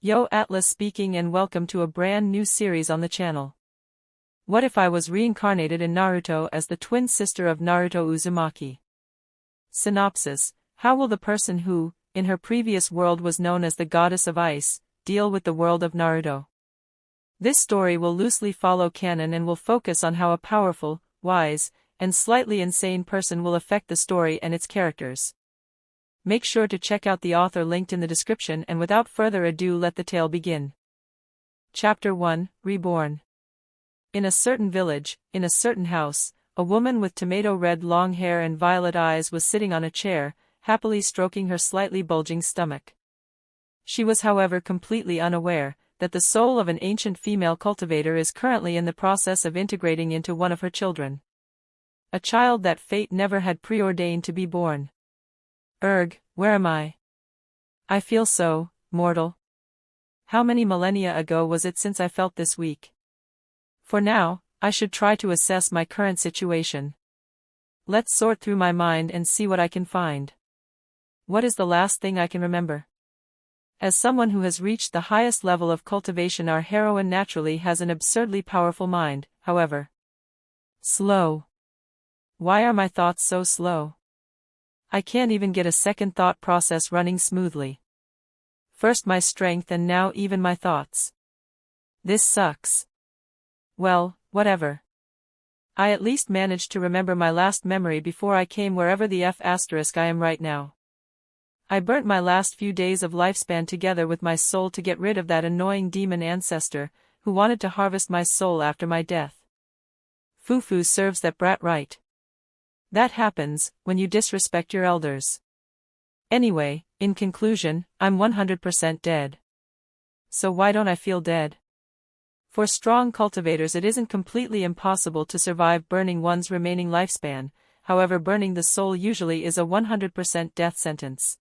Yo, Atlas speaking, and welcome to a brand new series on the channel. What if I was reincarnated in Naruto as the twin sister of Naruto Uzumaki? Synopsis: how will the person who, in her previous world was known as the goddess of ice, deal with the world of Naruto? This story will loosely follow canon and will focus on how a powerful, wise, and slightly insane person will affect the story and its characters. Make sure to check out the author linked in the description, and without further ado, let the tale begin. Chapter 1: Reborn. In a certain village, in a certain house, a woman with tomato-red long hair and violet eyes was sitting on a chair, happily stroking her slightly bulging stomach. She was, however, completely unaware that the soul of an ancient female cultivator is currently in the process of integrating into one of her children. A child that fate never had preordained to be born. Erg, where am I? I feel so mortal. How many millennia ago was it since I felt this weak? For now, I should try to assess my current situation. Let's sort through my mind and see what I can find. What is the last thing I can remember? As someone who has reached the highest level of cultivation, our heroine naturally has an absurdly powerful mind, however. Slow. Why are my thoughts so slow? I can't even get a second thought process running smoothly. First my strength and now even my thoughts. This sucks. Well, whatever. I at least managed to remember my last memory before I came wherever the I am right now. I burnt my last few days of lifespan together with my soul to get rid of that annoying demon ancestor, who wanted to harvest my soul after my death. Fufu serves that brat right. That happens when you disrespect your elders. Anyway, in conclusion, I'm 100% dead. So why don't I feel dead? For strong cultivators, it isn't completely impossible to survive burning one's remaining lifespan, however, burning the soul usually is a 100% death sentence.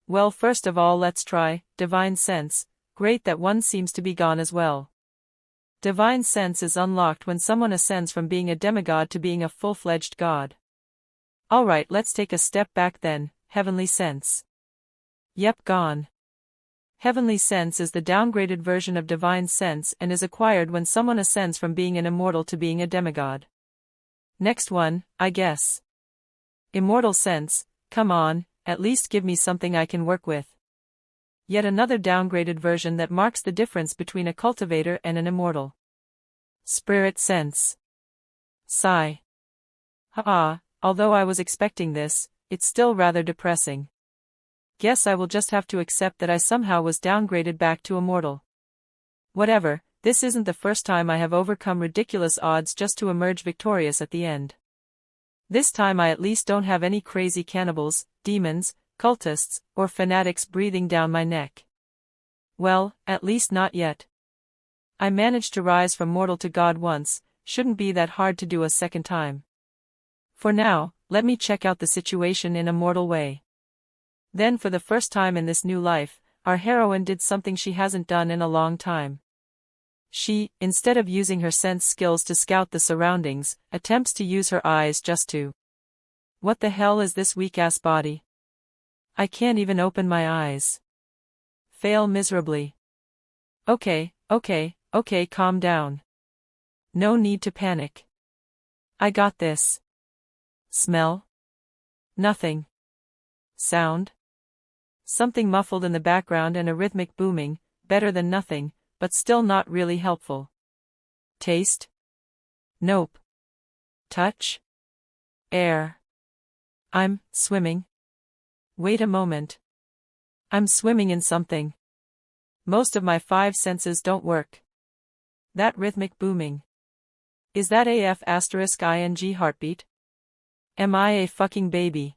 Well, first of all, let's try divine sense. Great that one seems to be gone as well. Divine sense is unlocked when someone ascends from being a demigod to being a full-fledged god. Alright, let's take a step back then. Heavenly sense. Yep, gone. Heavenly sense is the downgraded version of divine sense and is acquired when someone ascends from being an immortal to being a demigod. Next one, I guess. Immortal sense. Come on, at least give me something I can work with. Yet another downgraded version that marks the difference between a cultivator and an immortal. Spirit sense. Sigh. Although I was expecting this, it's still rather depressing. Guess I will just have to accept that I somehow was downgraded back to immortal. Whatever, this isn't the first time I have overcome ridiculous odds just to emerge victorious at the end. This time I at least don't have any crazy cannibals, demons, cultists, or fanatics breathing down my neck. Well, at least not yet. I managed to rise from mortal to god once, shouldn't be that hard to do a second time. For now, let me check out the situation in a mortal way. Then, for the first time in this new life, our heroine did something she hasn't done in a long time. She, instead of using her sense skills to scout the surroundings, attempts to use her eyes just to. What the hell is this weak-ass body? I can't even open my eyes. Fail miserably. Okay, calm down. No need to panic. I got this. Smell? Nothing. Sound? Something muffled in the background and a rhythmic booming, better than nothing, but still not really helpful. Taste? Nope. Touch? Air. I'm swimming. Wait a moment. I'm swimming in something. Most of my five senses don't work. That rhythmic booming. Is that ing heartbeat? Am I a fucking baby?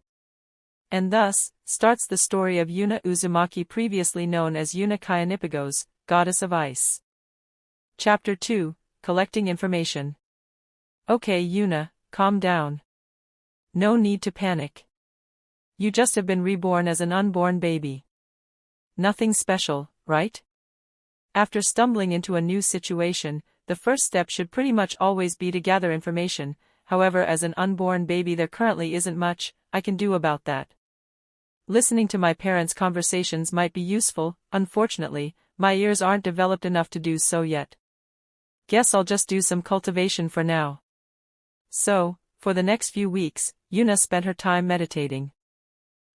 And thus, starts the story of Yuna Uzumaki, previously known as Yuna Kayanipagos, Goddess of Ice. Chapter 2, Collecting Information. Okay, Yuna, calm down. No need to panic. You just have been reborn as an unborn baby. Nothing special, right? After stumbling into a new situation, the first step should pretty much always be to gather information. However, as an unborn baby, there currently isn't much I can do about that. Listening to my parents' conversations might be useful, unfortunately, my ears aren't developed enough to do so yet. Guess I'll just do some cultivation for now. So, for the next few weeks, Yuna spent her time meditating.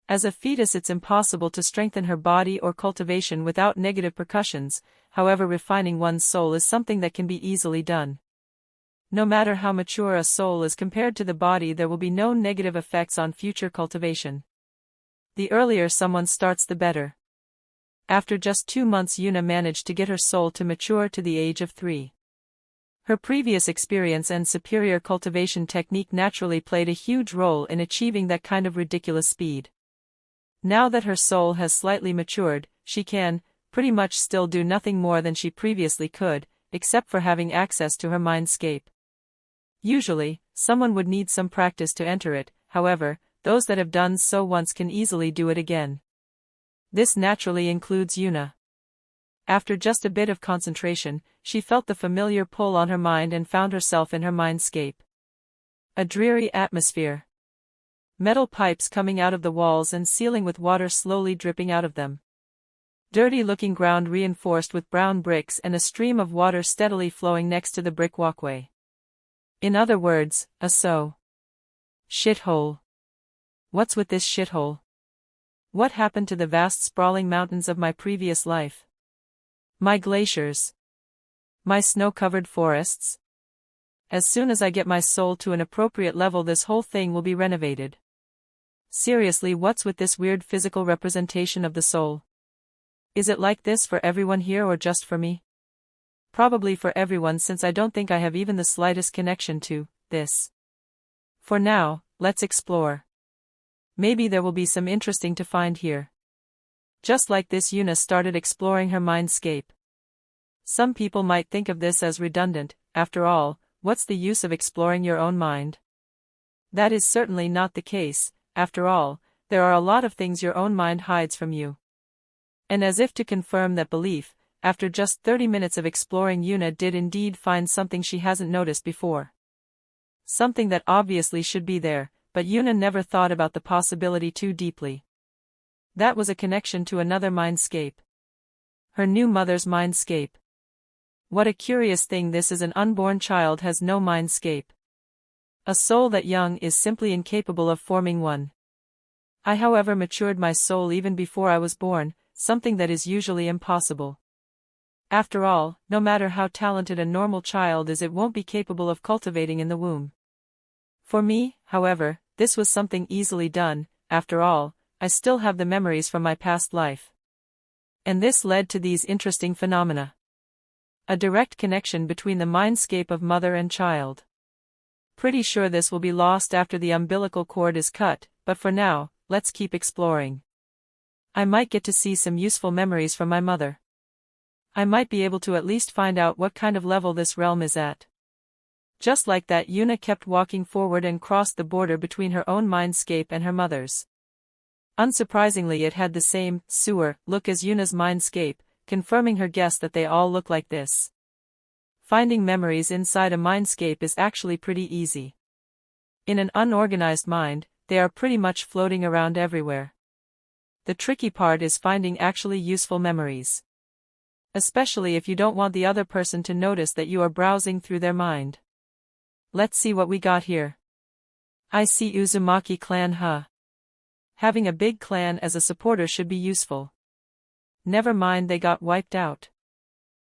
As a fetus, it's impossible to strengthen her body or cultivation without negative percussions, however, refining one's soul is something that can be easily done. No matter how mature a soul is compared to the body, there will be no negative effects on future cultivation. The earlier someone starts, the better. After just 2 months, Yuna managed to get her soul to mature to the age of 3. Her previous experience and superior cultivation technique naturally played a huge role in achieving that kind of ridiculous speed. Now that her soul has slightly matured, she can, pretty much, still do nothing more than she previously could, except for having access to her mindscape. Usually, someone would need some practice to enter it, however, those that have done so once can easily do it again. This naturally includes Yuna. After just a bit of concentration, she felt the familiar pull on her mind and found herself in her mindscape. A dreary atmosphere. Metal pipes coming out of the walls and ceiling with water slowly dripping out of them. Dirty-looking ground reinforced with brown bricks and a stream of water steadily flowing next to the brick walkway. In other words, a shithole. What's with this shithole? What happened to the vast sprawling mountains of my previous life? My glaciers. My snow-covered forests. As soon as I get my soul to an appropriate level, this whole thing will be renovated. Seriously, what's with this weird physical representation of the soul? Is it like this for everyone here or just for me? Probably for everyone, since I don't think I have even the slightest connection to this. For now, let's explore. Maybe there will be some interesting to find here. Just like this, Yuna started exploring her mindscape. Some people might think of this as redundant. After all, what's the use of exploring your own mind? That is certainly not the case. After all, there are a lot of things your own mind hides from you. And as if to confirm that belief, after just 30 minutes of exploring, Yuna did indeed find something she hasn't noticed before. Something that obviously should be there, but Yuna never thought about the possibility too deeply. That was a connection to another mindscape. Her new mother's mindscape. What a curious thing this is, an unborn child has no mindscape. A soul that young is simply incapable of forming one. I, however, matured my soul even before I was born, something that is usually impossible. After all, no matter how talented a normal child is, it won't be capable of cultivating in the womb. For me, however, this was something easily done. After all, I still have the memories from my past life. And this led to these interesting phenomena. A direct connection between the mindscape of mother and child. Pretty sure this will be lost after the umbilical cord is cut, but for now, let's keep exploring. I might get to see some useful memories from my mother. I might be able to at least find out what kind of level this realm is at. Just like that, Yuna kept walking forward and crossed the border between her own mindscape and her mother's. Unsurprisingly, it had the same sewer look as Yuna's mindscape, confirming her guess that they all look like this. Finding memories inside a mindscape is actually pretty easy. In an unorganized mind, they are pretty much floating around everywhere. The tricky part is finding actually useful memories. Especially if you don't want the other person to notice that you are browsing through their mind. Let's see what we got here. I see Uzumaki clan. Having a big clan as a supporter should be useful. Never mind, they got wiped out.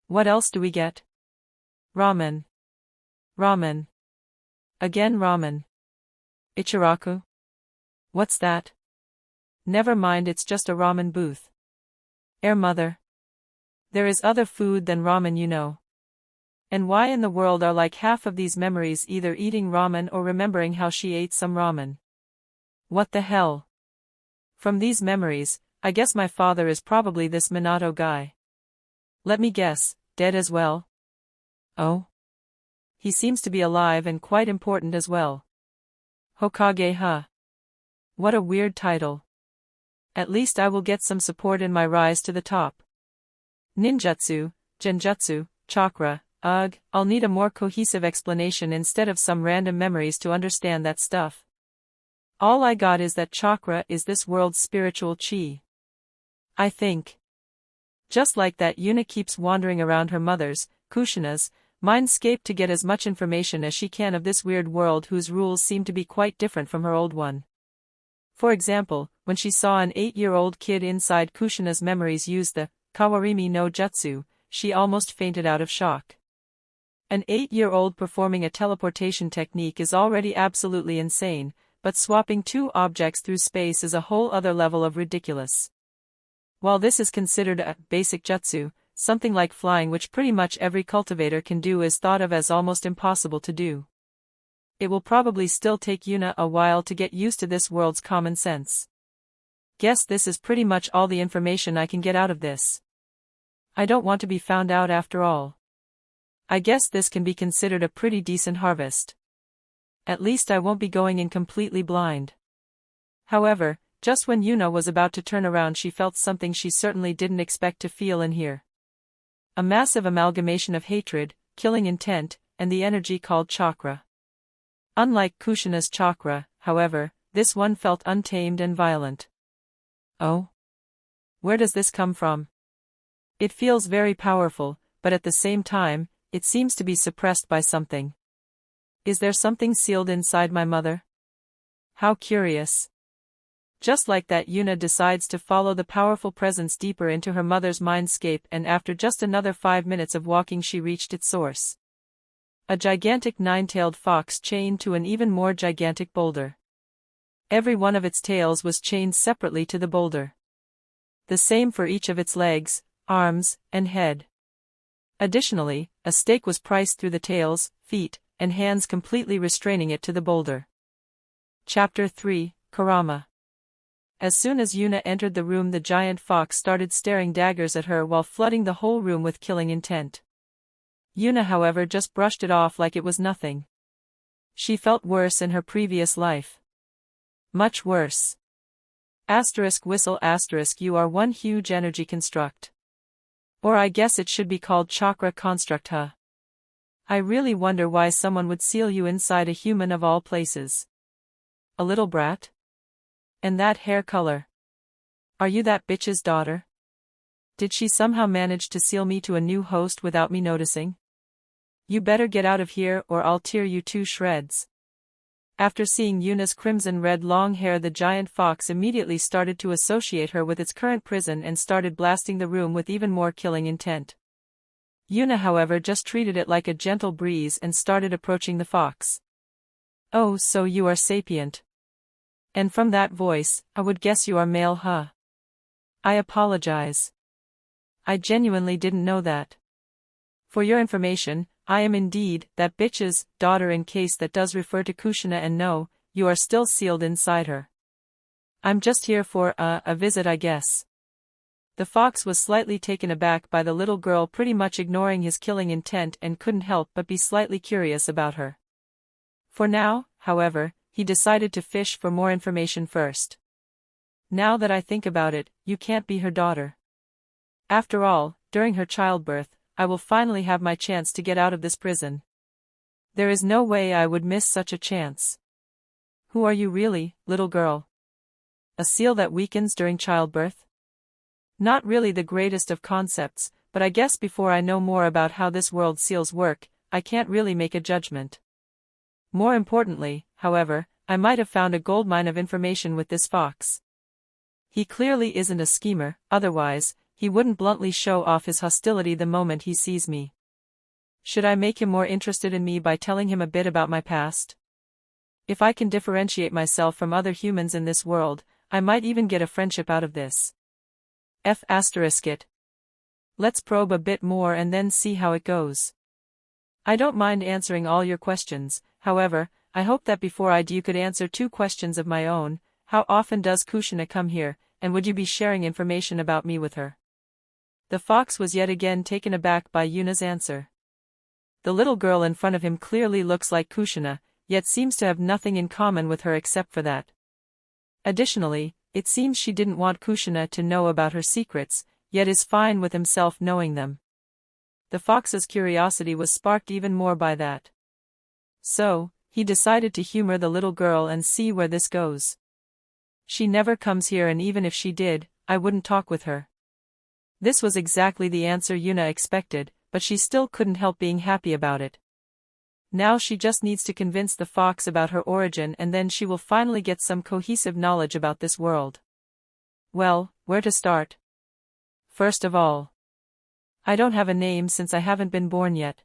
What else do we get? Ramen. Ramen. Again ramen. Ichiraku? What's that? Never mind, it's just a ramen booth. Mother. There is other food than ramen, you know. And why in the world are like half of these memories either eating ramen or remembering how she ate some ramen? What the hell? From these memories, I guess my father is probably this Minato guy. Let me guess, dead as well? Oh? He seems to be alive and quite important as well. Hokage. What a weird title. At least I will get some support in my rise to the top. Ninjutsu, genjutsu, chakra, ugh, I'll need a more cohesive explanation instead of some random memories to understand that stuff. All I got is that chakra is this world's spiritual chi. I think. Just like that, Yuna keeps wandering around her mother's, Kushina's, mindscape to get as much information as she can of this weird world whose rules seem to be quite different from her old one. For example, when she saw an 8-year-old kid inside Kushina's memories use the Kawarimi no Jutsu, she almost fainted out of shock. An 8-year-old performing a teleportation technique is already absolutely insane, but swapping two objects through space is a whole other level of ridiculous. While this is considered a basic jutsu, something like flying, which pretty much every cultivator can do, is thought of as almost impossible to do. It will probably still take Yuna a while to get used to this world's common sense. Guess this is pretty much all the information I can get out of this. I don't want to be found out after all. I guess this can be considered a pretty decent harvest. At least I won't be going in completely blind. However, just when Yuna was about to turn around, she felt something she certainly didn't expect to feel and hear. A massive amalgamation of hatred, killing intent, and the energy called chakra. Unlike Kushina's chakra, however, this one felt untamed and violent. Oh? Where does this come from? It feels very powerful, but at the same time, it seems to be suppressed by something. Is there something sealed inside my mother? How curious. Just like that, Yuna decides to follow the powerful presence deeper into her mother's mindscape, and after just another 5 minutes of walking she reached its source. A gigantic 9-tailed fox chained to an even more gigantic boulder. Every one of its tails was chained separately to the boulder. The same for each of its legs, arms, and head. Additionally, a stake was priced through the tails, feet, and hands, completely restraining it to the boulder. Chapter 3, Kurama. As soon as Yuna entered the room, the giant fox started staring daggers at her while flooding the whole room with killing intent. Yuna, however, just brushed it off like it was nothing. She felt worse in her previous life. Much worse. Whistle *, you are one huge energy construct. Or I guess it should be called chakra construct, huh? I really wonder why someone would seal you inside a human of all places. A little brat? And that hair color. Are you that bitch's daughter? Did she somehow manage to seal me to a new host without me noticing? You better get out of here or I'll tear you to shreds. After seeing Yuna's crimson-red long hair, the giant fox immediately started to associate her with its current prison and started blasting the room with even more killing intent. Yuna, however, just treated it like a gentle breeze and started approaching the fox. Oh, so you are sapient. And from that voice, I would guess you are male, huh? I apologize. I genuinely didn't know that. For your information, I am indeed that bitch's daughter, in case that does refer to Kushina, and no, you are still sealed inside her. I'm just here for a visit, I guess. The fox was slightly taken aback by the little girl pretty much ignoring his killing intent and couldn't help but be slightly curious about her. For now, however, he decided to fish for more information first. Now that I think about it, you can't be her daughter. After all, during her childbirth, I will finally have my chance to get out of this prison. There is no way I would miss such a chance. Who are you really, little girl? A seal that weakens during childbirth? Not really the greatest of concepts, but I guess before I know more about how this world seals work, I can't really make a judgment. More importantly, however, I might have found a goldmine of information with this fox. He clearly isn't a schemer, otherwise, he wouldn't bluntly show off his hostility the moment he sees me. Should I make him more interested in me by telling him a bit about my past? If I can differentiate myself from other humans in this world, I might even get a friendship out of this. It. Let's probe a bit more and then see how it goes. I don't mind answering all your questions, however, I hope that before I do you could answer 2 questions of my own. How often does Kushina come here, and would you be sharing information about me with her? The fox was yet again taken aback by Yuna's answer. The little girl in front of him clearly looks like Kushina, yet seems to have nothing in common with her except for that. Additionally, it seems she didn't want Kushina to know about her secrets, yet is fine with himself knowing them. The fox's curiosity was sparked even more by that. So, he decided to humor the little girl and see where this goes. She never comes here, and even if she did, I wouldn't talk with her. This was exactly the answer Yuna expected, but she still couldn't help being happy about it. Now she just needs to convince the fox about her origin, and then she will finally get some cohesive knowledge about this world. Well, where to start? First of all, I don't have a name since I haven't been born yet.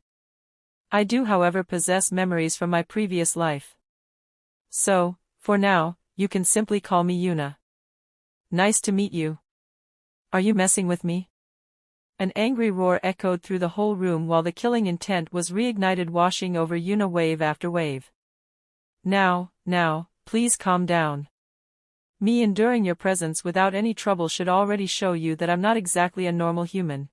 I do, however, possess memories from my previous life. So, for now, you can simply call me Yuna. Nice to meet you. Are you messing with me? An angry roar echoed through the whole room while the killing intent was reignited, washing over Yuna wave after wave. Now, please calm down. Me enduring your presence without any trouble should already show you that I'm not exactly a normal human.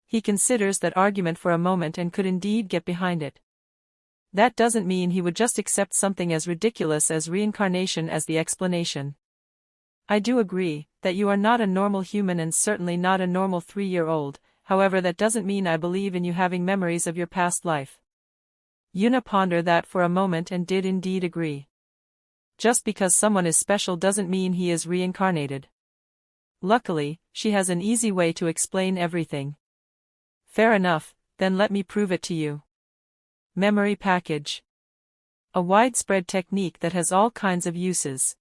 He considers that argument for a moment and could indeed get behind it. That doesn't mean he would just accept something as ridiculous as reincarnation as the explanation. I do agree that you are not a normal human and certainly not a normal 3-year-old, however that doesn't mean I believe in you having memories of your past life. Yuna pondered that for a moment and did indeed agree. Just because someone is special doesn't mean he is reincarnated. Luckily, she has an easy way to explain everything. Fair enough, then let me prove it to you. Memory package. A widespread technique that has all kinds of uses.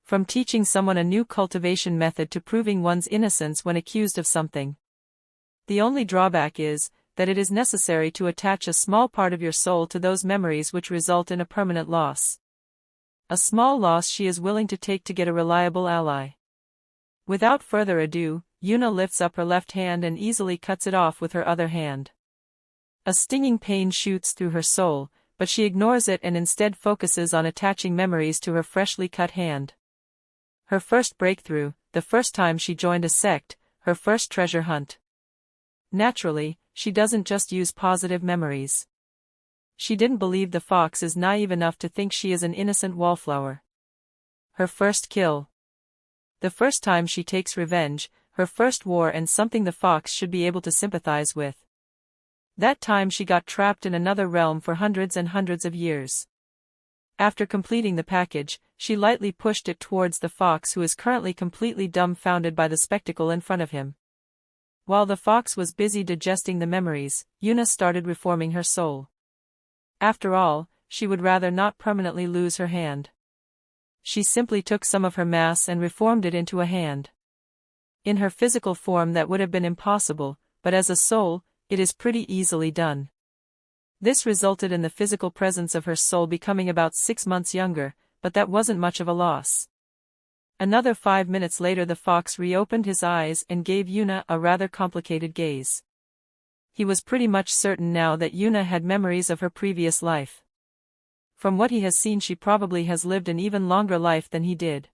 From teaching someone a new cultivation method to proving one's innocence when accused of something. The only drawback is that it is necessary to attach a small part of your soul to those memories, which result in a permanent loss. A small loss she is willing to take to get a reliable ally. Without further ado, Yuna lifts up her left hand and easily cuts it off with her other hand. A stinging pain shoots through her soul, but she ignores it and instead focuses on attaching memories to her freshly cut hand. Her first breakthrough, the first time she joined a sect, her first treasure hunt. Naturally, she doesn't just use positive memories. She didn't believe the fox is naive enough to think she is an innocent wallflower. Her first kill. The first time she takes revenge, her first war, and something the fox should be able to sympathize with. That time she got trapped in another realm for hundreds and hundreds of years. After completing the package, she lightly pushed it towards the fox, who is currently completely dumbfounded by the spectacle in front of him. While the fox was busy digesting the memories, Yuna started reforming her soul. After all, she would rather not permanently lose her hand. She simply took some of her mass and reformed it into a hand. In her physical form that would have been impossible, but as a soul, it is pretty easily done. This resulted in the physical presence of her soul becoming about 6 months younger, but that wasn't much of a loss. Another 5 minutes later the fox reopened his eyes and gave Yuna a rather complicated gaze. He was pretty much certain now that Yuna had memories of her previous life. From what he has seen, she probably has lived an even longer life than he did.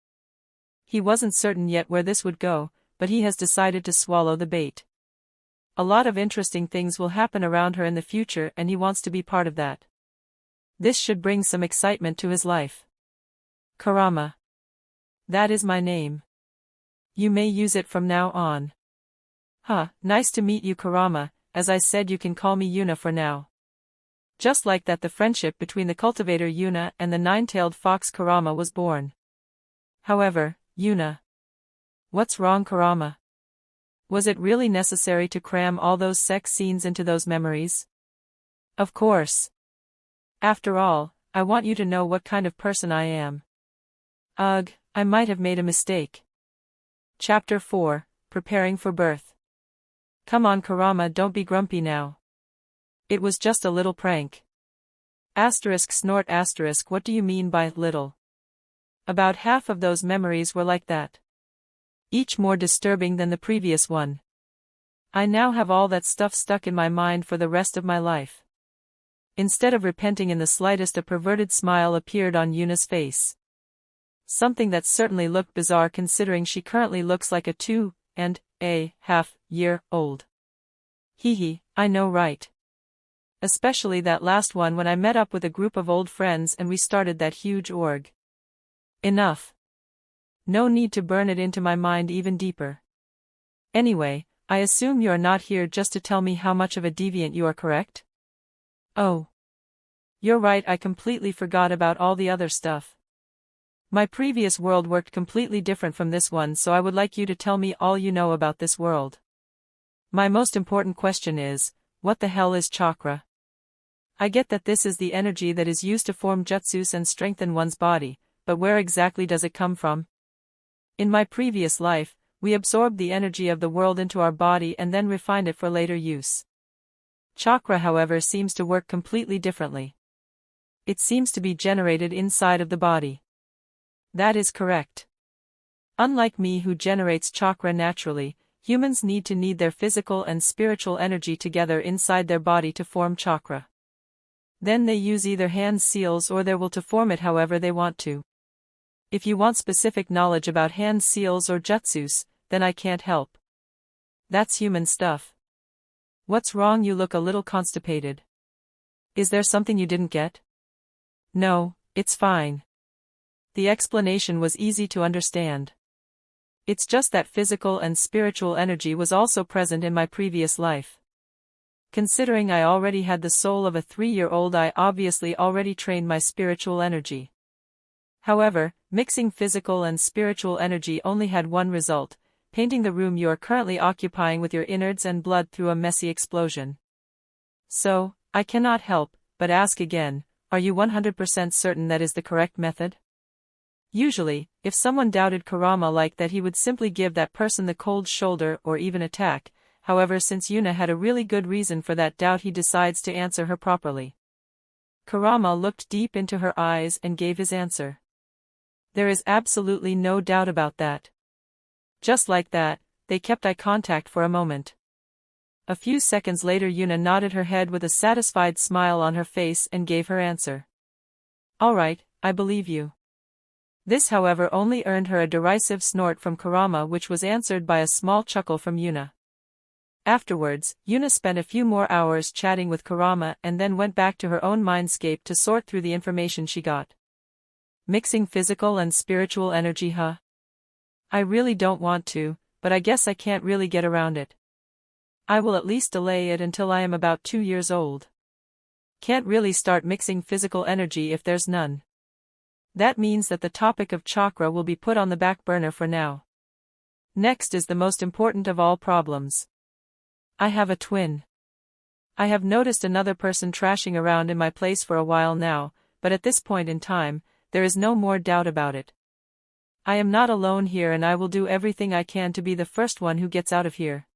He wasn't certain yet where this would go, but he has decided to swallow the bait. A lot of interesting things will happen around her in the future and he wants to be part of that. This should bring some excitement to his life. Kurama. That is my name. You may use it from now on. Nice to meet you, Kurama. As I said, you can call me Yuna for now. Just like that, the friendship between the cultivator Yuna and the 9-tailed fox Kurama was born. However, Yuna. What's wrong, Kurama? Was it really necessary to cram all those sex scenes into those memories? Of course. After all, I want you to know what kind of person I am. Ugh, I might have made a mistake. Chapter 4, Preparing for Birth. Come on, Kurama, don't be grumpy now. It was just a little prank. Snort. What do you mean by little? About half of those memories were like that. Each more disturbing than the previous one. I now have all that stuff stuck in my mind for the rest of my life. Instead of repenting in the slightest, a perverted smile appeared on Yuna's face. Something that certainly looked bizarre considering she currently looks like a 2.5-year-old. Hee, I know, right? Especially that last one when I met up with a group of old friends and we started that huge org. Enough. No need to burn it into my mind even deeper. Anyway, I assume you are not here just to tell me how much of a deviant you are, correct? Oh. You're right, I completely forgot about all the other stuff. My previous world worked completely different from this one, so I would like you to tell me all you know about this world. My most important question is, what the hell is chakra? I get that this is the energy that is used to form jutsus and strengthen one's body, but where exactly does it come from? In my previous life, we absorbed the energy of the world into our body and then refined it for later use. Chakra, however, seems to work completely differently. It seems to be generated inside of the body. That is correct. Unlike me, who generates chakra naturally, humans need their physical and spiritual energy together inside their body to form chakra. Then they use either hand seals or their will to form it however they want to. If you want specific knowledge about hand seals or jutsus, then I can't help. That's human stuff. What's wrong? You look a little constipated. Is there something you didn't get? No, it's fine. The explanation was easy to understand. It's just that physical and spiritual energy was also present in my previous life. Considering I already had the soul of a 3-year-old, I obviously already trained my spiritual energy. However, mixing physical and spiritual energy only had one result: painting the room you are currently occupying with your innards and blood through a messy explosion. So, I cannot help but ask again, are you 100% certain that is the correct method? Usually, if someone doubted Kurama like that, he would simply give that person the cold shoulder or even attack. However, since Yuna had a really good reason for that doubt, he decides to answer her properly. Kurama looked deep into her eyes and gave his answer. There is absolutely no doubt about that. Just like that, they kept eye contact for a moment. A few seconds later, Yuna nodded her head with a satisfied smile on her face and gave her answer. All right, I believe you. This, however, only earned her a derisive snort from Kurama, which was answered by a small chuckle from Yuna. Afterwards, Yuna spent a few more hours chatting with Kurama and then went back to her own mindscape to sort through the information she got. Mixing physical and spiritual energy, huh? I really don't want to, but I guess I can't really get around it. I will at least delay it until I am about 2 years old. Can't really start mixing physical energy if there's none. That means that the topic of chakra will be put on the back burner for now. Next is the most important of all problems. I have a twin. I have noticed another person trashing around in my place for a while now, but at this point in time, there is no more doubt about it. I am not alone here, and I will do everything I can to be the first one who gets out of here.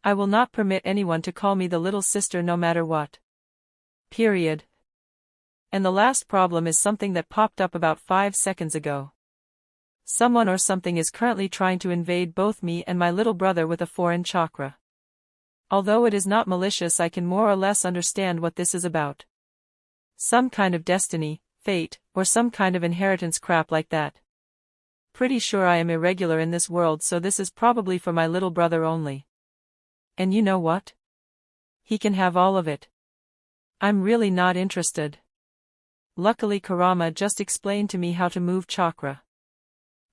I will not permit anyone to call me the little sister no matter what. Period. And the last problem is something that popped up about 5 seconds ago. Someone or something is currently trying to invade both me and my little brother with a foreign chakra. Although it is not malicious, I can more or less understand what this is about. Some kind of destiny, fate, or some kind of inheritance crap like that. Pretty sure I am irregular in this world, so this is probably for my little brother only. And you know what? He can have all of it. I'm really not interested. Luckily, Kurama just explained to me how to move chakra.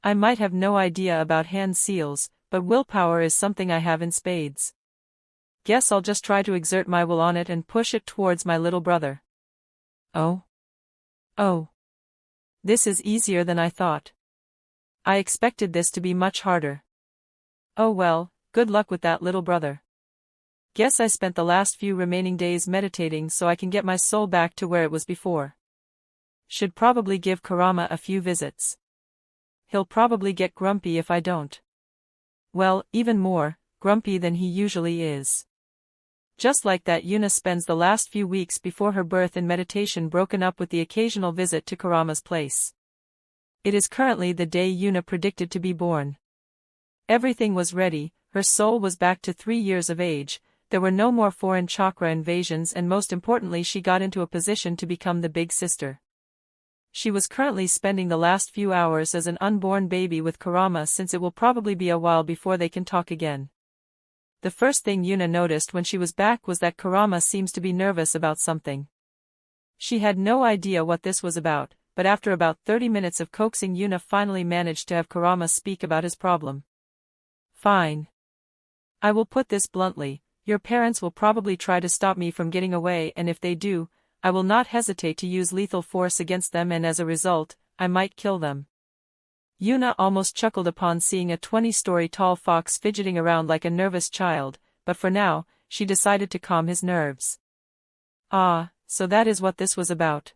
I might have no idea about hand seals, but willpower is something I have in spades. Guess I'll just try to exert my will on it and push it towards my little brother. Oh. This is easier than I thought. I expected this to be much harder. Oh well, good luck with that, little brother. Guess I spent the last few remaining days meditating so I can get my soul back to where it was before. Should probably give Kurama a few visits. He'll probably get grumpy if I don't. Well, even more grumpy than he usually is. Just like that, Yuna spends the last few weeks before her birth in meditation, broken up with the occasional visit to Kurama's place. It is currently the day Yuna predicted to be born. Everything was ready, her soul was back to 3 years of age, there were no more foreign chakra invasions, and most importantly, she got into a position to become the big sister. She was currently spending the last few hours as an unborn baby with Kurama, since it will probably be a while before they can talk again. The first thing Yuna noticed when she was back was that Kurama seems to be nervous about something. She had no idea what this was about, but after about 30 minutes of coaxing, Yuna finally managed to have Kurama speak about his problem. Fine. I will put this bluntly, your parents will probably try to stop me from getting away, and if they do, I will not hesitate to use lethal force against them, and as a result, I might kill them. Yuna almost chuckled upon seeing a 20-story tall fox fidgeting around like a nervous child, but for now, she decided to calm his nerves. Ah, so that is what this was about.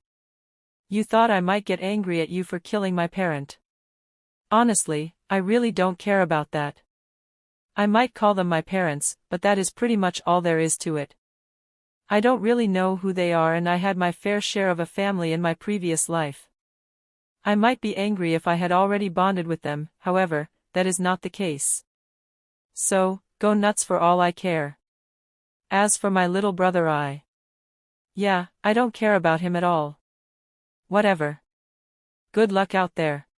You thought I might get angry at you for killing my parent. Honestly, I really don't care about that. I might call them my parents, but that is pretty much all there is to it. I don't really know who they are, and I had my fair share of a family in my previous life. I might be angry if I had already bonded with them, however, that is not the case. So, go nuts for all I care. As for my little brother, yeah, I don't care about him at all. Whatever. Good luck out there.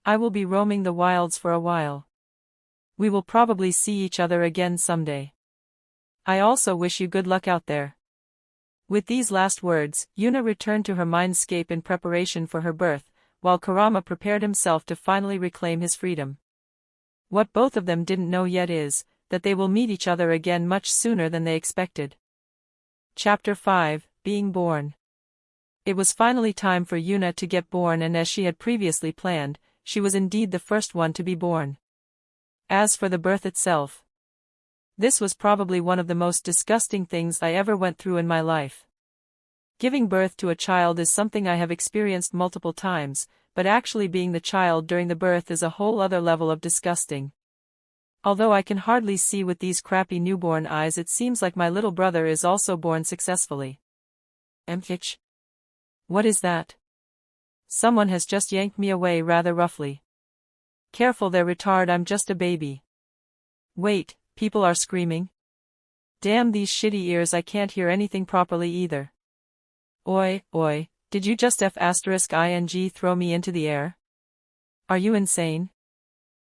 I will be roaming the wilds for a while. We will probably see each other again someday. I also wish you good luck out there. With these last words, Yuna returned to her mindscape in preparation for her birth, while Kurama prepared himself to finally reclaim his freedom. What both of them didn't know yet is that they will meet each other again much sooner than they expected. Chapter 5, Being Born. It was finally time for Yuna to get born, and as she had previously planned, she was indeed the first one to be born. As for the birth itself, this was probably one of the most disgusting things I ever went through in my life. Giving birth to a child is something I have experienced multiple times, but actually being the child during the birth is a whole other level of disgusting. Although I can hardly see with these crappy newborn eyes, it seems like my little brother is also born successfully. Hitch. What is that? Someone has just yanked me away rather roughly. Careful there, retard, I'm just a baby. Wait, people are screaming? Damn these shitty ears, I can't hear anything properly either. Oi, did you just ing throw me into the air? Are you insane?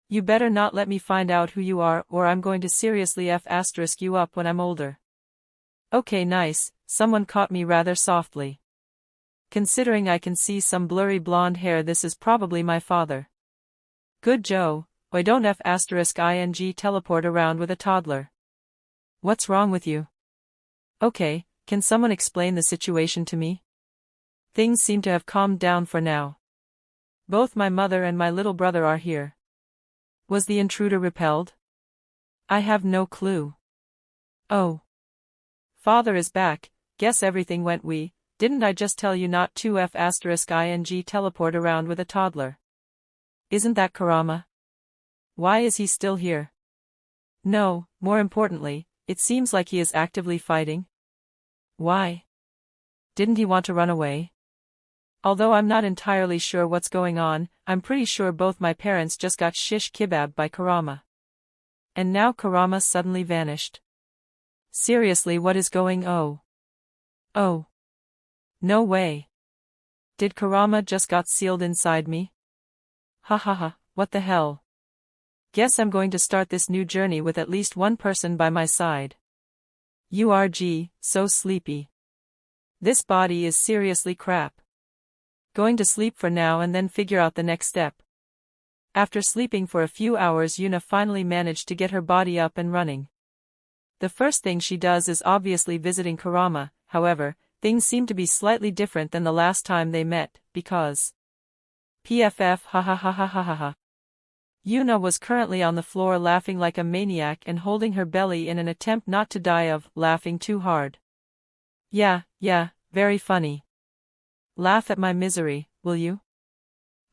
You better not let me find out who you are, or I'm going to seriously you up when I'm older. Okay, nice, someone caught me rather softly. Considering I can see some blurry blonde hair, this is probably my father. Good Joe, Oi, don't ing teleport around with a toddler. What's wrong with you? Okay, can someone explain the situation to me? Things seem to have calmed down for now. Both my mother and my little brother are here. Was the intruder repelled? I have no clue. Oh. Father is back, guess everything went didn't I just tell you not to ing teleport around with a toddler? Isn't that Kurama? Why is he still here? No, more importantly, it seems like he is actively fighting. Why? Didn't he want to run away? Although I'm not entirely sure what's going on, I'm pretty sure both my parents just got shish kebabbed by Kurama. And now Kurama suddenly vanished. Seriously, what is going on? Oh. No way. Did Kurama just got sealed inside me? Ha ha ha, what the hell? Guess I'm going to start this new journey with at least one person by my side. So sleepy. This body is seriously crap. Going to sleep for now and then figure out the next step. After sleeping for a few hours, Yuna finally managed to get her body up and running. The first thing she does is obviously visiting Kurama, however, things seem to be slightly different than the last time they met, because PFF ha ha ha ha ha ha ha. Yuna was currently on the floor laughing like a maniac and holding her belly in an attempt not to die of laughing too hard. Yeah, very funny. Laugh at my misery, will you?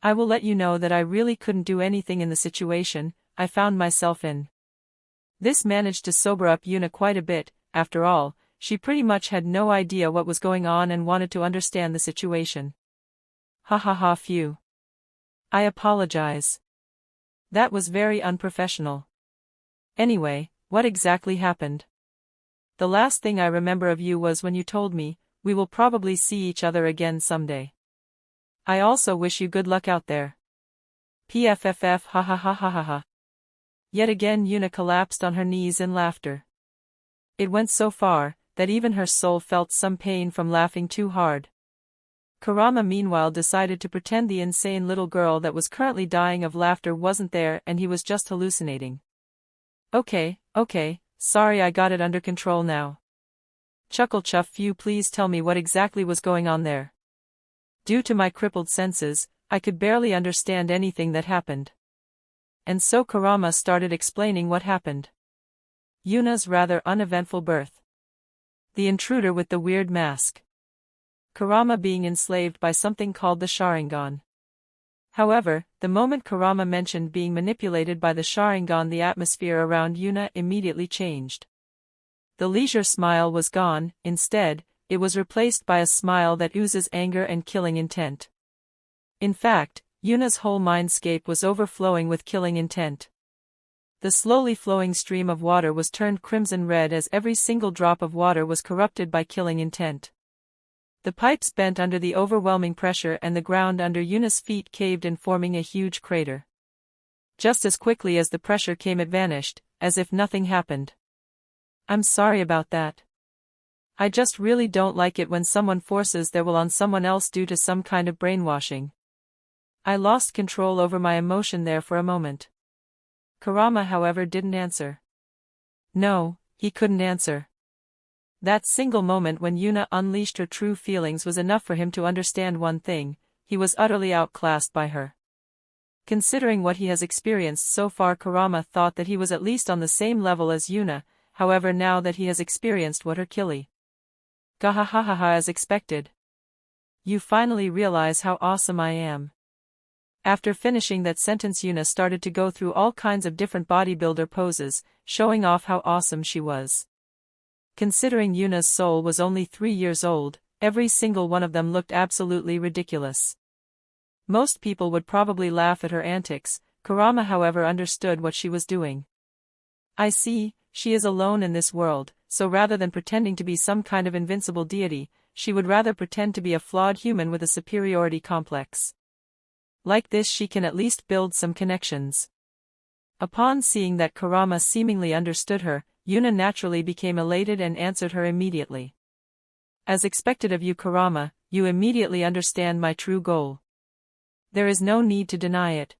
I will let you know that I really couldn't do anything in the situation I found myself in. This managed to sober up Yuna quite a bit. After all, she pretty much had no idea what was going on and wanted to understand the situation. Ha ha ha, phew. I apologize. That was very unprofessional. Anyway, what exactly happened? The last thing I remember of you was when you told me, we will probably see each other again someday. I also wish you good luck out there. PFFF ha ha ha ha ha ha. Yet again Yuna collapsed on her knees in laughter. It went so far, that even her soul felt some pain from laughing too hard. Kurama meanwhile decided to pretend the insane little girl that was currently dying of laughter wasn't there and he was just hallucinating. Okay, sorry, I got it under control now. Chuckle Chuff, you please tell me what exactly was going on there. Due to my crippled senses, I could barely understand anything that happened. And so Kurama started explaining what happened. Yuna's rather uneventful birth. The intruder with the weird mask. Kurama being enslaved by something called the Sharingan. However, the moment Kurama mentioned being manipulated by the Sharingan, the atmosphere around Yuna immediately changed. The leisure smile was gone. Instead, it was replaced by a smile that oozes anger and killing intent. In fact, Yuna's whole mindscape was overflowing with killing intent. The slowly flowing stream of water was turned crimson-red as every single drop of water was corrupted by killing intent. The pipes bent under the overwhelming pressure and the ground under Yuna's feet caved in, forming a huge crater. Just as quickly as the pressure came, it vanished, as if nothing happened. I'm sorry about that. I just really don't like it when someone forces their will on someone else due to some kind of brainwashing. I lost control over my emotion there for a moment. Kurama, however, didn't answer. No, he couldn't answer. That single moment when Yuna unleashed her true feelings was enough for him to understand one thing: he was utterly outclassed by her. Considering what he has experienced so far, Kurama thought that he was at least on the same level as Yuna. However, now that he has experienced what her killing. Gahahaha, as expected. You finally realize how awesome I am. After finishing that sentence, Yuna started to go through all kinds of different bodybuilder poses, showing off how awesome she was. Considering Yuna's soul was only 3 years old, every single one of them looked absolutely ridiculous. Most people would probably laugh at her antics. Kurama, however, understood what she was doing. I see, she is alone in this world, so rather than pretending to be some kind of invincible deity, she would rather pretend to be a flawed human with a superiority complex. Like this, she can at least build some connections. Upon seeing that Kurama seemingly understood her, Yuna naturally became elated and answered her immediately. As expected of you, Kurama, you immediately understand my true goal. There is no need to deny it.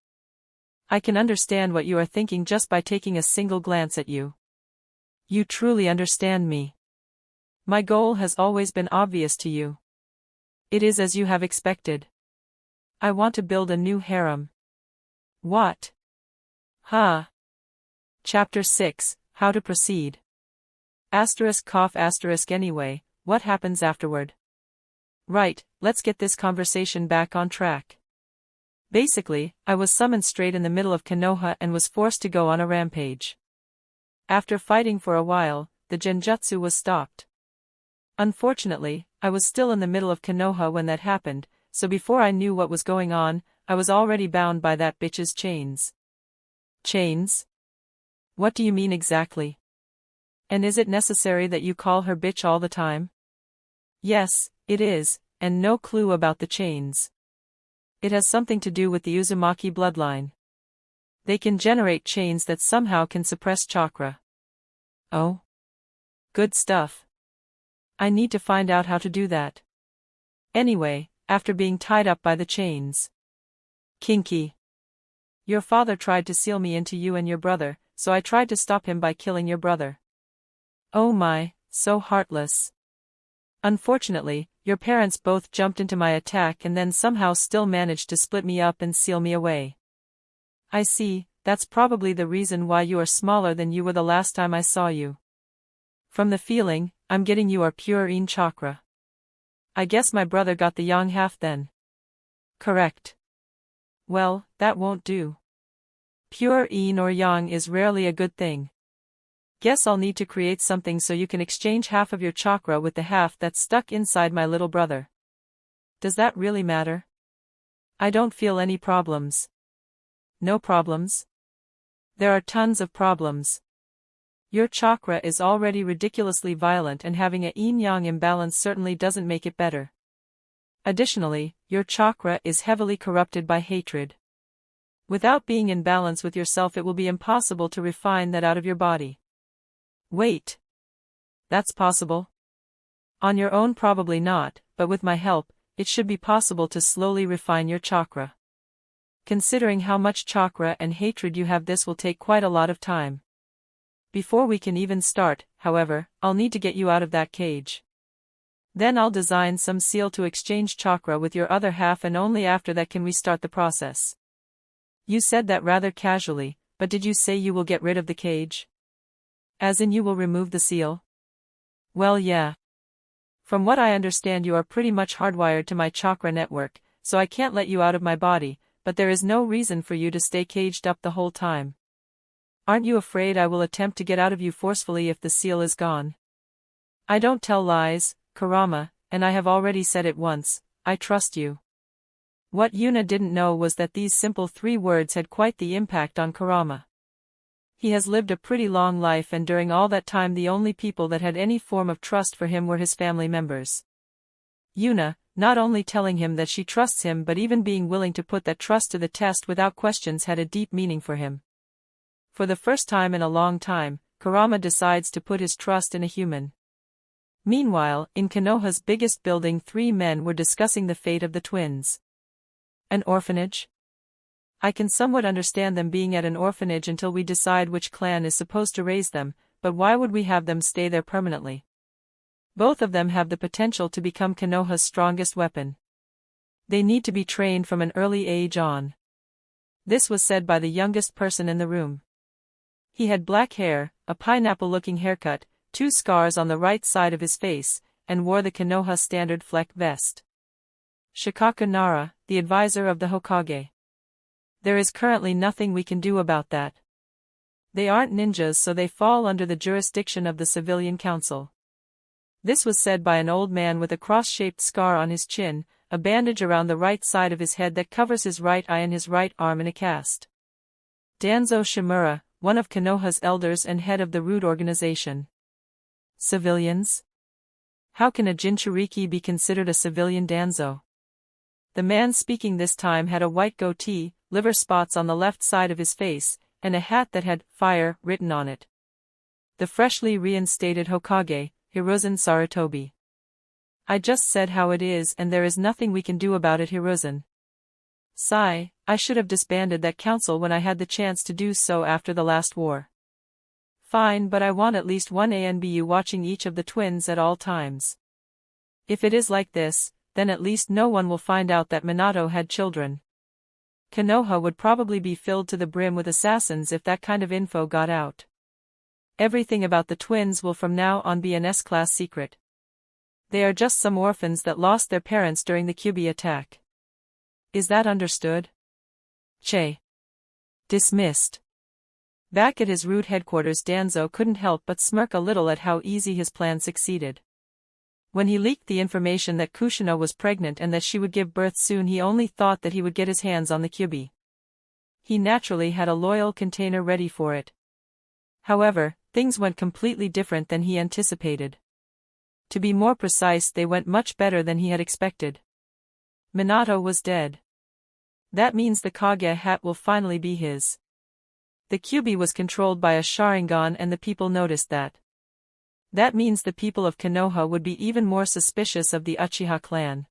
I can understand what you are thinking just by taking a single glance at you. You truly understand me. My goal has always been obvious to you. It is as you have expected. I want to build a new harem. What? Chapter 6, How to Proceed. Anyway, what happens afterward? Right, let's get this conversation back on track. Basically, I was summoned straight in the middle of Konoha and was forced to go on a rampage. After fighting for a while, the genjutsu was stopped. Unfortunately, I was still in the middle of Konoha when that happened, so before I knew what was going on, I was already bound by that bitch's chains. Chains? What do you mean exactly? And is it necessary that you call her bitch all the time? Yes, it is, and no clue about the chains. It has something to do with the Uzumaki bloodline. They can generate chains that somehow can suppress chakra. Oh? Good stuff. I need to find out how to do that. Anyway, after being tied up by the chains. Kinky. Your father tried to seal me into you and your brother, so I tried to stop him by killing your brother. Oh my, so heartless. Unfortunately, your parents both jumped into my attack and then somehow still managed to split me up and seal me away. I see, that's probably the reason why you are smaller than you were the last time I saw you. From the feeling, I'm getting you are pure in chakra. I guess my brother got the yang half then. Correct. Well, that won't do. Pure yin or yang is rarely a good thing. Guess I'll need to create something so you can exchange half of your chakra with the half that's stuck inside my little brother. Does that really matter? I don't feel any problems. No problems? There are tons of problems. Your chakra is already ridiculously violent, and having a yin-yang imbalance certainly doesn't make it better. Additionally, your chakra is heavily corrupted by hatred. Without being in balance with yourself, it will be impossible to refine that out of your body. Wait. That's possible? On your own probably not, but with my help, it should be possible to slowly refine your chakra. Considering how much chakra and hatred you have, this will take quite a lot of time. Before we can even start, however, I'll need to get you out of that cage. Then I'll design some seal to exchange chakra with your other half, and only after that can we start the process. You said that rather casually, but did you say you will get rid of the cage? As in you will remove the seal? Well, yeah. From what I understand, you are pretty much hardwired to my chakra network, so I can't let you out of my body, but there is no reason for you to stay caged up the whole time. Aren't you afraid I will attempt to get out of you forcefully if the seal is gone? I don't tell lies, Kurama, and I have already said it once, I trust you. What Yuna didn't know was that these simple 3 words had quite the impact on Kurama. He has lived a pretty long life, and during all that time the only people that had any form of trust for him were his family members. Yuna, not only telling him that she trusts him but even being willing to put that trust to the test without questions, had a deep meaning for him. For the first time in a long time, Kurama decides to put his trust in a human. Meanwhile, in Konoha's biggest building, 3 men were discussing the fate of the twins. An orphanage? I can somewhat understand them being at an orphanage until we decide which clan is supposed to raise them, but why would we have them stay there permanently? Both of them have the potential to become Konoha's strongest weapon. They need to be trained from an early age on. This was said by the youngest person in the room. He had black hair, a pineapple-looking haircut, 2 scars on the right side of his face, and wore the Konoha standard fleck vest. Shikaku Nara, the advisor of the Hokage. There is currently nothing we can do about that. They aren't ninjas, so they fall under the jurisdiction of the civilian council. This was said by an old man with a cross-shaped scar on his chin, a bandage around the right side of his head that covers his right eye and his right arm in a cast. Danzo Shimura, one of Konoha's elders and head of the Root organization. Civilians? How can a Jinchuriki be considered a civilian Danzo? The man speaking this time had a white goatee, liver spots on the left side of his face, and a hat that had "Fire" written on it. The freshly reinstated Hokage, Hiruzen Sarutobi. I just said how it is, and there is nothing we can do about it, Hiruzen. Sigh, I should have disbanded that council when I had the chance to do so after the last war. Fine, but I want at least one ANBU watching each of the twins at all times. If it is like this, then at least no one will find out that Minato had children. Konoha would probably be filled to the brim with assassins if that kind of info got out. Everything about the twins will from now on be an S-class secret. They are just some orphans that lost their parents during the Kyuubi attack. Is that understood? Che. Dismissed. Back at his Root headquarters, Danzo couldn't help but smirk a little at how easy his plan succeeded. When he leaked the information that Kushina was pregnant and that she would give birth soon, he only thought that he would get his hands on the Kyuubi. He naturally had a loyal container ready for it. However, things went completely different than he anticipated. To be more precise, they went much better than he had expected. Minato was dead. That means the Kage hat will finally be his. The Kyuubi was controlled by a Sharingan, and the people noticed that. That means the people of Konoha would be even more suspicious of the Uchiha clan.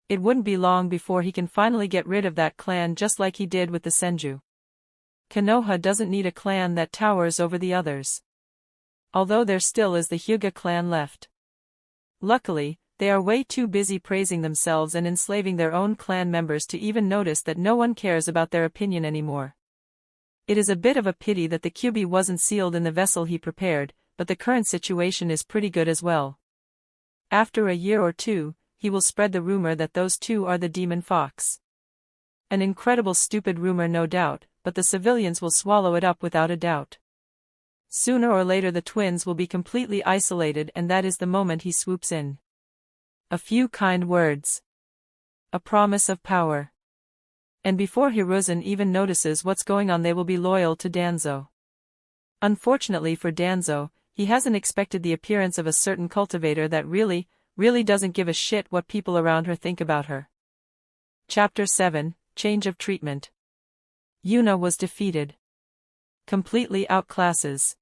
It wouldn't be long before he can finally get rid of that clan, just like he did with the Senju. Konoha doesn't need a clan that towers over the others. Although there still is the Hyuga clan left. Luckily, they are way too busy praising themselves and enslaving their own clan members to even notice that no one cares about their opinion anymore. It is a bit of a pity that the Kyuubi wasn't sealed in the vessel he prepared, but the current situation is pretty good as well. After a year or two, he will spread the rumor that those two are the demon fox. An incredible stupid rumor, no doubt, but the civilians will swallow it up without a doubt. Sooner or later the twins will be completely isolated, and that is the moment he swoops in. A few kind words. A promise of power. And before Hiruzen even notices what's going on, they will be loyal to Danzo. Unfortunately for Danzo, he hasn't expected the appearance of a certain cultivator that really doesn't give a shit what people around her think about her. Chapter 7, Change of Treatment. Yuna was defeated. Completely outclasses.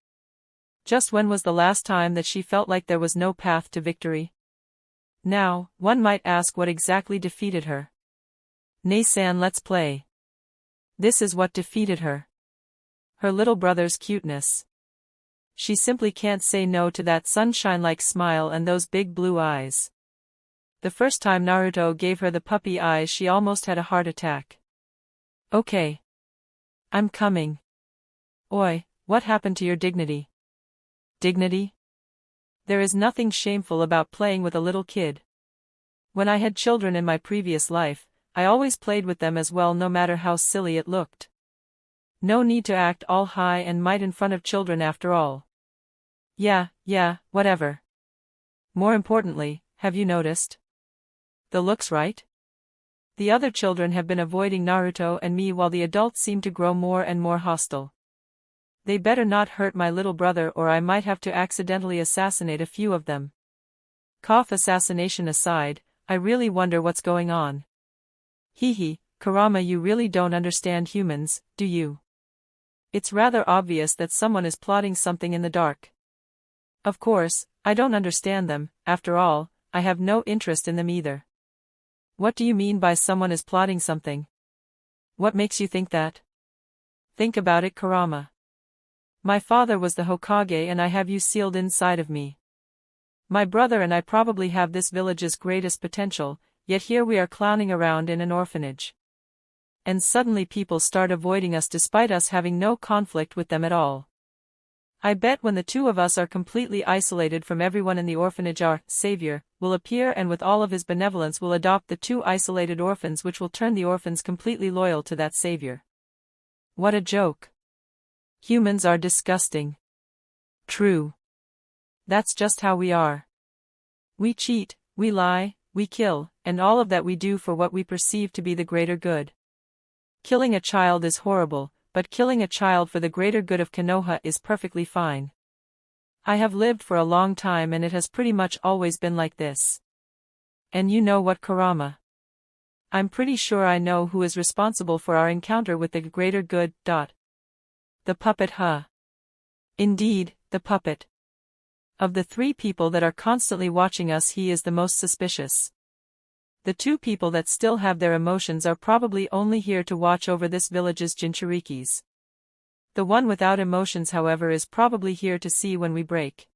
Just when was the last time that she felt like there was no path to victory? Now, one might ask what exactly defeated her. Nei-san, let's play. This is what defeated her. Her little brother's cuteness. She simply can't say no to that sunshine-like smile and those big blue eyes. The first time Naruto gave her the puppy eyes she almost had a heart attack. Okay. I'm coming. Oi, what happened to your dignity? Dignity? There is nothing shameful about playing with a little kid. When I had children in my previous life, I always played with them as well, no matter how silly it looked. No need to act all high and might in front of children after all. Yeah, whatever. More importantly, have you noticed? The looks, right? The other children have been avoiding Naruto and me while the adults seem to grow more and more hostile. They better not hurt my little brother or I might have to accidentally assassinate a few of them. Assassination aside, I really wonder what's going on. Hehe, Kurama, you really don't understand humans, do you? It's rather obvious that someone is plotting something in the dark. Of course, I don't understand them, after all, I have no interest in them either. What do you mean by someone is plotting something? What makes you think that? Think about it, Kurama. My father was the Hokage and I have you sealed inside of me. My brother and I probably have this village's greatest potential, yet here we are clowning around in an orphanage. And suddenly people start avoiding us despite us having no conflict with them at all. I bet when the two of us are completely isolated from everyone in the orphanage, our savior will appear and with all of his benevolence will adopt the two isolated orphans, which will turn the orphans completely loyal to that savior. What a joke. Humans are disgusting. True. That's just how we are. We cheat, we lie, we kill, and all of that we do for what we perceive to be the greater good. Killing a child is horrible, but killing a child for the greater good of Konoha is perfectly fine. I have lived for a long time and it has pretty much always been like this. And you know what, Kurama? I'm pretty sure I know who is responsible for our encounter with the greater good. The puppet, huh? Indeed, the puppet. Of the three people that are constantly watching us, he is the most suspicious. The two people that still have their emotions are probably only here to watch over this village's Jinchurikis. The one without emotions, however, is probably here to see when we break.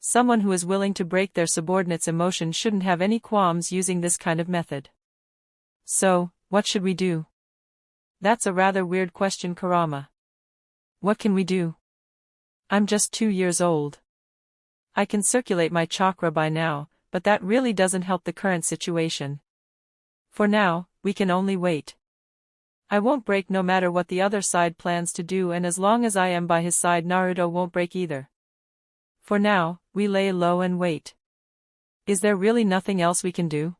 Someone who is willing to break their subordinate's emotion shouldn't have any qualms using this kind of method. So, what should we do? That's a rather weird question, Kurama. What can we do? I'm just 2 years old. I can circulate my chakra by now, but that really doesn't help the current situation. For now, we can only wait. I won't break no matter what the other side plans to do, and as long as I am by his side, Naruto won't break either. For now, we lay low and wait. Is there really nothing else we can do?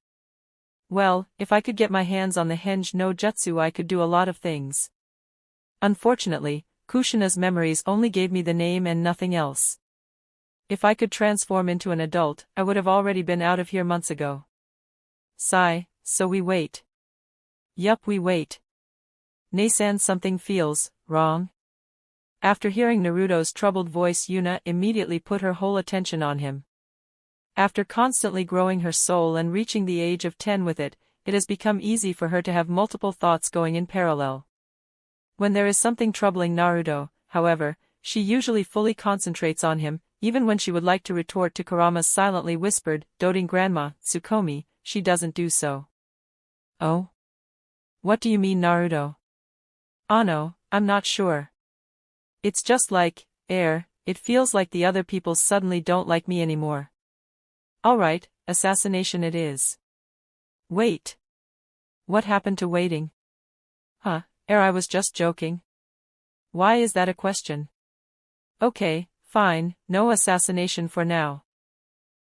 Well, if I could get my hands on the hinge no jutsu, I could do a lot of things. Unfortunately, Kushina's memories only gave me the name and nothing else. If I could transform into an adult, I would have already been out of here months ago. Sigh, so we wait. Yup, we wait. Nasan, something feels wrong. After hearing Naruto's troubled voice, Yuna immediately put her whole attention on him. After constantly growing her soul and reaching the age of 10 with it, it has become easy for her to have multiple thoughts going in parallel. When there is something troubling Naruto, however, she usually fully concentrates on him. Even when she would like to retort to Kurama's silently whispered, doting grandma, Tsukomi, she doesn't do so. Oh? What do you mean, Naruto? No, I'm not sure. It's just like, it feels like the other people suddenly don't like me anymore. Alright, assassination it is. Wait. What happened to waiting? I was just joking. Why is that a question? Okay. Fine, no assassination for now.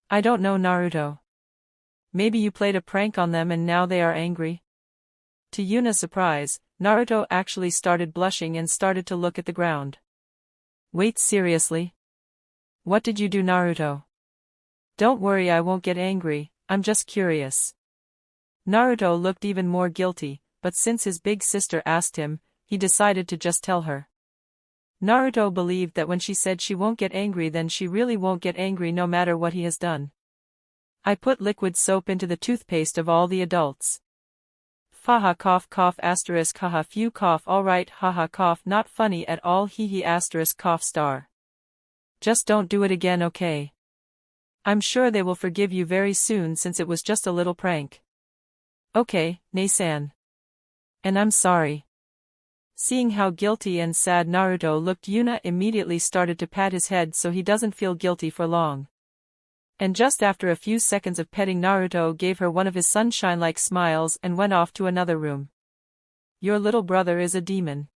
I don't know, Naruto. Maybe you played a prank on them and now they are angry? To Yuna's surprise, Naruto actually started blushing and started to look at the ground. Wait, seriously? What did you do, Naruto? Don't worry, I won't get angry, I'm just curious. Naruto looked even more guilty, but since his big sister asked him, he decided to just tell her. Naruto believed that when she said she won't get angry, then she really won't get angry no matter what he has done. I put liquid soap into the toothpaste of all the adults. Faha cough asterisk haha few cough alright haha cough not funny at all hee hee asterisk cough star. Just don't do it again, okay? I'm sure they will forgive you very soon since it was just a little prank. Okay, Nei-san. And I'm sorry. Seeing how guilty and sad Naruto looked, Yuna immediately started to pat his head so he doesn't feel guilty for long. And just after a few seconds of petting, Naruto gave her one of his sunshine-like smiles and went off to another room. Your little brother is a demon.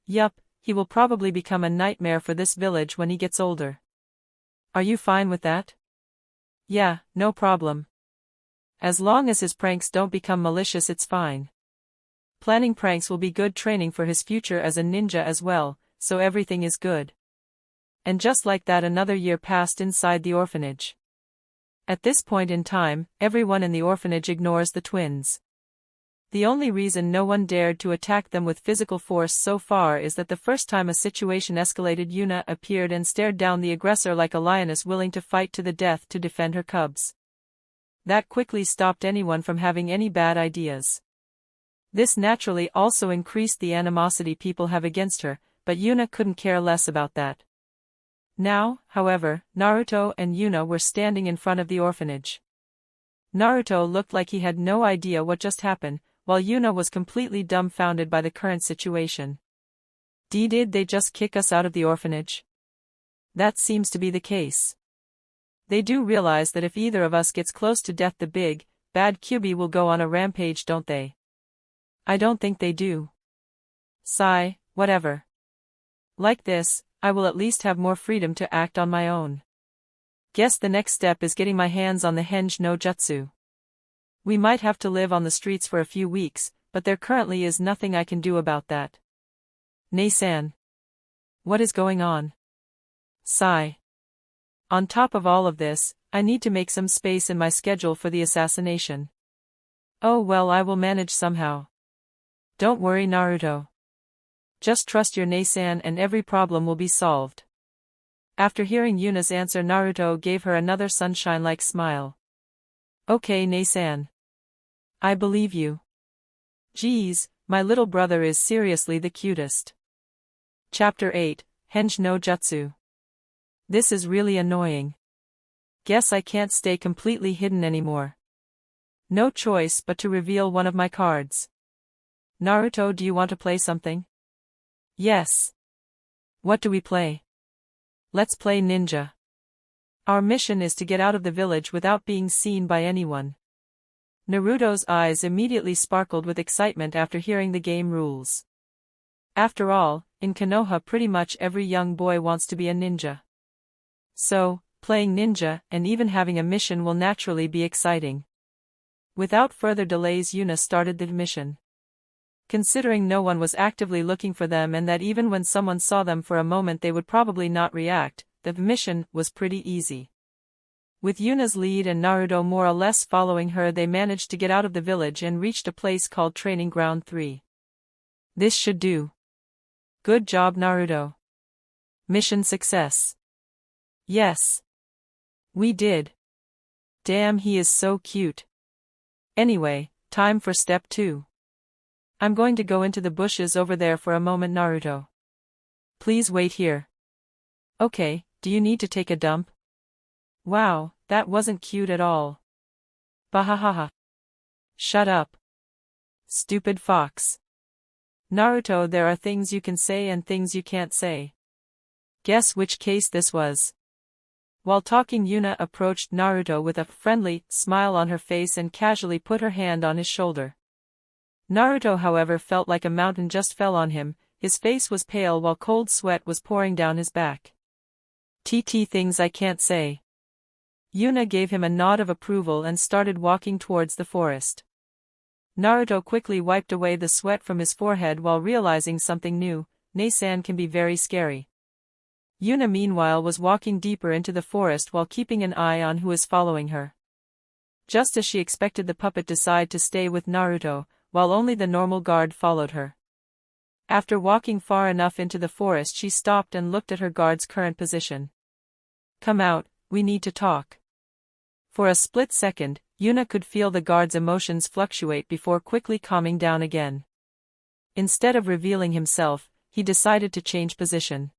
Yup, he will probably become a nightmare for this village when he gets older. Are you fine with that? Yeah, no problem. As long as his pranks don't become malicious, it's fine. Planning pranks will be good training for his future as a ninja as well, so everything is good. And just like that, another year passed inside the orphanage. At this point in time, everyone in the orphanage ignores the twins. The only reason no one dared to attack them with physical force so far is that the first time a situation escalated, Yuna appeared and stared down the aggressor like a lioness willing to fight to the death to defend her cubs. That quickly stopped anyone from having any bad ideas. This naturally also increased the animosity people have against her, but Yuna couldn't care less about that. Now, however, Naruto and Yuna were standing in front of the orphanage. Naruto looked like he had no idea what just happened, while Yuna was completely dumbfounded by the current situation. Did they just kick us out of the orphanage? That seems to be the case. They do realize that if either of us gets close to death, the big, bad Kyuubi will go on a rampage, don't they? I don't think they do. Sigh, whatever. Like this, I will at least have more freedom to act on my own. Guess the next step is getting my hands on the hinge no jutsu. We might have to live on the streets for a few weeks, but there currently is nothing I can do about that. Nei-san. What is going on? Sigh. On top of all of this, I need to make some space in my schedule for the assassination. Oh well, I will manage somehow. Don't worry, Naruto. Just trust your Nei-san and every problem will be solved. After hearing Yuna's answer, Naruto gave her another sunshine-like smile. Okay, Nei-san. I believe you. Geez, my little brother is seriously the cutest. Chapter 8, Hinge no Jutsu. This is really annoying. Guess I can't stay completely hidden anymore. No choice but to reveal one of my cards. Naruto, do you want to play something? Yes. What do we play? Let's play ninja. Our mission is to get out of the village without being seen by anyone. Naruto's eyes immediately sparkled with excitement after hearing the game rules. After all, in Konoha pretty much every young boy wants to be a ninja. So, playing ninja and even having a mission will naturally be exciting. Without further delays, Yuna started the mission. Considering no one was actively looking for them and that even when someone saw them for a moment they would probably not react, the mission was pretty easy. With Yuna's lead and Naruto more or less following her, they managed to get out of the village and reached a place called Training Ground 3. This should do. Good job, Naruto. Mission success. Yes. We did. Damn, he is so cute. Anyway, time for step 2. I'm going to go into the bushes over there for a moment, Naruto. Please wait here. Okay, do you need to take a dump? Wow, that wasn't cute at all. Bahahaha. Shut up. Stupid fox. Naruto, there are things you can say and things you can't say. Guess which case this was. While talking, Yuna approached Naruto with a friendly smile on her face and casually put her hand on his shoulder. Naruto, however, felt like a mountain just fell on him. His face was pale while cold sweat was pouring down his back. Things I can't say. Yuna gave him a nod of approval and started walking towards the forest. Naruto quickly wiped away the sweat from his forehead while realizing something new. Nei-san can be very scary. Yuna meanwhile was walking deeper into the forest while keeping an eye on who is following her. Just as she expected, the puppet decided to stay with Naruto, while only the normal guard followed her. After walking far enough into the forest, she stopped and looked at her guard's current position. Come out, we need to talk. For a split second, Yuna could feel the guard's emotions fluctuate before quickly calming down again. Instead of revealing himself, he decided to change position.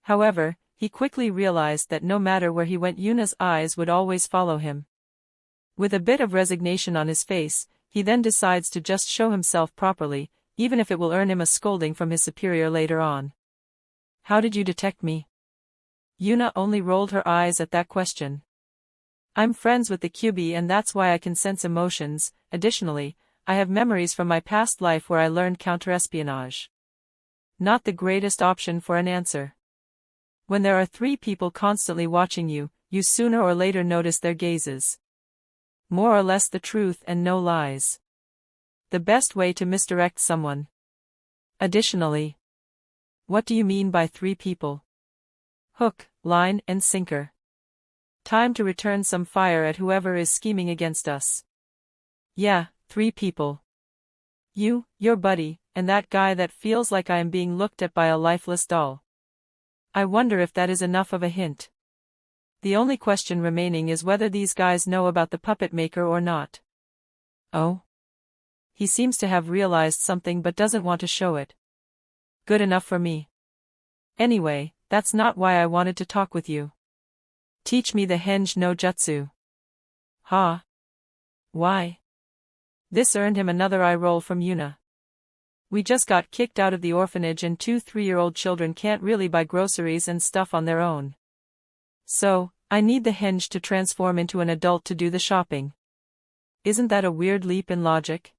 However, he quickly realized that no matter where he went, Yuna's eyes would always follow him. With a bit of resignation on his face, he then decides to just show himself properly, even if it will earn him a scolding from his superior later on. How did you detect me? Yuna only rolled her eyes at that question. I'm friends with the Kyuubi and that's why I can sense emotions. Additionally, I have memories from my past life where I learned counterespionage. Not the greatest option for an answer. When there are 3 people constantly watching you, you sooner or later notice their gazes. More or less the truth and no lies. The best way to misdirect someone. Additionally, what do you mean by 3 people? Hook, line, and sinker. Time to return some fire at whoever is scheming against us. Yeah, 3 people. You, your buddy, and that guy that feels like I am being looked at by a lifeless doll. I wonder if that is enough of a hint. The only question remaining is whether these guys know about the puppet maker or not. Oh? He seems to have realized something but doesn't want to show it. Good enough for me. Anyway, that's not why I wanted to talk with you. Teach me the hinge no jutsu. Ha? Why? This earned him another eye roll from Yuna. We just got kicked out of the orphanage and 2 3-year-old children can't really buy groceries and stuff on their own. So, I need the hinge to transform into an adult to do the shopping. Isn't that a weird leap in logic?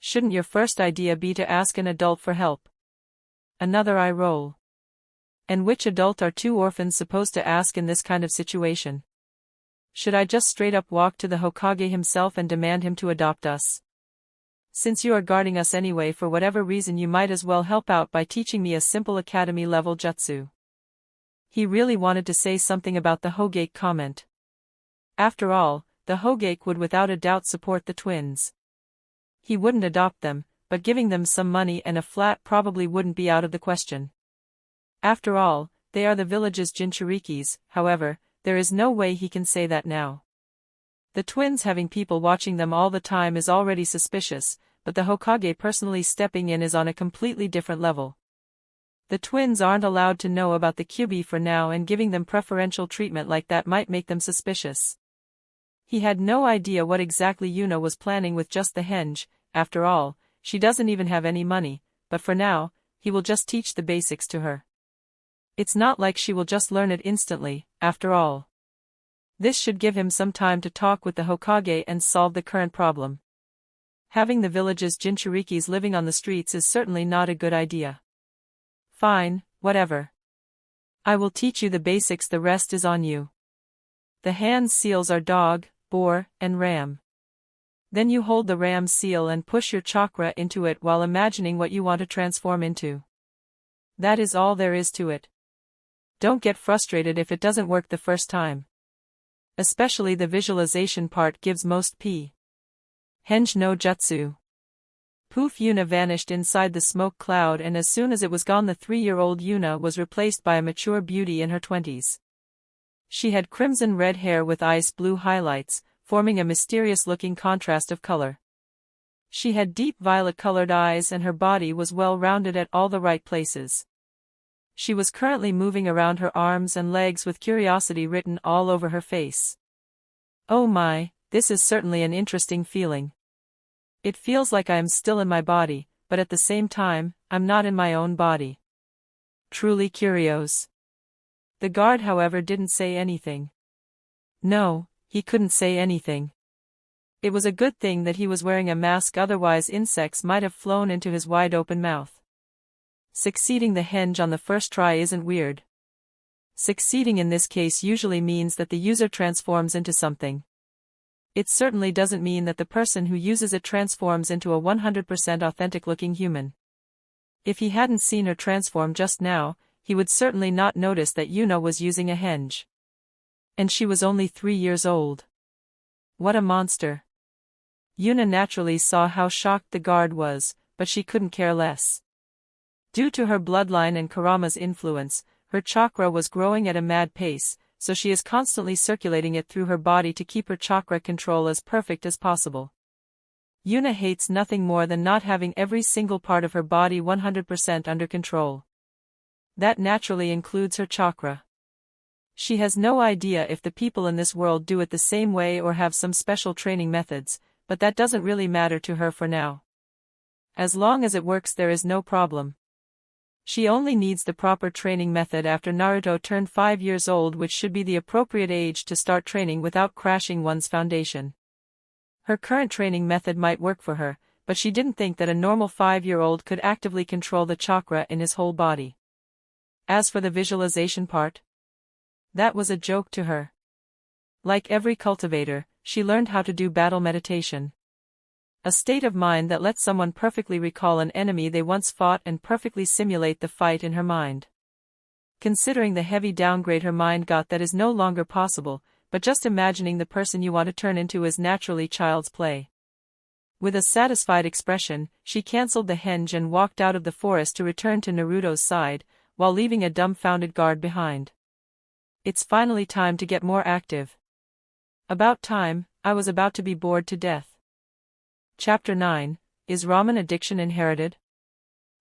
Shouldn't your first idea be to ask an adult for help? Another eye roll. And which adult are 2 orphans supposed to ask in this kind of situation? Should I just straight up walk to the Hokage himself and demand him to adopt us? Since you are guarding us anyway for whatever reason, you might as well help out by teaching me a simple academy-level jutsu. He really wanted to say something about the Hokage comment. After all, the Hokage would without a doubt support the twins. He wouldn't adopt them, but giving them some money and a flat probably wouldn't be out of the question. After all, they are the village's Jinchurikis. However, there is no way he can say that now. The twins having people watching them all the time is already suspicious, but the Hokage personally stepping in is on a completely different level. The twins aren't allowed to know about the Kyuubi for now, and giving them preferential treatment like that might make them suspicious. He had no idea what exactly Yuna was planning with just the hinge. After all, she doesn't even have any money, but for now, he will just teach the basics to her. It's not like she will just learn it instantly, after all. This should give him some time to talk with the Hokage and solve the current problem. Having the village's Jinchurikis living on the streets is certainly not a good idea. Fine, whatever. I will teach you the basics, the rest is on you. The hand seals are dog, boar, and ram. Then you hold the ram seal and push your chakra into it while imagining what you want to transform into. That is all there is to it. Don't get frustrated if it doesn't work the first time. Especially the visualization part gives most hinge no jutsu. Poof, Yuna vanished inside the smoke cloud, and as soon as it was gone, the 3-year-old Yuna was replaced by a mature beauty in her 20s. She had crimson red hair with ice blue highlights, forming a mysterious-looking contrast of color. She had deep violet-colored eyes and her body was well-rounded at all the right places. She was currently moving around her arms and legs with curiosity written all over her face. Oh my, this is certainly an interesting feeling. It feels like I am still in my body, but at the same time, I'm not in my own body. Truly curious. The guard, however, didn't say anything. No, he couldn't say anything. It was a good thing that he was wearing a mask, otherwise insects might have flown into his wide-open mouth. Succeeding the hinge on the first try isn't weird. Succeeding in this case usually means that the user transforms into something. It certainly doesn't mean that the person who uses it transforms into a 100% authentic-looking human. If he hadn't seen her transform just now, he would certainly not notice that Yuna was using a hinge. And she was only 3 years old. What a monster. Yuna naturally saw how shocked the guard was, but she couldn't care less. Due to her bloodline and Kurama's influence, her chakra was growing at a mad pace, so she is constantly circulating it through her body to keep her chakra control as perfect as possible. Yuna hates nothing more than not having every single part of her body 100% under control. That naturally includes her chakra. She has no idea if the people in this world do it the same way or have some special training methods, but that doesn't really matter to her for now. As long as it works, there is no problem. She only needs the proper training method after Naruto turned 5 years old, which should be the appropriate age to start training without crashing one's foundation. Her current training method might work for her, but she didn't think that a normal 5-year-old could actively control the chakra in his whole body. As for the visualization part, that was a joke to her. Like every cultivator, she learned how to do battle meditation. A state of mind that lets someone perfectly recall an enemy they once fought and perfectly simulate the fight in her mind. Considering the heavy downgrade her mind got, that is no longer possible, but just imagining the person you want to turn into is naturally child's play. With a satisfied expression, she cancelled the hinge and walked out of the forest to return to Naruto's side, while leaving a dumbfounded guard behind. It's finally time to get more active. About time, I was about to be bored to death. Chapter 9, Is Ramen Addiction Inherited?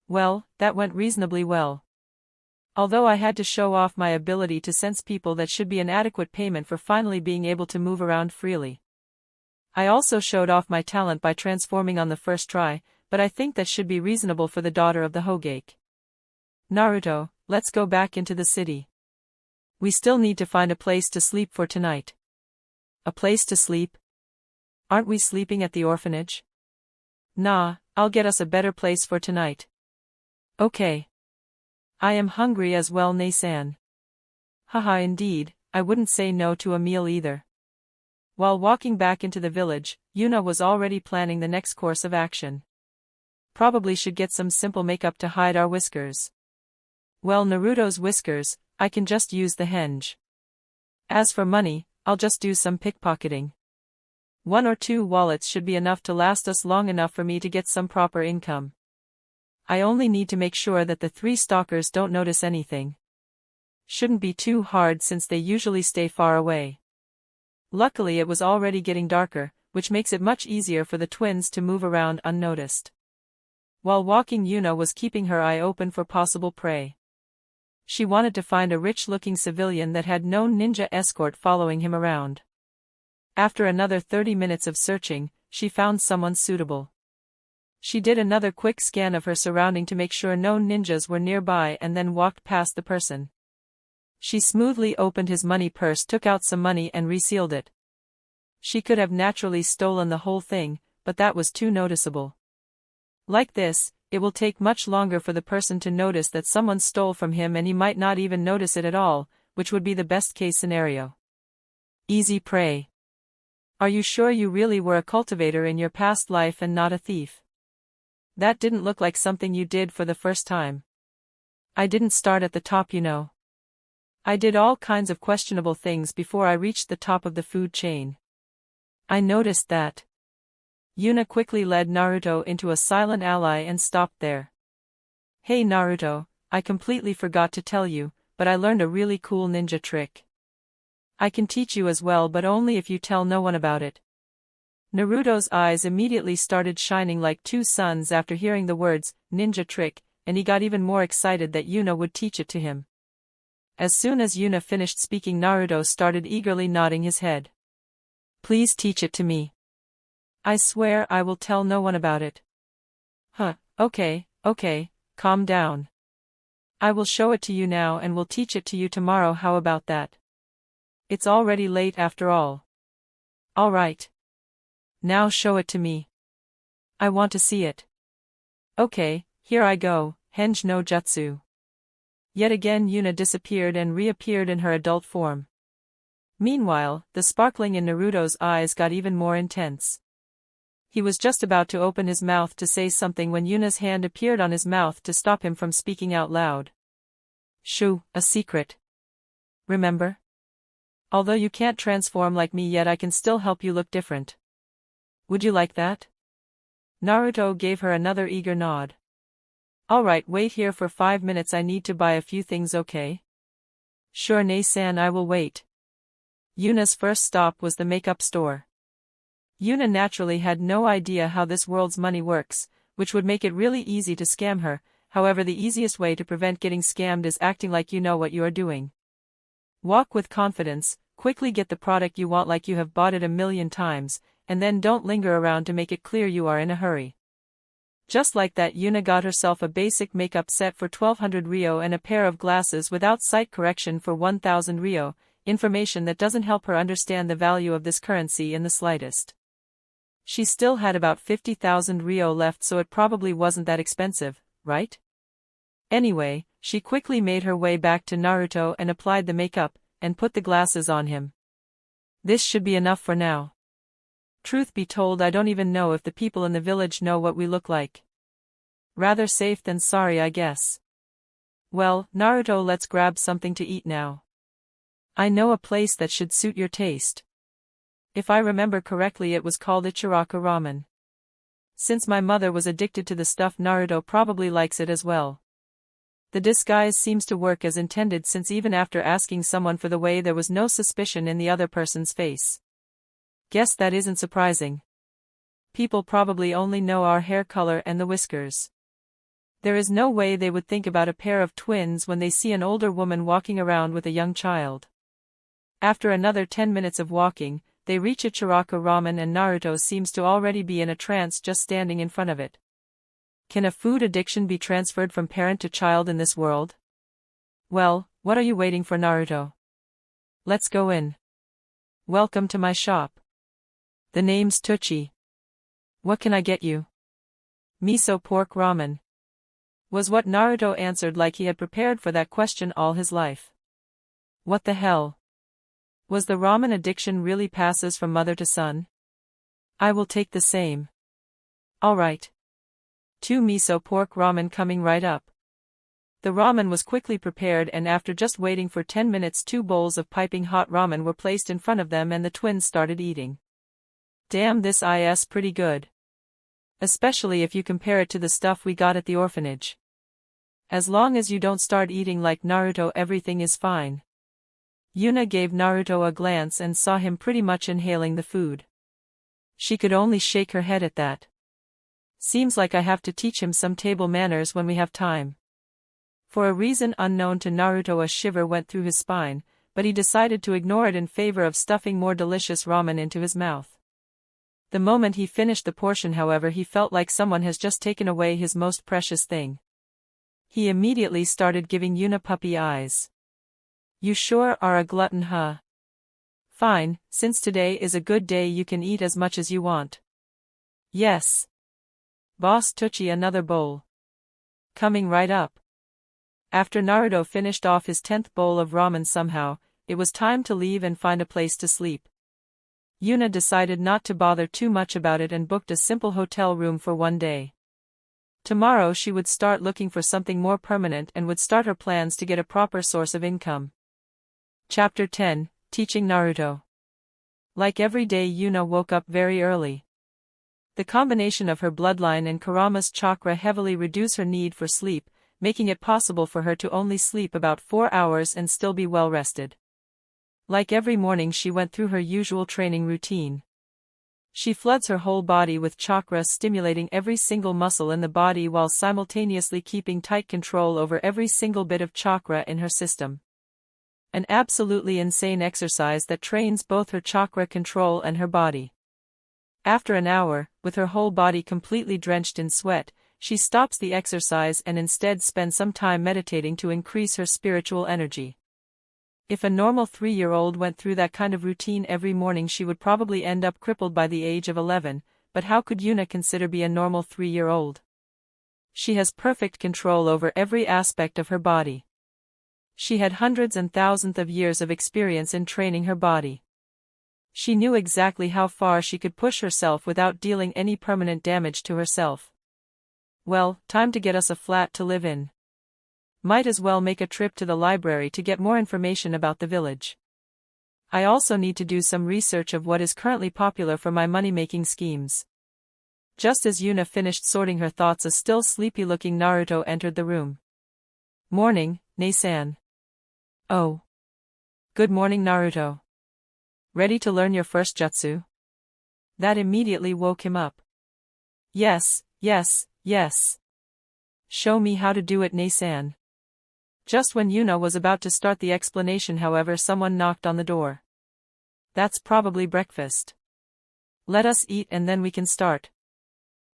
Well, that went reasonably well. Although I had to show off my ability to sense people, that should be an adequate payment for finally being able to move around freely. I also showed off my talent by transforming on the first try, but I think that should be reasonable for the daughter of the Hokage. Naruto, let's go back into the city. We still need to find a place to sleep for tonight. A place to sleep? Aren't we sleeping at the orphanage? Nah, I'll get us a better place for tonight. Okay. I am hungry as well, Nei-san. Haha, indeed, I wouldn't say no to a meal either. While walking back into the village, Yuna was already planning the next course of action. Probably should get some simple makeup to hide our whiskers. Well, Naruto's whiskers, I can just use the hinge. As for money, I'll just do some pickpocketing. 1 or 2 wallets should be enough to last us long enough for me to get some proper income. I only need to make sure that the 3 stalkers don't notice anything. Shouldn't be too hard since they usually stay far away. Luckily it was already getting darker, which makes it much easier for the twins to move around unnoticed. While walking, Yuna was keeping her eye open for possible prey. She wanted to find a rich-looking civilian that had no ninja escort following him around. After another 30 minutes of searching, she found someone suitable. She did another quick scan of her surrounding to make sure no ninjas were nearby and then walked past the person. She smoothly opened his money purse, took out some money and resealed it. She could have naturally stolen the whole thing, but that was too noticeable. Like this, it will take much longer for the person to notice that someone stole from him, and he might not even notice it at all, which would be the best case scenario. Easy prey. Are you sure you really were a cultivator in your past life and not a thief? That didn't look like something you did for the first time. I didn't start at the top, you know. I did all kinds of questionable things before I reached the top of the food chain. I noticed that. Yuna quickly led Naruto into a silent alley and stopped there. Hey Naruto, I completely forgot to tell you, but I learned a really cool ninja trick. I can teach you as well, but only if you tell no one about it. Naruto's eyes immediately started shining like 2 suns after hearing the words, ninja trick, and he got even more excited that Yuna would teach it to him. As soon as Yuna finished speaking, Naruto started eagerly nodding his head. Please teach it to me. I swear I will tell no one about it. Okay, calm down. I will show it to you now and will teach it to you tomorrow, how about that? It's already late after all. Alright. Now show it to me. I want to see it. Okay, here I go, hinge no jutsu. Yet again Yuna disappeared and reappeared in her adult form. Meanwhile, the sparkling in Naruto's eyes got even more intense. He was just about to open his mouth to say something when Yuna's hand appeared on his mouth to stop him from speaking out loud. Shoo, a secret. Remember? Although you can't transform like me yet, I can still help you look different. Would you like that? Naruto gave her another eager nod. Alright, wait here for 5 minutes, I need to buy a few things, okay? Sure Nei-san, I will wait. Yuna's first stop was the makeup store. Yuna naturally had no idea how this world's money works, which would make it really easy to scam her. However, the easiest way to prevent getting scammed is acting like you know what you are doing. Walk with confidence, quickly get the product you want like you have bought it a million times, and then don't linger around to make it clear you are in a hurry. Just like that, Yuna got herself a basic makeup set for 1200 Rio and a pair of glasses without sight correction for 1000 Rio, information that doesn't help her understand the value of this currency in the slightest. She still had about 50,000 Rio left, so it probably wasn't that expensive, right? Anyway, she quickly made her way back to Naruto and applied the makeup, and put the glasses on him. This should be enough for now. Truth be told, I don't even know if the people in the village know what we look like. Rather safe than sorry, I guess. Well, Naruto, let's grab something to eat now. I know a place that should suit your taste. If I remember correctly, it was called Uchiha ramen. Since my mother was addicted to the stuff, Naruto probably likes it as well. The disguise seems to work as intended, since even after asking someone for the way, there was no suspicion in the other person's face. Guess that isn't surprising. People probably only know our hair color and the whiskers. There is no way they would think about a pair of twins when they see an older woman walking around with a young child. After another 10 minutes of walking, they reach Uchiha ramen and Naruto seems to already be in a trance just standing in front of it. Can a food addiction be transferred from parent to child in this world? Well, what are you waiting for, Naruto? Let's go in. Welcome to my shop. The name's Tucci. What can I get you? Miso pork ramen. Was what Naruto answered, like he had prepared for that question all his life. What the hell? Was the ramen addiction really passes from mother to son? I will take the same. Alright. 2 miso pork ramen coming right up. The ramen was quickly prepared, and after just waiting for 10 minutes, 2 bowls of piping hot ramen were placed in front of them and the twins started eating. Damn, this is pretty good. Especially if you compare it to the stuff we got at the orphanage. As long as you don't start eating like Naruto, everything is fine. Yuna gave Naruto a glance and saw him pretty much inhaling the food. She could only shake her head at that. Seems like I have to teach him some table manners when we have time. For a reason unknown to Naruto, a shiver went through his spine, but he decided to ignore it in favor of stuffing more delicious ramen into his mouth. The moment he finished the portion, however, he felt like someone has just taken away his most precious thing. He immediately started giving Yuna puppy eyes. You sure are a glutton, huh? Fine, since today is a good day, you can eat as much as you want. Yes. Boss Tucci, another bowl. Coming right up. After Naruto finished off his 10th bowl of ramen somehow, it was time to leave and find a place to sleep. Yuna decided not to bother too much about it and booked a simple hotel room for one day. Tomorrow she would start looking for something more permanent and would start her plans to get a proper source of income. Chapter 10, Teaching Naruto. Like every day, Yuna woke up very early. The combination of her bloodline and Kurama's chakra heavily reduce her need for sleep, making it possible for her to only sleep about 4 hours and still be well rested. Like every morning, she went through her usual training routine. She floods her whole body with chakra, stimulating every single muscle in the body while simultaneously keeping tight control over every single bit of chakra in her system. An absolutely insane exercise that trains both her chakra control and her body. After an hour, with her whole body completely drenched in sweat, she stops the exercise and instead spends some time meditating to increase her spiritual energy. If a normal 3-year-old went through that kind of routine every morning, she would probably end up crippled by the age of 11, but how could Yuna consider be a normal 3-year-old? She has perfect control over every aspect of her body. She had hundreds and thousands of years of experience in training her body. She knew exactly how far she could push herself without dealing any permanent damage to herself. Well, time to get us a flat to live in. Might as well make a trip to the library to get more information about the village. I also need to do some research of what is currently popular for my money-making schemes. Just as Yuna finished sorting her thoughts, a still sleepy-looking Naruto entered the room. Morning, Ne-san. Oh. Good morning, Naruto. Ready to learn your first jutsu? That immediately woke him up. Yes, yes, yes. Show me how to do it, Ne-san. Just when Yuna was about to start the explanation, however, someone knocked on the door. That's probably breakfast. Let us eat and then we can start.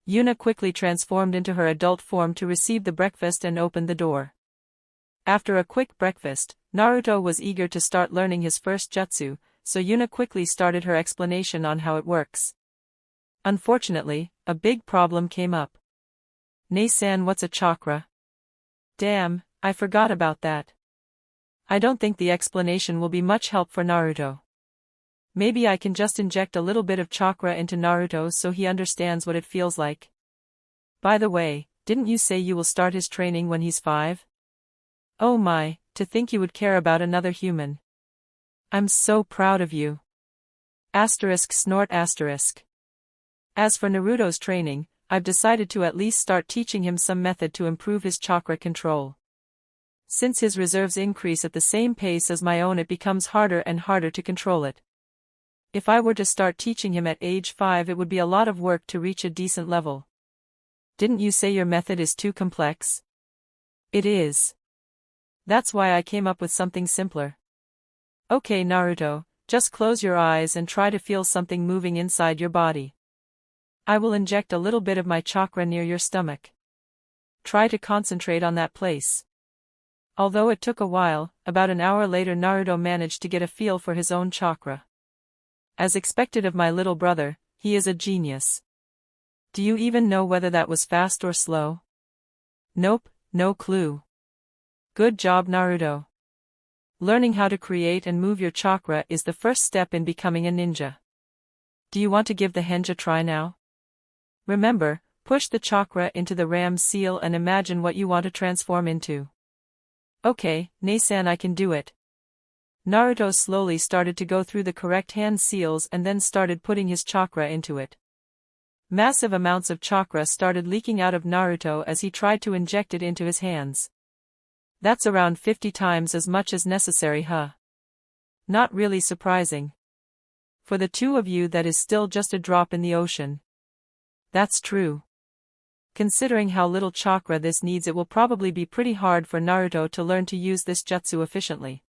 Yuna quickly transformed into her adult form to receive the breakfast and opened the door. After a quick breakfast, Naruto was eager to start learning his first jutsu, so Yuna quickly started her explanation on how it works. Unfortunately, a big problem came up. "Ne-san, what's a chakra?" Damn, I forgot about that. I don't think the explanation will be much help for Naruto. Maybe I can just inject a little bit of chakra into Naruto so he understands what it feels like. By the way, didn't you say you will start his training when he's 5? Oh my, to think you would care about another human. I'm so proud of you. Asterisk snort asterisk. As for Naruto's training, I've decided to at least start teaching him some method to improve his chakra control. Since his reserves increase at the same pace as my own, it becomes harder and harder to control it. If I were to start teaching him at age 5, it would be a lot of work to reach a decent level. Didn't you say your method is too complex? It is. That's why I came up with something simpler. Okay, Naruto, just close your eyes and try to feel something moving inside your body. I will inject a little bit of my chakra near your stomach. Try to concentrate on that place. Although it took a while, about an hour later Naruto managed to get a feel for his own chakra. As expected of my little brother, he is a genius. Do you even know whether that was fast or slow? Nope, no clue. Good job, Naruto. Learning how to create and move your chakra is the first step in becoming a ninja. Do you want to give the hinge a try now? Remember, push the chakra into the ram seal and imagine what you want to transform into. Okay, Ne-san, I can do it. Naruto slowly started to go through the correct hand seals and then started putting his chakra into it. Massive amounts of chakra started leaking out of Naruto as he tried to inject it into his hands. That's around 50 times as much as necessary, huh? Not really surprising. For the two of you, that is still just a drop in the ocean. That's true. Considering how little chakra this needs, it will probably be pretty hard for Naruto to learn to use this jutsu efficiently.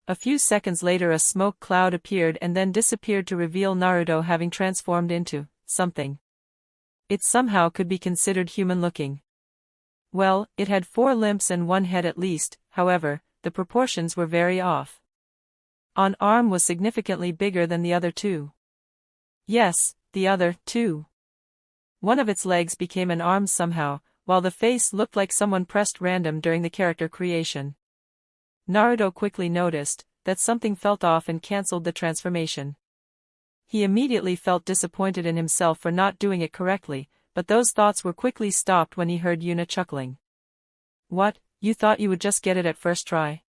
A few seconds later a smoke cloud appeared and then disappeared to reveal Naruto having transformed into something. It somehow could be considered human-looking. Well, it had 4 limbs and 1 head at least, however, the proportions were very off. One arm was significantly bigger than the other 2. Yes, the other 2. One of its legs became an arm somehow, while the face looked like someone pressed random during the character creation. Naruto quickly noticed that something felt off and cancelled the transformation. He immediately felt disappointed in himself for not doing it correctly, but those thoughts were quickly stopped when he heard Yuna chuckling. What, you thought you would just get it at first try?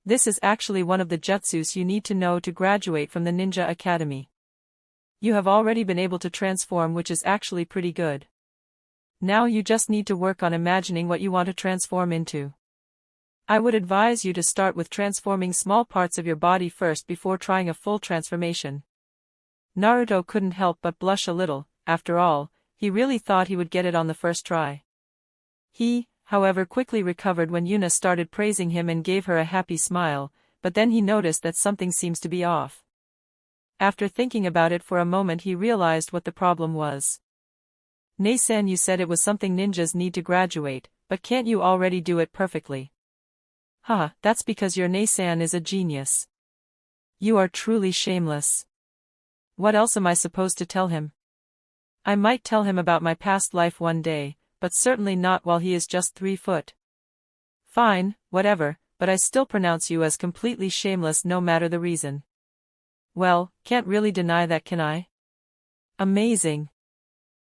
This is actually one of the jutsus you need to know to graduate from the Ninja Academy. You have already been able to transform, which is actually pretty good. Now you just need to work on imagining what you want to transform into. I would advise you to start with transforming small parts of your body first before trying a full transformation. Naruto couldn't help but blush a little. After all, he really thought he would get it on the first try. He, however, quickly recovered when Yuna started praising him and gave her a happy smile, but then he noticed that something seems to be off. After thinking about it for a moment, he realized what the problem was. Ne-san, you said it was something ninjas need to graduate, but can't you already do it perfectly? Huh, that's because your Ne-san is a genius. You are truly shameless. What else am I supposed to tell him? I might tell him about my past life one day, but certainly not while he is just 3 foot. Fine, whatever, but I still pronounce you as completely shameless no matter the reason. Well, can't really deny that, can I? Amazing.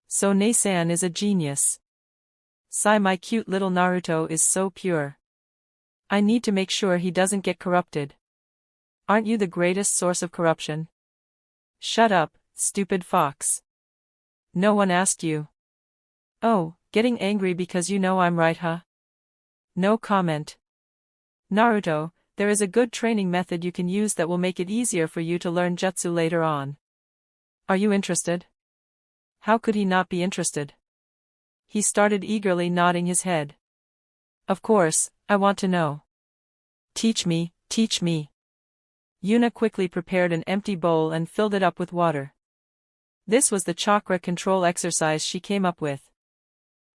So Ne-san is a genius. Sigh, my cute little Naruto is so pure. I need to make sure he doesn't get corrupted. Aren't you the greatest source of corruption? Shut up, stupid fox. No one asked you. Oh, getting angry because you know I'm right, huh? No comment. Naruto, there is a good training method you can use that will make it easier for you to learn jutsu later on. Are you interested? How could he not be interested? He started eagerly nodding his head. Of course, I want to know. Teach me, teach me. Yuna quickly prepared an empty bowl and filled it up with water. This was the chakra control exercise she came up with.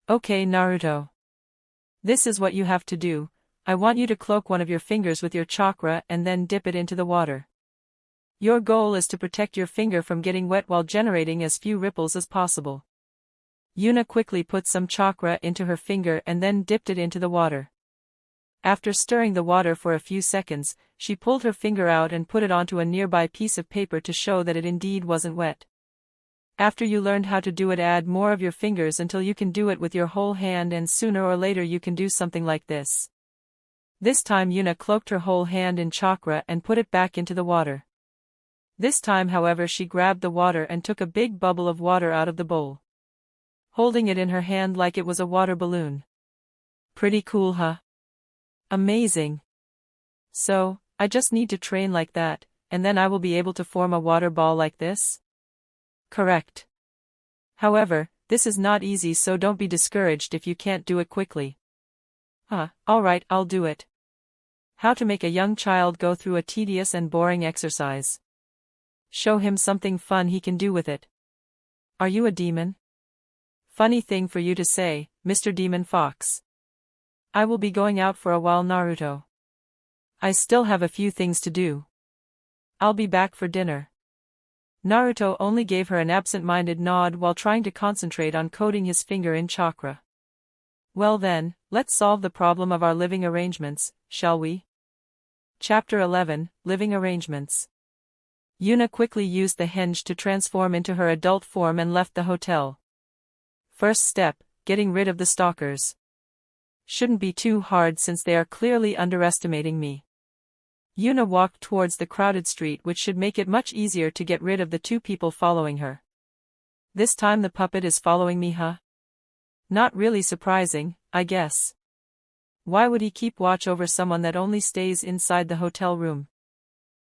Okay, Naruto. This is what you have to do. I want you to cloak one of your fingers with your chakra and then dip it into the water. Your goal is to protect your finger from getting wet while generating as few ripples as possible. Yuna quickly put some chakra into her finger and then dipped it into the water. After stirring the water for a few seconds, she pulled her finger out and put it onto a nearby piece of paper to show that it indeed wasn't wet. After you learned how to do it, add more of your fingers until you can do it with your whole hand, and sooner or later you can do something like this. This time Yuna cloaked her whole hand in chakra and put it back into the water. This time, however, she grabbed the water and took a big bubble of water out of the bowl, holding it in her hand like it was a water balloon. Pretty cool, huh? Amazing. So, I just need to train like that, and then I will be able to form a water ball like this? Correct. However, this is not easy, so don't be discouraged if you can't do it quickly. Alright, I'll do it. How to make a young child go through a tedious and boring exercise. Show him something fun he can do with it. Are you a demon? Funny thing for you to say, Mr. Demon Fox. I will be going out for a while, Naruto. I still have a few things to do. I'll be back for dinner. Naruto only gave her an absent-minded nod while trying to concentrate on coating his finger in chakra. Well then, let's solve the problem of our living arrangements, shall we? Chapter 11, Living Arrangements. Yuna quickly used the hinge to transform into her adult form and left the hotel. First step, getting rid of the stalkers. Shouldn't be too hard since they are clearly underestimating me. Yuna walked towards the crowded street, which should make it much easier to get rid of the two people following her. This time the puppet is following me, huh? Not really surprising, I guess. Why would he keep watch over someone that only stays inside the hotel room?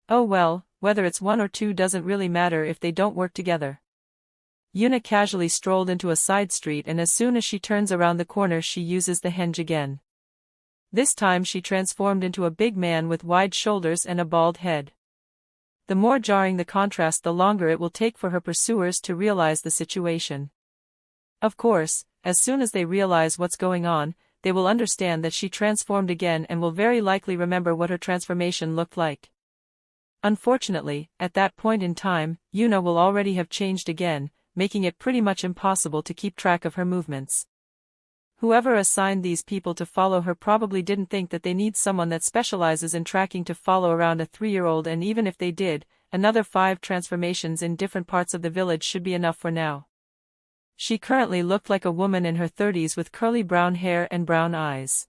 Oh well, whether it's one or two doesn't really matter if they don't work together. Yuna casually strolled into a side street, and as soon as she turns around the corner she uses the hinge again. This time she transformed into a big man with wide shoulders and a bald head. The more jarring the contrast, the longer it will take for her pursuers to realize the situation. Of course, as soon as they realize what's going on, they will understand that she transformed again and will very likely remember what her transformation looked like. Unfortunately, at that point in time, Yuna will already have changed again, making it pretty much impossible to keep track of her movements. Whoever assigned these people to follow her probably didn't think that they need someone that specializes in tracking to follow around a 3-year-old, and even if they did, another 5 transformations in different parts of the village should be enough for now. She currently looked like a woman in her 30s with curly brown hair and brown eyes.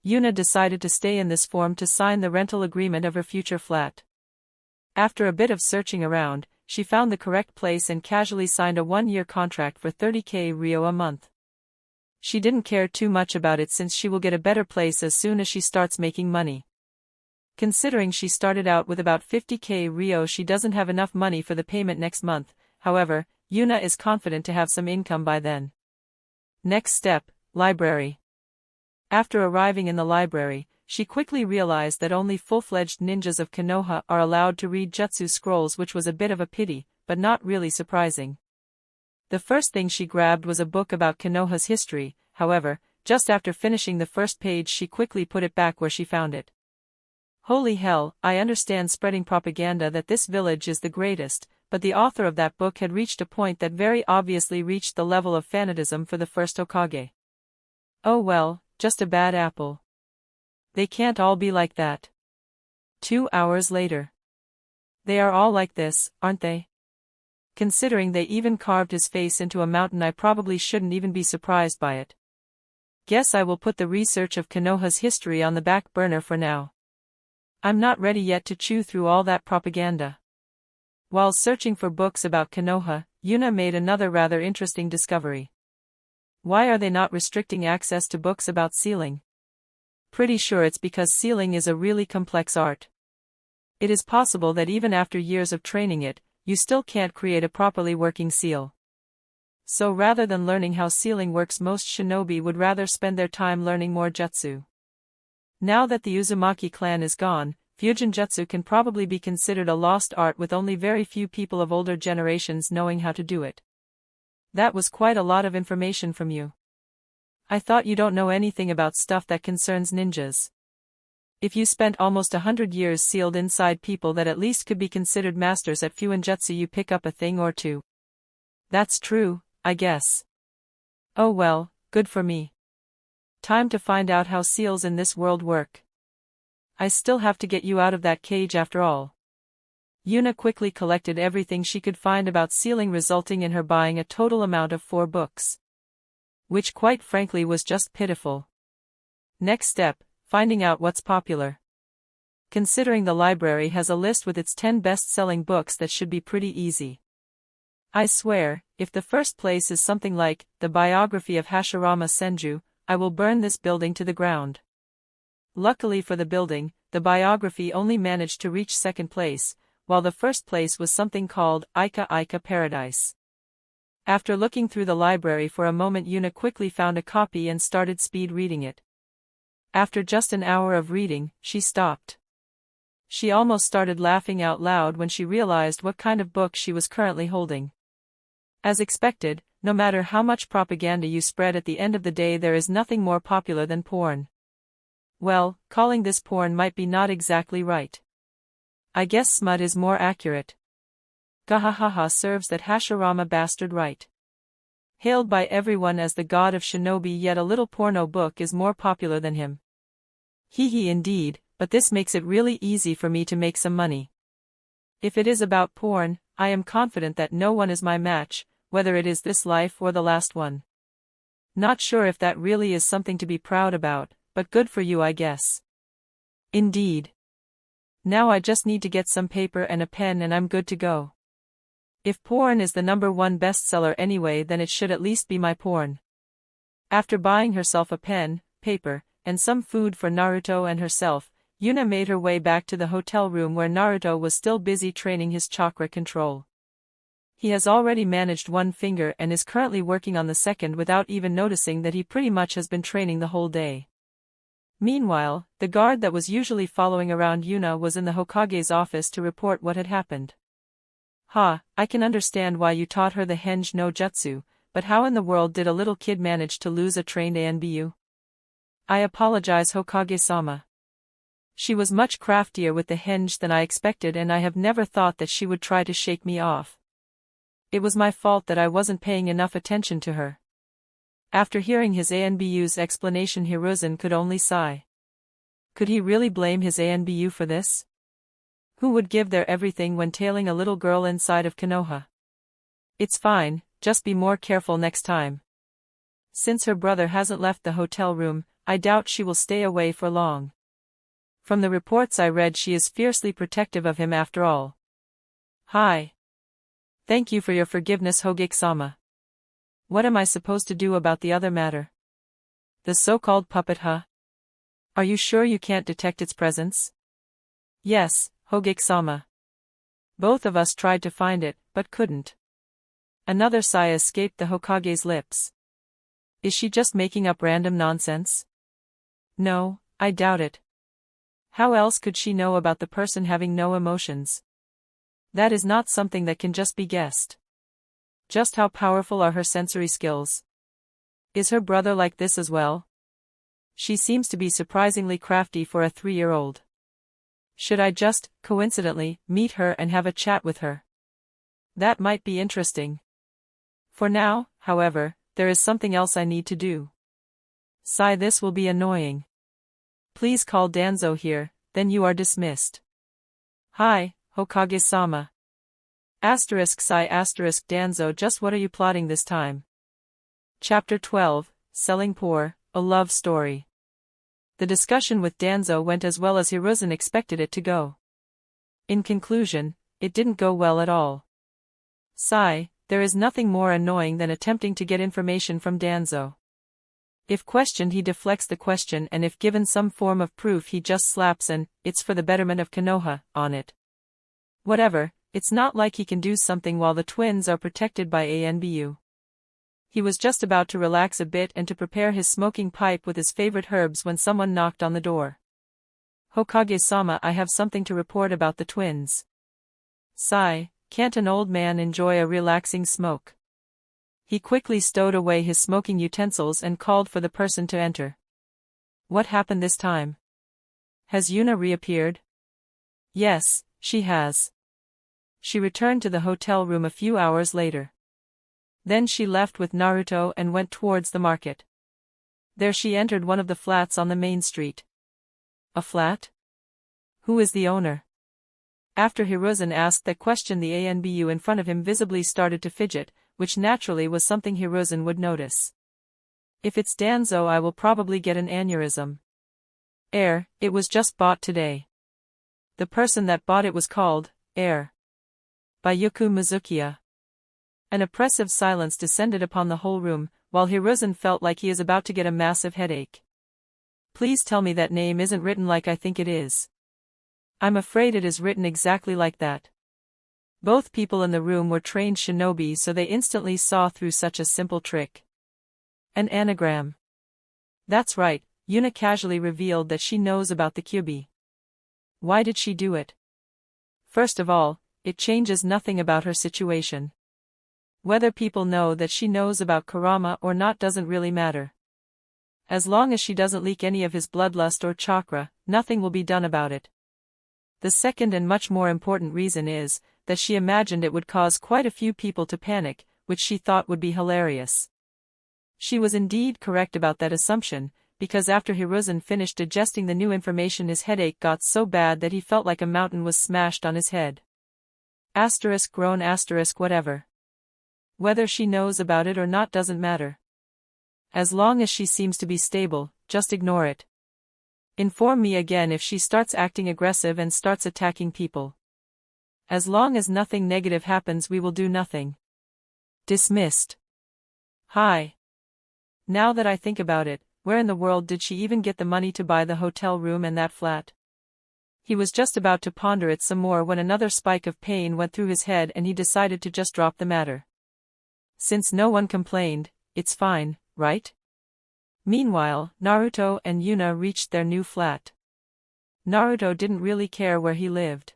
Yuna decided to stay in this form to sign the rental agreement of her future flat. After a bit of searching around, she found the correct place and casually signed a 1-year contract for 30k Rio a month. She didn't care too much about it since she will get a better place as soon as she starts making money. Considering she started out with about 50k Rio, she doesn't have enough money for the payment next month. However, Yuna is confident to have some income by then. Next step, library. After arriving in the library, she quickly realized that only full-fledged ninjas of Konoha are allowed to read jutsu scrolls, which was a bit of a pity, but not really surprising. The first thing she grabbed was a book about Konoha's history. However, just after finishing the first page she quickly put it back where she found it. Holy hell, I understand spreading propaganda that this village is the greatest, but the author of that book had reached a point that very obviously reached the level of fanatism for the first Hokage. Oh well, just a bad apple. They can't all be like that. 2 hours later. They are all like this, aren't they? Considering they even carved his face into a mountain, I probably shouldn't even be surprised by it. Guess I will put the research of Konoha's history on the back burner for now. I'm not ready yet to chew through all that propaganda. While searching for books about Konoha, Yuna made another rather interesting discovery. Why are they not restricting access to books about sealing? Pretty sure it's because sealing is a really complex art. It is possible that even after years of training it, you still can't create a properly working seal. So rather than learning how sealing works, most shinobi would rather spend their time learning more jutsu. Now that the Uzumaki clan is gone, Fusion Jutsu can probably be considered a lost art with only very few people of older generations knowing how to do it. That was quite a lot of information from you. I thought you don't know anything about stuff that concerns ninjas. If you spent almost 100 years sealed inside people that at least could be considered masters at Fuinjutsu, you pick up a thing or two. That's true, I guess. Oh well, good for me. Time to find out how seals in this world work. I still have to get you out of that cage after all. Yuna quickly collected everything she could find about sealing, resulting in her buying a total amount of 4 books. Which quite frankly was just pitiful. Next step, finding out what's popular. Considering the library has a list with its 10 best-selling books, that should be pretty easy. I swear, if the first place is something like the biography of Hashirama Senju, I will burn this building to the ground. Luckily for the building, the biography only managed to reach second place, while the first place was something called Ika Ika Paradise. After looking through the library for a moment, Yuna quickly found a copy and started speed reading it. After just an hour of reading, she stopped. She almost started laughing out loud when she realized what kind of book she was currently holding. As expected, no matter how much propaganda you spread, at the end of the day there is nothing more popular than porn. Well, calling this porn might be not exactly right. I guess smut is more accurate. Gahahaha serves that Hashirama bastard right. Hailed by everyone as the god of shinobi, yet a little porno book is more popular than him. Hee indeed, but this makes it really easy for me to make some money. If it is about porn, I am confident that no one is my match, whether it is this life or the last one. Not sure if that really is something to be proud about, but good for you, I guess. Indeed. Now I just need to get some paper and a pen and I'm good to go. If porn is the #1 bestseller anyway, then it should at least be my porn. After buying herself a pen, paper, and some food for Naruto and herself, Yuna made her way back to the hotel room where Naruto was still busy training his chakra control. He has already managed 1 finger and is currently working on the second without even noticing that he pretty much has been training the whole day. Meanwhile, the guard that was usually following around Yuna was in the Hokage's office to report what had happened. I can understand why you taught her the hinge no jutsu, but how in the world did a little kid manage to lose a trained ANBU? I apologize, Hokage-sama. She was much craftier with the hinge than I expected, and I have never thought that she would try to shake me off. It was my fault that I wasn't paying enough attention to her. After hearing his ANBU's explanation, Hiruzen could only sigh. Could he really blame his ANBU for this? Who would give their everything when tailing a little girl inside of Konoha? It's fine, just be more careful next time. Since her brother hasn't left the hotel room, I doubt she will stay away for long. From the reports I read, she is fiercely protective of him after all. Hi. Thank you for your forgiveness, Hogake-sama. What am I supposed to do about the other matter? The so-called puppet, huh? Are you sure you can't detect its presence? Yes, Hogake-sama. Both of us tried to find it, but couldn't. Another sigh escaped the Hokage's lips. Is she just making up random nonsense? No, I doubt it. How else could she know about the person having no emotions? That is not something that can just be guessed. Just how powerful are her sensory skills? Is her brother like this as well? She seems to be surprisingly crafty for a 3-year-old. Should I just, coincidentally, meet her and have a chat with her? That might be interesting. For now, however, there is something else I need to do. Sigh, this will be annoying. Please call Danzo here, then you are dismissed. Hi, Hokage-sama. Sigh Danzo, just what are you plotting this time? Chapter 12, Selling Poor, a Love Story. The discussion with Danzo went as well as Hiruzen expected it to go. In conclusion, it didn't go well at all. Sigh, there is nothing more annoying than attempting to get information from Danzo. If questioned, he deflects the question, and if given some form of proof, he just slaps an "it's for the betterment of Konoha" on it. Whatever, it's not like he can do something while the twins are protected by ANBU. He was just about to relax a bit and to prepare his smoking pipe with his favorite herbs when someone knocked on the door. "Hokage-sama, I have something to report about the twins." Sigh, can't an old man enjoy a relaxing smoke? He quickly stowed away his smoking utensils and called for the person to enter. What happened this time? Has Yuna reappeared? Yes, she has. She returned to the hotel room a few hours later. Then she left with Naruto and went towards the market. There she entered one of the flats on the main street. A flat? Who is the owner? After Hiruzen asked that question, the ANBU in front of him visibly started to fidget, which naturally was something Hiruzen would notice. If it's Danzo, I will probably get an aneurysm. It was just bought today. The person that bought it was called, by Yuku Mizukiya. An oppressive silence descended upon the whole room, while Hiruzen felt like he is about to get a massive headache. Please tell me that name isn't written like I think it is. I'm afraid it is written exactly like that. Both people in the room were trained shinobi, so they instantly saw through such a simple trick. An anagram. That's right, Yuna casually revealed that she knows about the Kyubi. Why did she do it? First of all, it changes nothing about her situation. Whether people know that she knows about Kurama or not doesn't really matter. As long as she doesn't leak any of his bloodlust or chakra, nothing will be done about it. The second and much more important reason is that she imagined it would cause quite a few people to panic, which she thought would be hilarious. She was indeed correct about that assumption, because after Hiruzen finished digesting the new information, his headache got so bad that he felt like a mountain was smashed on his head. Grown whatever. Whether she knows about it or not doesn't matter. As long as she seems to be stable, just ignore it. Inform me again if she starts acting aggressive and starts attacking people. As long as nothing negative happens, we will do nothing. Dismissed. Hi. Now that I think about it, where in the world did she even get the money to buy the hotel room and that flat? He was just about to ponder it some more when another spike of pain went through his head and he decided to just drop the matter. Since no one complained, it's fine, right? Meanwhile, Naruto and Yuna reached their new flat. Naruto didn't really care where he lived.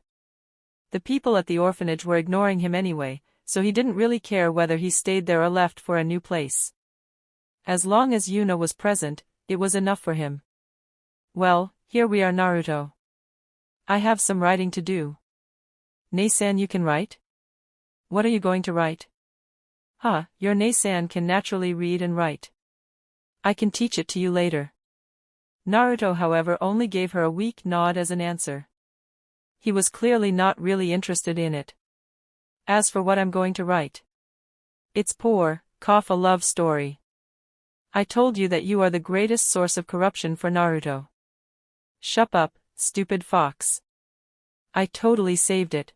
The people at the orphanage were ignoring him anyway, so he didn't really care whether he stayed there or left for a new place. As long as Yuna was present, it was enough for him. Well, here we are, Naruto. I have some writing to do. Nei-san, you can write? What are you going to write? Your Nei-san can naturally read and write. I can teach it to you later. Naruto, however, only gave her a weak nod as an answer. He was clearly not really interested in it. As for what I'm going to write, it's a love story. I told you that you are the greatest source of corruption for Naruto. Shut up, stupid fox. I totally saved it.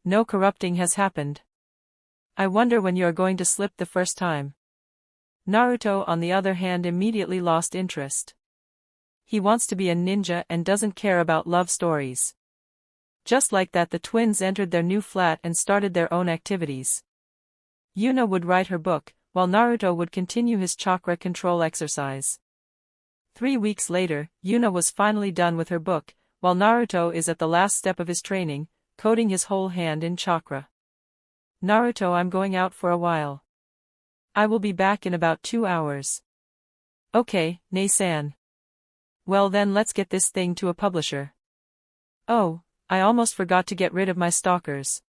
No corrupting has happened. I wonder when you are going to slip the first time. Naruto, on the other hand, immediately lost interest. He wants to be a ninja and doesn't care about love stories. Just like that, the twins entered their new flat and started their own activities. Yuna would write her book, while Naruto would continue his chakra control exercise. 3 weeks later, Yuna was finally done with her book, while Naruto is at the last step of his training, coating his whole hand in chakra. Naruto, I'm going out for a while. I will be back in about 2 hours. Okay, Nei-san. Well then, let's get this thing to a publisher. Oh, I almost forgot to get rid of my stalkers.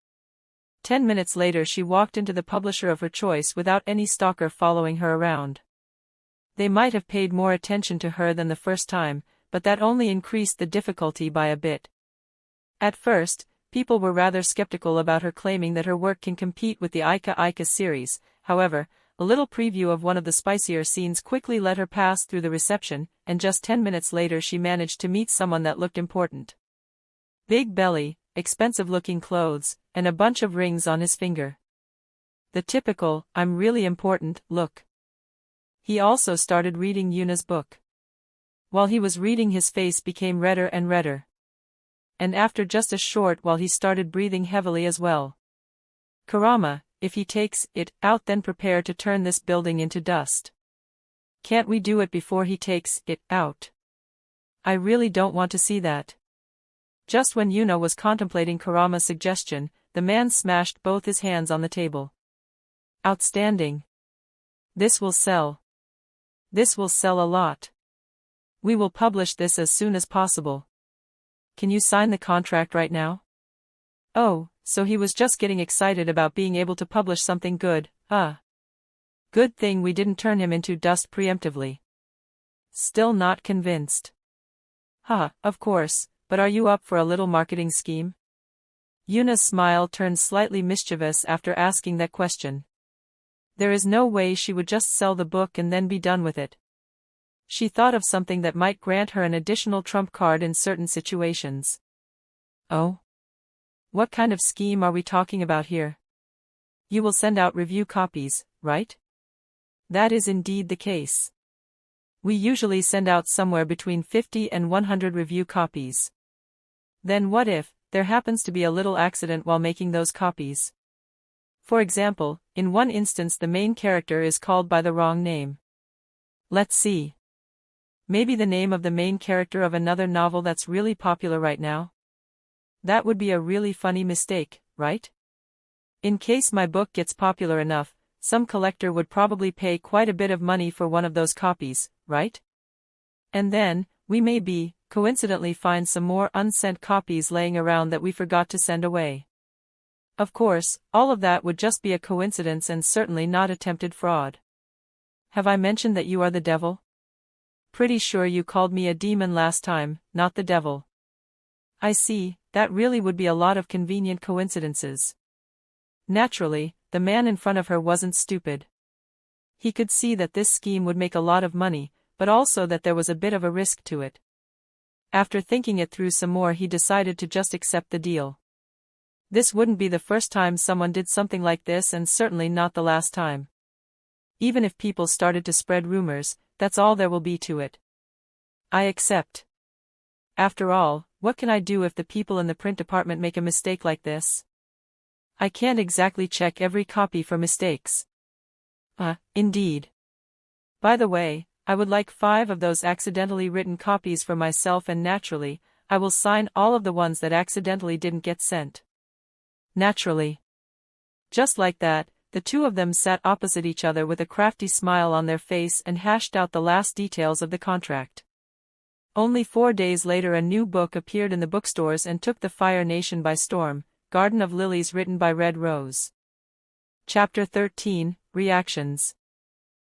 10 minutes later, she walked into the publisher of her choice without any stalker following her around. They might have paid more attention to her than the first time, but that only increased the difficulty by a bit. At first, people were rather skeptical about her claiming that her work can compete with the Aika Aika series. However, a little preview of one of the spicier scenes quickly let her pass through the reception, and just 10 minutes later she managed to meet someone that looked important. Big belly, expensive-looking clothes, and a bunch of rings on his finger. The typical, I'm really important, look. He also started reading Yuna's book. While he was reading, his face became redder and redder. And after just a short while he started breathing heavily as well. Kurama, if he takes it out, then prepare to turn this building into dust. Can't we do it before he takes it out? I really don't want to see that. Just when Yuna was contemplating Kurama's suggestion, the man smashed both his hands on the table. Outstanding. This will sell. This will sell a lot. We will publish this as soon as possible. Can you sign the contract right now? Oh, so he was just getting excited about being able to publish something good, Good thing we didn't turn him into dust preemptively. Still not convinced. Of course, but are you up for a little marketing scheme? Yuna's smile turned slightly mischievous after asking that question. There is no way she would just sell the book and then be done with it. She thought of something that might grant her an additional trump card in certain situations. Oh? What kind of scheme are we talking about here? You will send out review copies, right? That is indeed the case. We usually send out somewhere between 50 and 100 review copies. Then what if there happens to be a little accident while making those copies? For example, in one instance the main character is called by the wrong name. Let's see. Maybe the name of the main character of another novel that's really popular right now? That would be a really funny mistake, right? In case my book gets popular enough, some collector would probably pay quite a bit of money for one of those copies, right? And then, we may coincidentally find some more unsent copies laying around that we forgot to send away. Of course, all of that would just be a coincidence and certainly not attempted fraud. Have I mentioned that you are the devil? Pretty sure you called me a demon last time, not the devil. I see, that really would be a lot of convenient coincidences. Naturally, the man in front of her wasn't stupid. He could see that this scheme would make a lot of money, but also that there was a bit of a risk to it. After thinking it through some more, he decided to just accept the deal. This wouldn't be the first time someone did something like this, and certainly not the last time. Even if people started to spread rumors, that's all there will be to it. I accept. After all, what can I do if the people in the print department make a mistake like this? I can't exactly check every copy for mistakes. Indeed. By the way, I would like 5 of those accidentally written copies for myself, and naturally, I will sign all of the ones that accidentally didn't get sent. Naturally. Just like that, the two of them sat opposite each other with a crafty smile on their face and hashed out the last details of the contract. Only 4 days later a new book appeared in the bookstores and took the Fire Nation by storm, Garden of Lilies, written by Red Rose. Chapter 13, Reactions.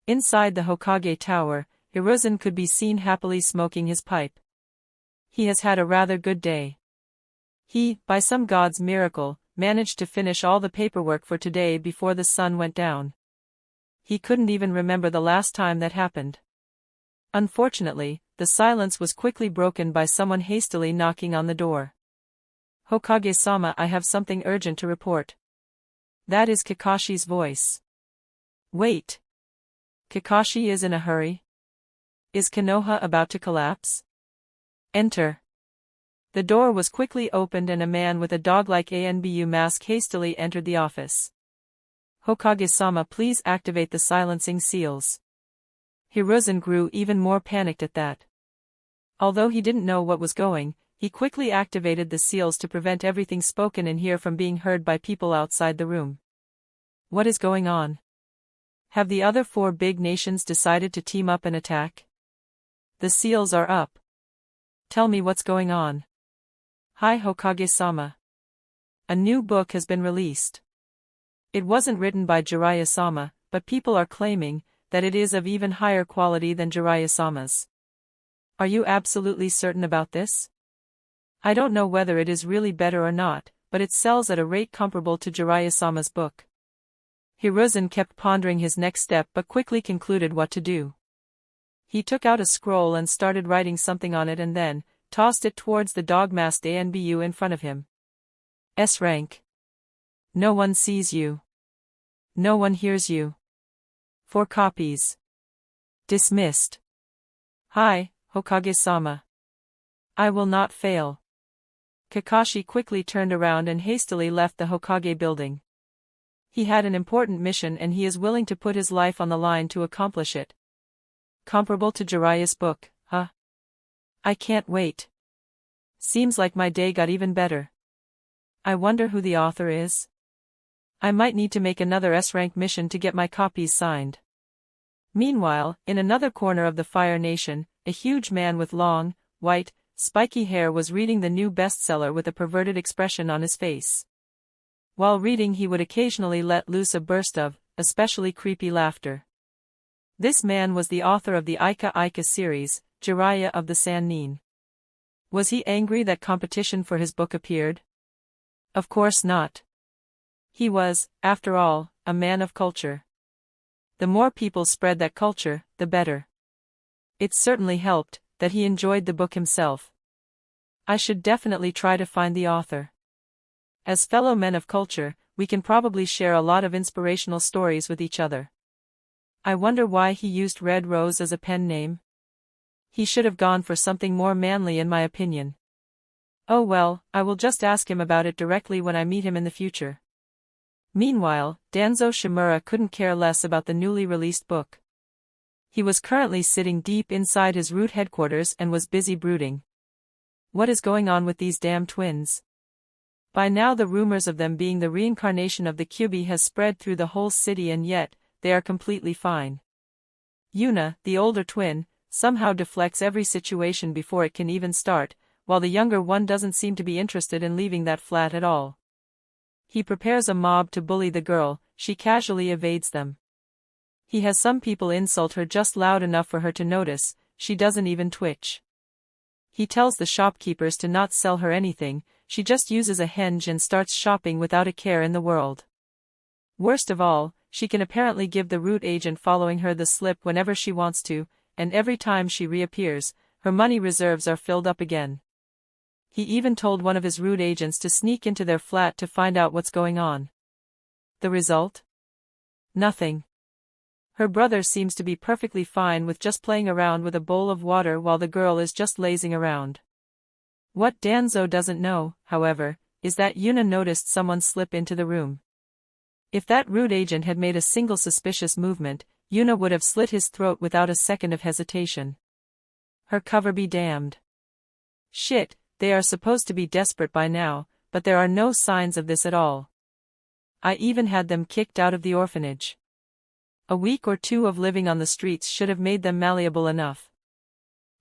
Inside the Hokage Tower, Hiruzen could be seen happily smoking his pipe. He has had a rather good day. He, by some god's miracle, managed to finish all the paperwork for today before the sun went down. He couldn't even remember the last time that happened. Unfortunately, the silence was quickly broken by someone hastily knocking on the door. Hokage-sama, I have something urgent to report. That is Kakashi's voice. Wait. Kakashi is in a hurry? Is Konoha about to collapse? Enter. The door was quickly opened and a man with a dog-like Anbu mask hastily entered the office. Hokage-sama, please activate the silencing seals. Hiruzen grew even more panicked at that. Although he didn't know what was going, he quickly activated the seals to prevent everything spoken in here from being heard by people outside the room. What is going on? Have the other 4 big nations decided to team up and attack? The seals are up. Tell me what's going on. Hi Hokage-sama. A new book has been released. It wasn't written by Jiraiya-sama, but people are claiming that it is of even higher quality than Jiraiya-sama's. Are you absolutely certain about this? I don't know whether it is really better or not, but it sells at a rate comparable to Jiraiya-sama's book. Hiruzen kept pondering his next step but quickly concluded what to do. He took out a scroll and started writing something on it and then tossed it towards the dog-masked Anbu in front of him. S rank. No one sees you. No one hears you. 4 copies. Dismissed. Hi, Hokage-sama. I will not fail. Kakashi quickly turned around and hastily left the Hokage building. He had an important mission and he is willing to put his life on the line to accomplish it. Comparable to Jiraiya's book, huh? I can't wait. Seems like my day got even better. I wonder who the author is? I might need to make another S-rank mission to get my copies signed. Meanwhile, in another corner of the Fire Nation, a huge man with long, white, spiky hair was reading the new bestseller with a perverted expression on his face. While reading, he would occasionally let loose a burst of, especially creepy laughter. This man was the author of the Ika Ika series, Jiraiya of the Sannin. Was he angry that competition for his book appeared? Of course not. He was, after all, a man of culture. The more people spread that culture, the better. It certainly helped that he enjoyed the book himself. I should definitely try to find the author. As fellow men of culture, we can probably share a lot of inspirational stories with each other. I wonder why he used Red Rose as a pen name. He should have gone for something more manly in my opinion. Oh well, I will just ask him about it directly when I meet him in the future. Meanwhile, Danzo Shimura couldn't care less about the newly released book. He was currently sitting deep inside his root headquarters and was busy brooding. What is going on with these damn twins? By now the rumors of them being the reincarnation of the Kyuubi has spread through the whole city, and yet, they are completely fine. Yuna, the older twin, somehow deflects every situation before it can even start, while the younger one doesn't seem to be interested in leaving that flat at all. He prepares a mob to bully the girl, she casually evades them. He has some people insult her just loud enough for her to notice, she doesn't even twitch. He tells the shopkeepers to not sell her anything, she just uses a hinge and starts shopping without a care in the world. Worst of all, she can apparently give the route agent following her the slip whenever she wants to, and every time she reappears, her money reserves are filled up again. He even told one of his route agents to sneak into their flat to find out what's going on. The result? Nothing. Her brother seems to be perfectly fine with just playing around with a bowl of water while the girl is just lazing around. What Danzo doesn't know, however, is that Yuna noticed someone slip into the room. If that route agent had made a single suspicious movement, Yuna would have slit his throat without a second of hesitation. Her cover be damned. Shit, they are supposed to be desperate by now, but there are no signs of this at all. I even had them kicked out of the orphanage. A week or two of living on the streets should have made them malleable enough.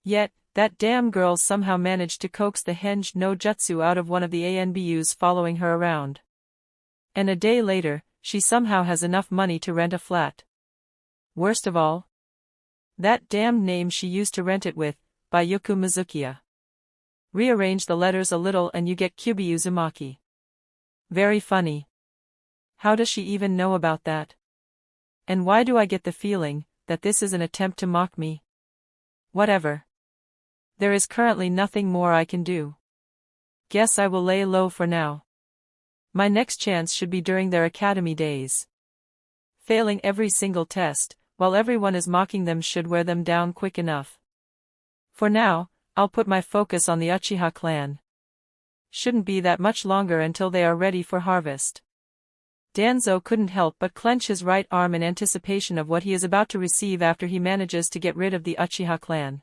Yet, that damn girl somehow managed to coax the hinge no jutsu out of one of the ANBUs following her around. And a day later, she somehow has enough money to rent a flat. Worst of all? That damned name she used to rent it with, Bayuku Mizukiya. Rearrange the letters a little and you get Kyuubi Uzumaki. Very funny. How does she even know about that? And why do I get the feeling that this is an attempt to mock me? Whatever. There is currently nothing more I can do. Guess I will lay low for now. My next chance should be during their academy days. Failing every single test, while everyone is mocking them, should wear them down quick enough. For now, I'll put my focus on the Uchiha clan. Shouldn't be that much longer until they are ready for harvest. Danzo couldn't help but clench his right arm in anticipation of what he is about to receive after he manages to get rid of the Uchiha clan.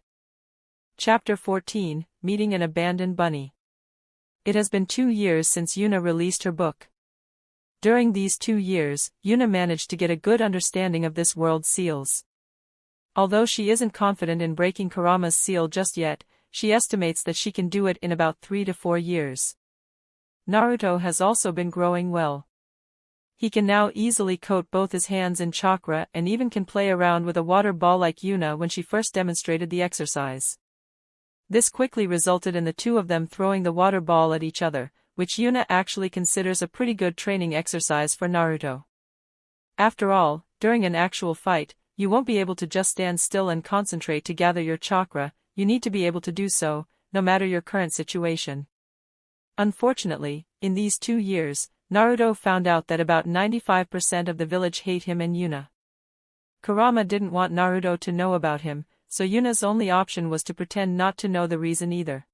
Chapter 14, Meeting an Abandoned Bunny. It has been 2 years since Yuna released her book. During these 2 years, Yuna managed to get a good understanding of this world's seals. Although she isn't confident in breaking Kurama's seal just yet, she estimates that she can do it in about 3 to 4 years. Naruto has also been growing well. He can now easily coat both his hands in chakra and even can play around with a water ball like Yuna when she first demonstrated the exercise. This quickly resulted in the two of them throwing the water ball at each other, which Yuna actually considers a pretty good training exercise for Naruto. After all, during an actual fight, you won't be able to just stand still and concentrate to gather your chakra, you need to be able to do so, no matter your current situation. Unfortunately, in these 2 years, Naruto found out that about 95% of the village hate him and Yuna. Kurama didn't want Naruto to know about him, so Yuna's only option was to pretend not to know the reason either.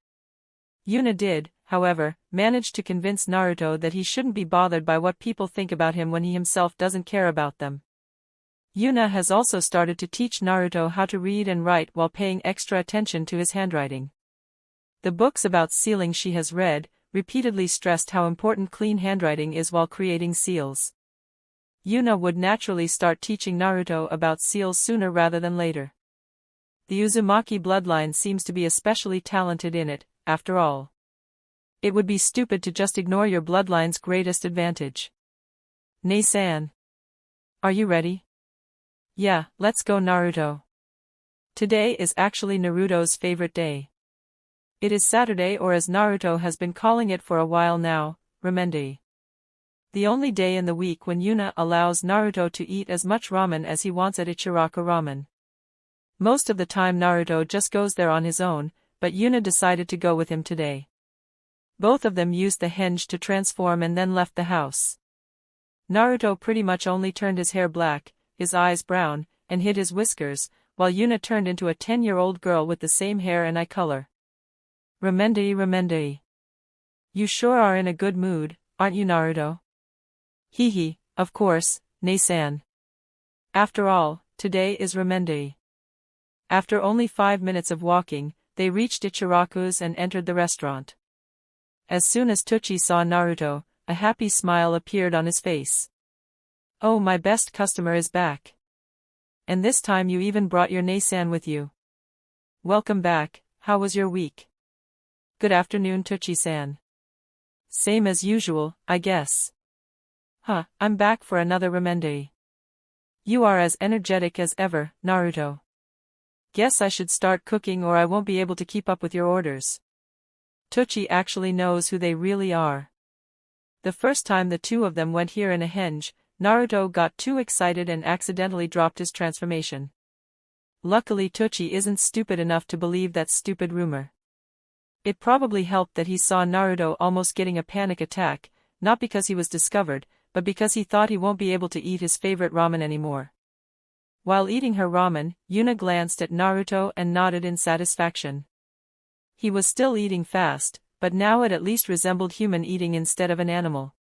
Yuna did, however, managed to convince Naruto that he shouldn't be bothered by what people think about him when he himself doesn't care about them. Yuna has also started to teach Naruto how to read and write while paying extra attention to his handwriting. The books about sealing she has read repeatedly stressed how important clean handwriting is while creating seals. Yuna would naturally start teaching Naruto about seals sooner rather than later. The Uzumaki bloodline seems to be especially talented in it, after all. It would be stupid to just ignore your bloodline's greatest advantage. Nei-san. Are you ready? Yeah, let's go Naruto. Today is actually Naruto's favorite day. It is Saturday, or as Naruto has been calling it for a while now, Ramen. The only day in the week when Yuna allows Naruto to eat as much ramen as he wants at Ichiraku Ramen. Most of the time Naruto just goes there on his own, but Yuna decided to go with him today. Both of them used the hinge to transform and then left the house. Naruto pretty much only turned his hair black, his eyes brown, and hid his whiskers, while Yuna turned into a 10-year-old girl with the same hair and eye color. Ramen. You sure are in a good mood, aren't you Naruto? Hee, of course, Nei-san. After all, today is Ramen. After only 5 minutes of walking, they reached Ichiraku's and entered the restaurant. As soon as Tucci saw Naruto, a happy smile appeared on his face. Oh, my best customer is back. And this time you even brought your Nei-san with you. Welcome back, how was your week? Good afternoon Tucci-san. Same as usual, I guess. Huh, I'm back for another Ramen. You are as energetic as ever, Naruto. Guess I should start cooking or I won't be able to keep up with your orders. Tucci actually knows who they really are. The first time the two of them went here in a hinge, Naruto got too excited and accidentally dropped his transformation. Luckily Tucci isn't stupid enough to believe that stupid rumor. It probably helped that he saw Naruto almost getting a panic attack, not because he was discovered, but because he thought he won't be able to eat his favorite ramen anymore. While eating her ramen, Yuna glanced at Naruto and nodded in satisfaction. He was still eating fast, but now it at least resembled human eating instead of an animal.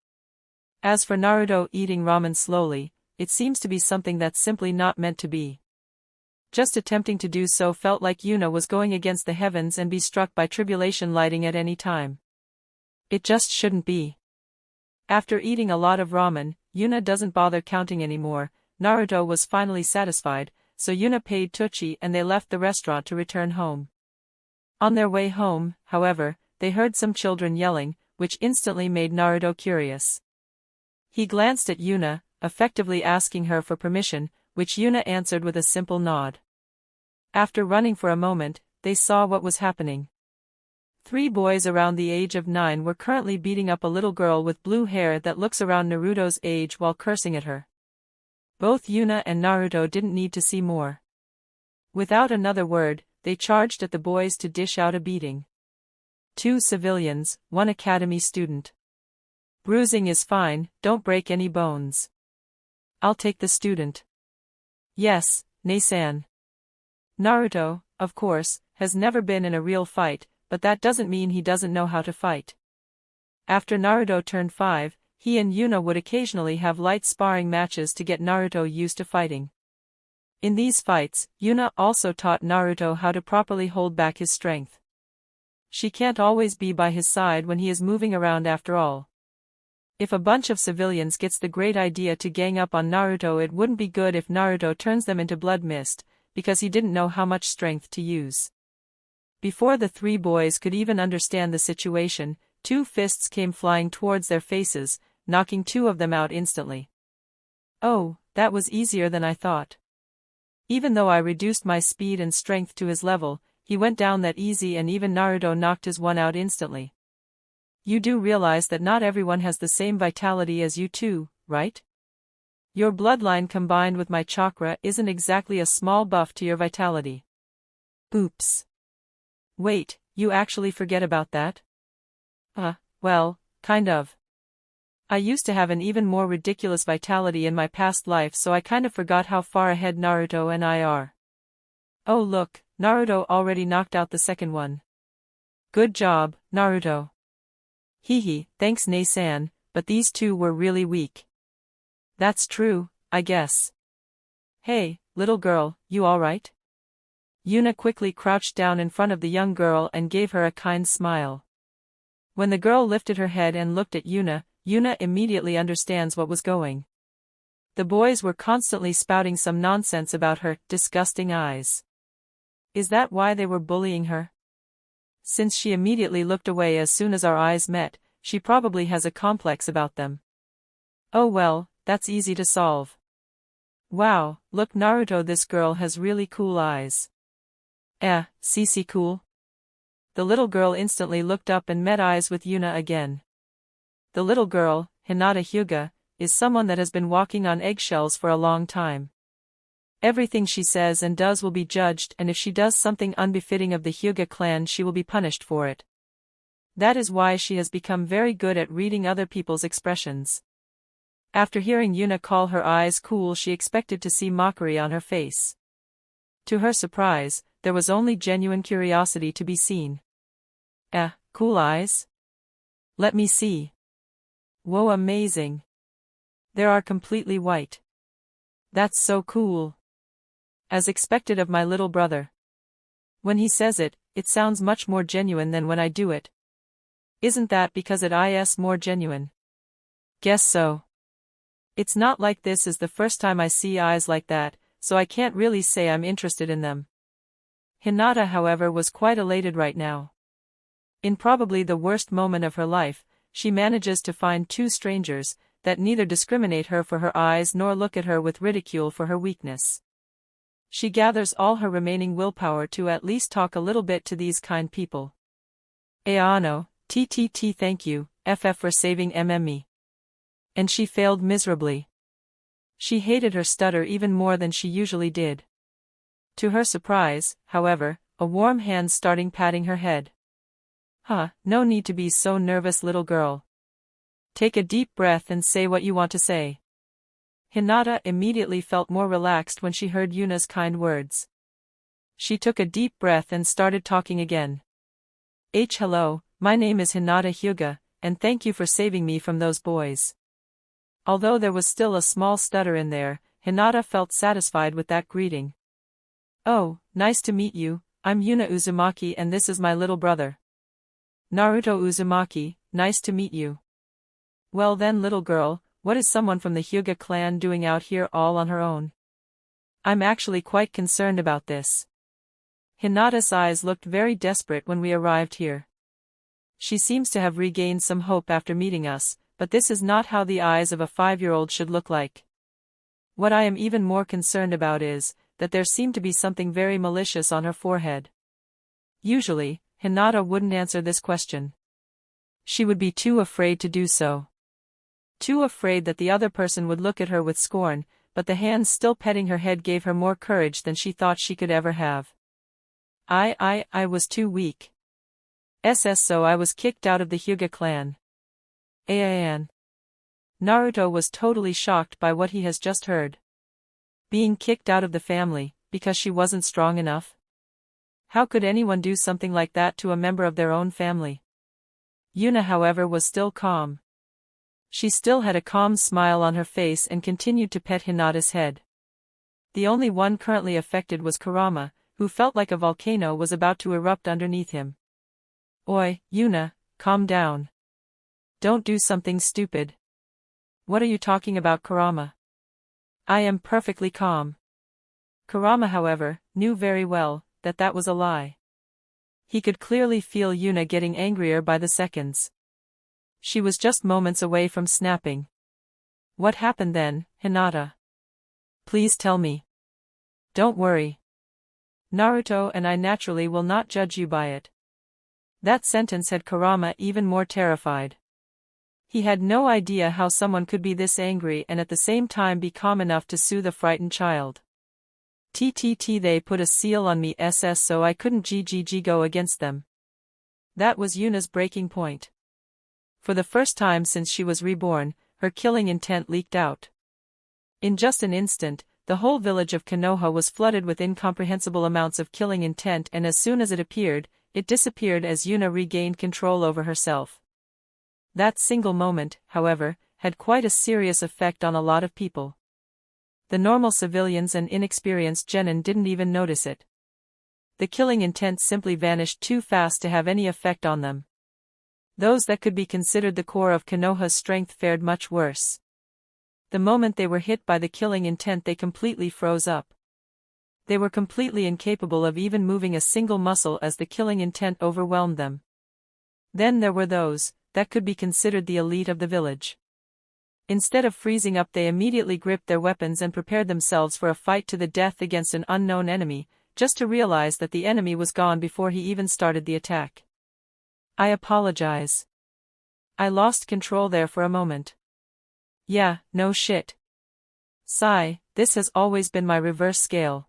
As for Naruto eating ramen slowly, it seems to be something that's simply not meant to be. Just attempting to do so felt like Yuna was going against the heavens and be struck by tribulation lighting at any time. It just shouldn't be. After eating a lot of ramen, Yuna doesn't bother counting anymore. Naruto was finally satisfied, so Yuna paid Tucci and they left the restaurant to return home. On their way home, however, they heard some children yelling, which instantly made Naruto curious. He glanced at Yuna, effectively asking her for permission, which Yuna answered with a simple nod. After running for a moment, they saw what was happening. 3 boys around the age of 9 were currently beating up a little girl with blue hair that looks around Naruto's age while cursing at her. Both Yuna and Naruto didn't need to see more. Without another word, they charged at the boys to dish out a beating. 2 civilians, 1 academy student. Bruising is fine, don't break any bones. I'll take the student. Yes, Nei-san. Naruto, of course, has never been in a real fight, but that doesn't mean he doesn't know how to fight. After Naruto turned 5, he and Yuna would occasionally have light sparring matches to get Naruto used to fighting. In these fights, Yuna also taught Naruto how to properly hold back his strength. She can't always be by his side when he is moving around after all. If a bunch of civilians gets the great idea to gang up on Naruto, it wouldn't be good if Naruto turns them into blood mist, because he didn't know how much strength to use. Before the 3 boys could even understand the situation, 2 fists came flying towards their faces, knocking 2 of them out instantly. Oh, that was easier than I thought. Even though I reduced my speed and strength to his level, he went down that easy and even Naruto knocked his one out instantly. You do realize that not everyone has the same vitality as you too, right? Your bloodline combined with my chakra isn't exactly a small buff to your vitality. Oops. Wait, you actually forget about that? Well, kind of. I used to have an even more ridiculous vitality in my past life, so I kind of forgot how far ahead Naruto and I are. Oh look, Naruto already knocked out the second one. Good job, Naruto. Hee, thanks Nei-san, but these two were really weak. That's true, I guess. Hey, little girl, you alright? Yuna quickly crouched down in front of the young girl and gave her a kind smile. When the girl lifted her head and looked at Yuna, Yuna immediately understands what was going. The boys were constantly spouting some nonsense about her disgusting eyes. Is that why they were bullying her? Since she immediately looked away as soon as our eyes met, she probably has a complex about them. Oh well, that's easy to solve. Wow, look Naruto, this girl has really cool eyes. CC cool? The little girl instantly looked up and met eyes with Yuna again. The little girl, Hinata Hyuga, is someone that has been walking on eggshells for a long time. Everything she says and does will be judged, and if she does something unbefitting of the Hyuga clan she will be punished for it. That is why she has become very good at reading other people's expressions. After hearing Yuna call her eyes cool, she expected to see mockery on her face. To her surprise, there was only genuine curiosity to be seen. Cool eyes? Let me see. Whoa, amazing. They are completely white. That's so cool. As expected of my little brother. When he says it, it sounds much more genuine than when I do it. Isn't that because it is more genuine? Guess so. It's not like this is the first time I see eyes like that, so I can't really say I'm interested in them. Hinata, however, was quite elated right now. In probably the worst moment of her life, she manages to find two strangers that neither discriminate her for her eyes nor look at her with ridicule for her weakness. She gathers all her remaining willpower to at least talk a little bit to these kind people. Ano, TTT, thank you, FF for saving me. And she failed miserably. She hated her stutter even more than she usually did. To her surprise, however, a warm hand started patting her head. No need to be so nervous, little girl. Take a deep breath and say what you want to say. Hinata immediately felt more relaxed when she heard Yuna's kind words. She took a deep breath and started talking again. Hello, my name is Hinata Hyuga, and thank you for saving me from those boys. Although there was still a small stutter in there, Hinata felt satisfied with that greeting. Oh, nice to meet you, I'm Yuna Uzumaki and this is my little brother. Naruto Uzumaki, nice to meet you. Well then, little girl, what is someone from the Hyuga clan doing out here all on her own? I'm actually quite concerned about this. Hinata's eyes looked very desperate when we arrived here. She seems to have regained some hope after meeting us, but this is not how the eyes of a 5-year-old should look like. What I am even more concerned about is that there seemed to be something very malicious on her forehead. Usually, Hinata wouldn't answer this question. She would be too afraid to do so. Too afraid that the other person would look at her with scorn, but the hands still petting her head gave her more courage than she thought she could ever have. I was too weak. So I was kicked out of the Hyuga clan. Naruto was totally shocked by what he has just heard. Being kicked out of the family, because she wasn't strong enough? How could anyone do something like that to a member of their own family? Yuna, however, was still calm. She still had a calm smile on her face and continued to pet Hinata's head. The only one currently affected was Kurama, who felt like a volcano was about to erupt underneath him. Oi, Yuna, calm down. Don't do something stupid. What are you talking about, Kurama? I am perfectly calm. Kurama, however, knew very well that was a lie. He could clearly feel Yuna getting angrier by the seconds. She was just moments away from snapping. What happened then, Hinata? Please tell me. Don't worry. Naruto and I naturally will not judge you by it. That sentence had Kurama even more terrified. He had no idea how someone could be this angry and at the same time be calm enough to soothe a frightened child. They put a seal on me so I couldn't go against them. That was Yuna's breaking point. For the first time since she was reborn, her killing intent leaked out. In just an instant, the whole village of Konoha was flooded with incomprehensible amounts of killing intent, and as soon as it appeared, it disappeared as Yuna regained control over herself. That single moment, however, had quite a serious effect on a lot of people. The normal civilians and inexperienced genin didn't even notice it. The killing intent simply vanished too fast to have any effect on them. Those that could be considered the core of Konoha's strength fared much worse. The moment they were hit by the killing intent, they completely froze up. They were completely incapable of even moving a single muscle as the killing intent overwhelmed them. Then there were those that could be considered the elite of the village. Instead of freezing up, they immediately gripped their weapons and prepared themselves for a fight to the death against an unknown enemy, just to realize that the enemy was gone before he even started the attack. I apologize. I lost control there for a moment. Yeah, no shit. Sigh, this has always been my reverse scale.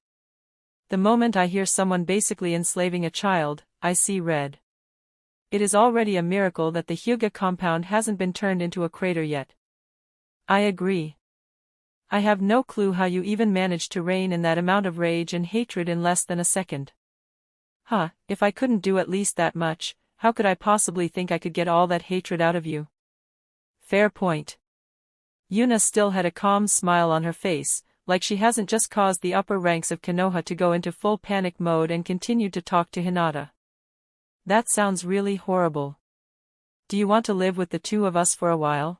The moment I hear someone basically enslaving a child, I see red. It is already a miracle that the Hyuga compound hasn't been turned into a crater yet. I agree. I have no clue how you even managed to rein in that amount of rage and hatred in less than a second. If I couldn't do at least that much, how could I possibly think I could get all that hatred out of you? Fair point. Yuna still had a calm smile on her face, like she hasn't just caused the upper ranks of Konoha to go into full panic mode, and continued to talk to Hinata. That sounds really horrible. Do you want to live with the two of us for a while?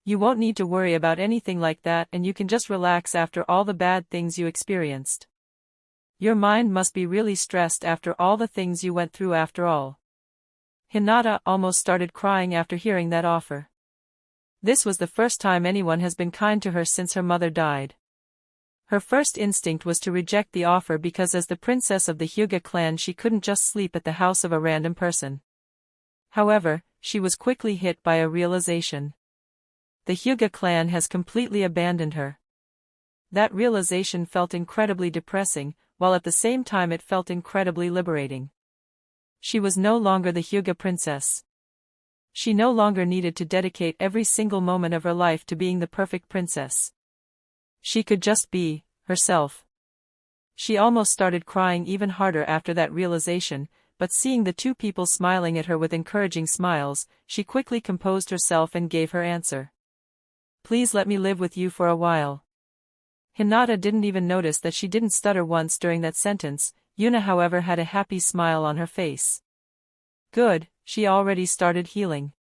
You won't need to worry about anything like that, and you can just relax after all the bad things you experienced. Your mind must be really stressed after all the things you went through after all. Hinata almost started crying after hearing that offer. This was the first time anyone has been kind to her since her mother died. Her first instinct was to reject the offer because as the princess of the Hyuga clan she couldn't just sleep at the house of a random person. However, she was quickly hit by a realization. The Hyuga clan has completely abandoned her. That realization felt incredibly depressing, while at the same time it felt incredibly liberating. She was no longer the Hyuga princess. She no longer needed to dedicate every single moment of her life to being the perfect princess. She could just be herself. She almost started crying even harder after that realization, but seeing the two people smiling at her with encouraging smiles, she quickly composed herself and gave her answer. Please let me live with you for a while. Hinata didn't even notice that she didn't stutter once during that sentence. Yuna, however, had a happy smile on her face. Good, she already started healing.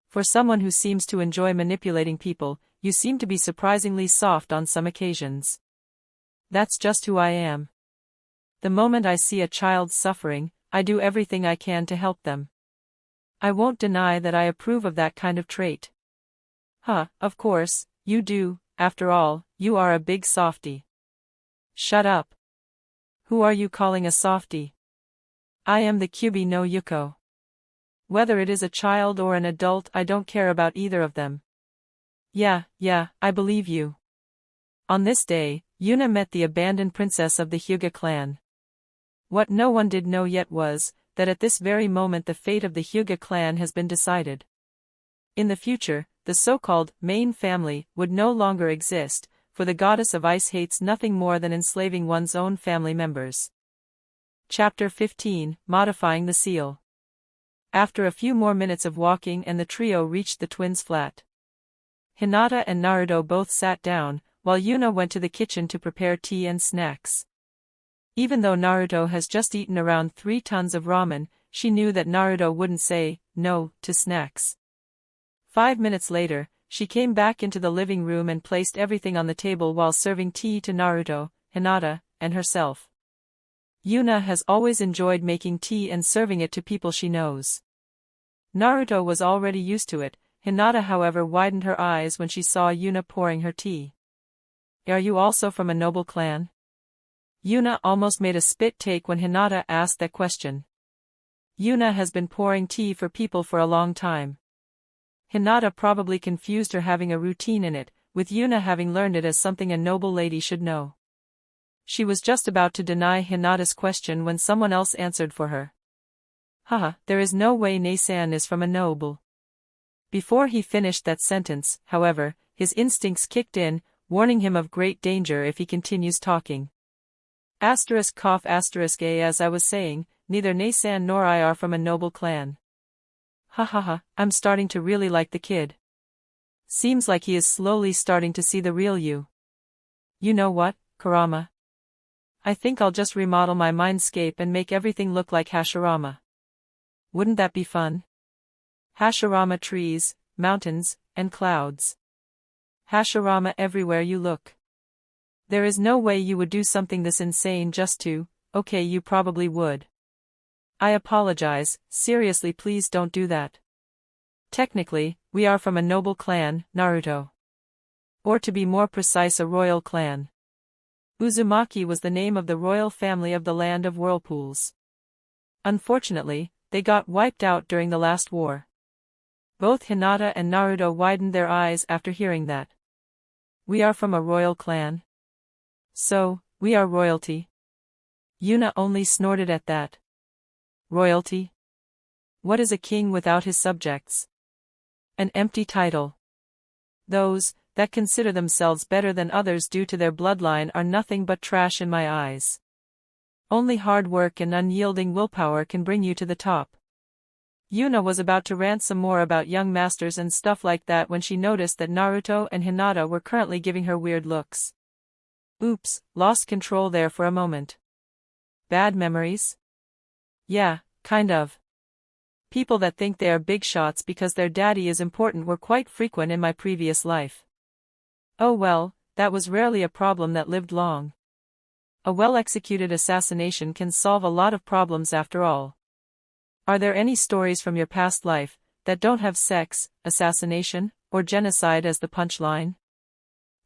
For someone who seems to enjoy manipulating people, you seem to be surprisingly soft on some occasions. That's just who I am. The moment I see a child suffering, I do everything I can to help them. I won't deny that I approve of that kind of trait. Of course, you do, after all, you are a big softie. Shut up. Who are you calling a softie? I am the Kyubi no Yuko. Whether it is a child or an adult, I don't care about either of them. Yeah, I believe you. On this day, Yuna met the abandoned princess of the Hyuga clan. What no one did know yet was, that at this very moment the fate of the Hyuga clan has been decided. In the future, the so-called main family would no longer exist, for the goddess of ice hates nothing more than enslaving one's own family members. Chapter 15, Modifying the Seal. After a few more minutes of walking and the trio reached the twins' flat. Hinata and Naruto both sat down, while Yuna went to the kitchen to prepare tea and snacks. Even though Naruto has just eaten around 3 tons of ramen, she knew that Naruto wouldn't say no to snacks. 5 minutes later, she came back into the living room and placed everything on the table while serving tea to Naruto, Hinata, and herself. Yuna has always enjoyed making tea and serving it to people she knows. Naruto was already used to it. Hinata, however, widened her eyes when she saw Yuna pouring her tea. Are you also from a noble clan? Yuna almost made a spit take when Hinata asked that question. Yuna has been pouring tea for people for a long time. Hinata probably confused her having a routine in it, with Yuna having learned it as something a noble lady should know. She was just about to deny Hinata's question when someone else answered for her. There is no way Nei-san is from a noble. Before he finished that sentence, however, his instincts kicked in, warning him of great danger if he continues talking. As I was saying, neither Nei-san nor I are from a noble clan. Ha ha ha, I'm starting to really like the kid. Seems like he is slowly starting to see the real you. You know what, Kurama? I think I'll just remodel my mindscape and make everything look like Hashirama. Wouldn't that be fun? Hashirama trees, mountains, and clouds. Hashirama everywhere you look. There is no way you would do something this insane just to, okay, you probably would. I apologize, seriously, please don't do that. Technically, we are from a noble clan, Naruto. Or to be more precise, a royal clan. Uzumaki was the name of the royal family of the land of whirlpools. Unfortunately, they got wiped out during the last war. Both Hinata and Naruto widened their eyes after hearing that. We are from a royal clan. So, we are royalty. Yuna only snorted at that. Royalty? What is a king without his subjects? An empty title. Those that consider themselves better than others due to their bloodline are nothing but trash in my eyes. Only hard work and unyielding willpower can bring you to the top. Yuna was about to rant some more about young masters and stuff like that when she noticed that Naruto and Hinata were currently giving her weird looks. Oops, lost control there for a moment. Bad memories? Yeah, kind of. People that think they are big shots because their daddy is important were quite frequent in my previous life. Oh well, that was rarely a problem that lived long. A well-executed assassination can solve a lot of problems after all. Are there any stories from your past life that don't have sex, assassination, or genocide as the punchline?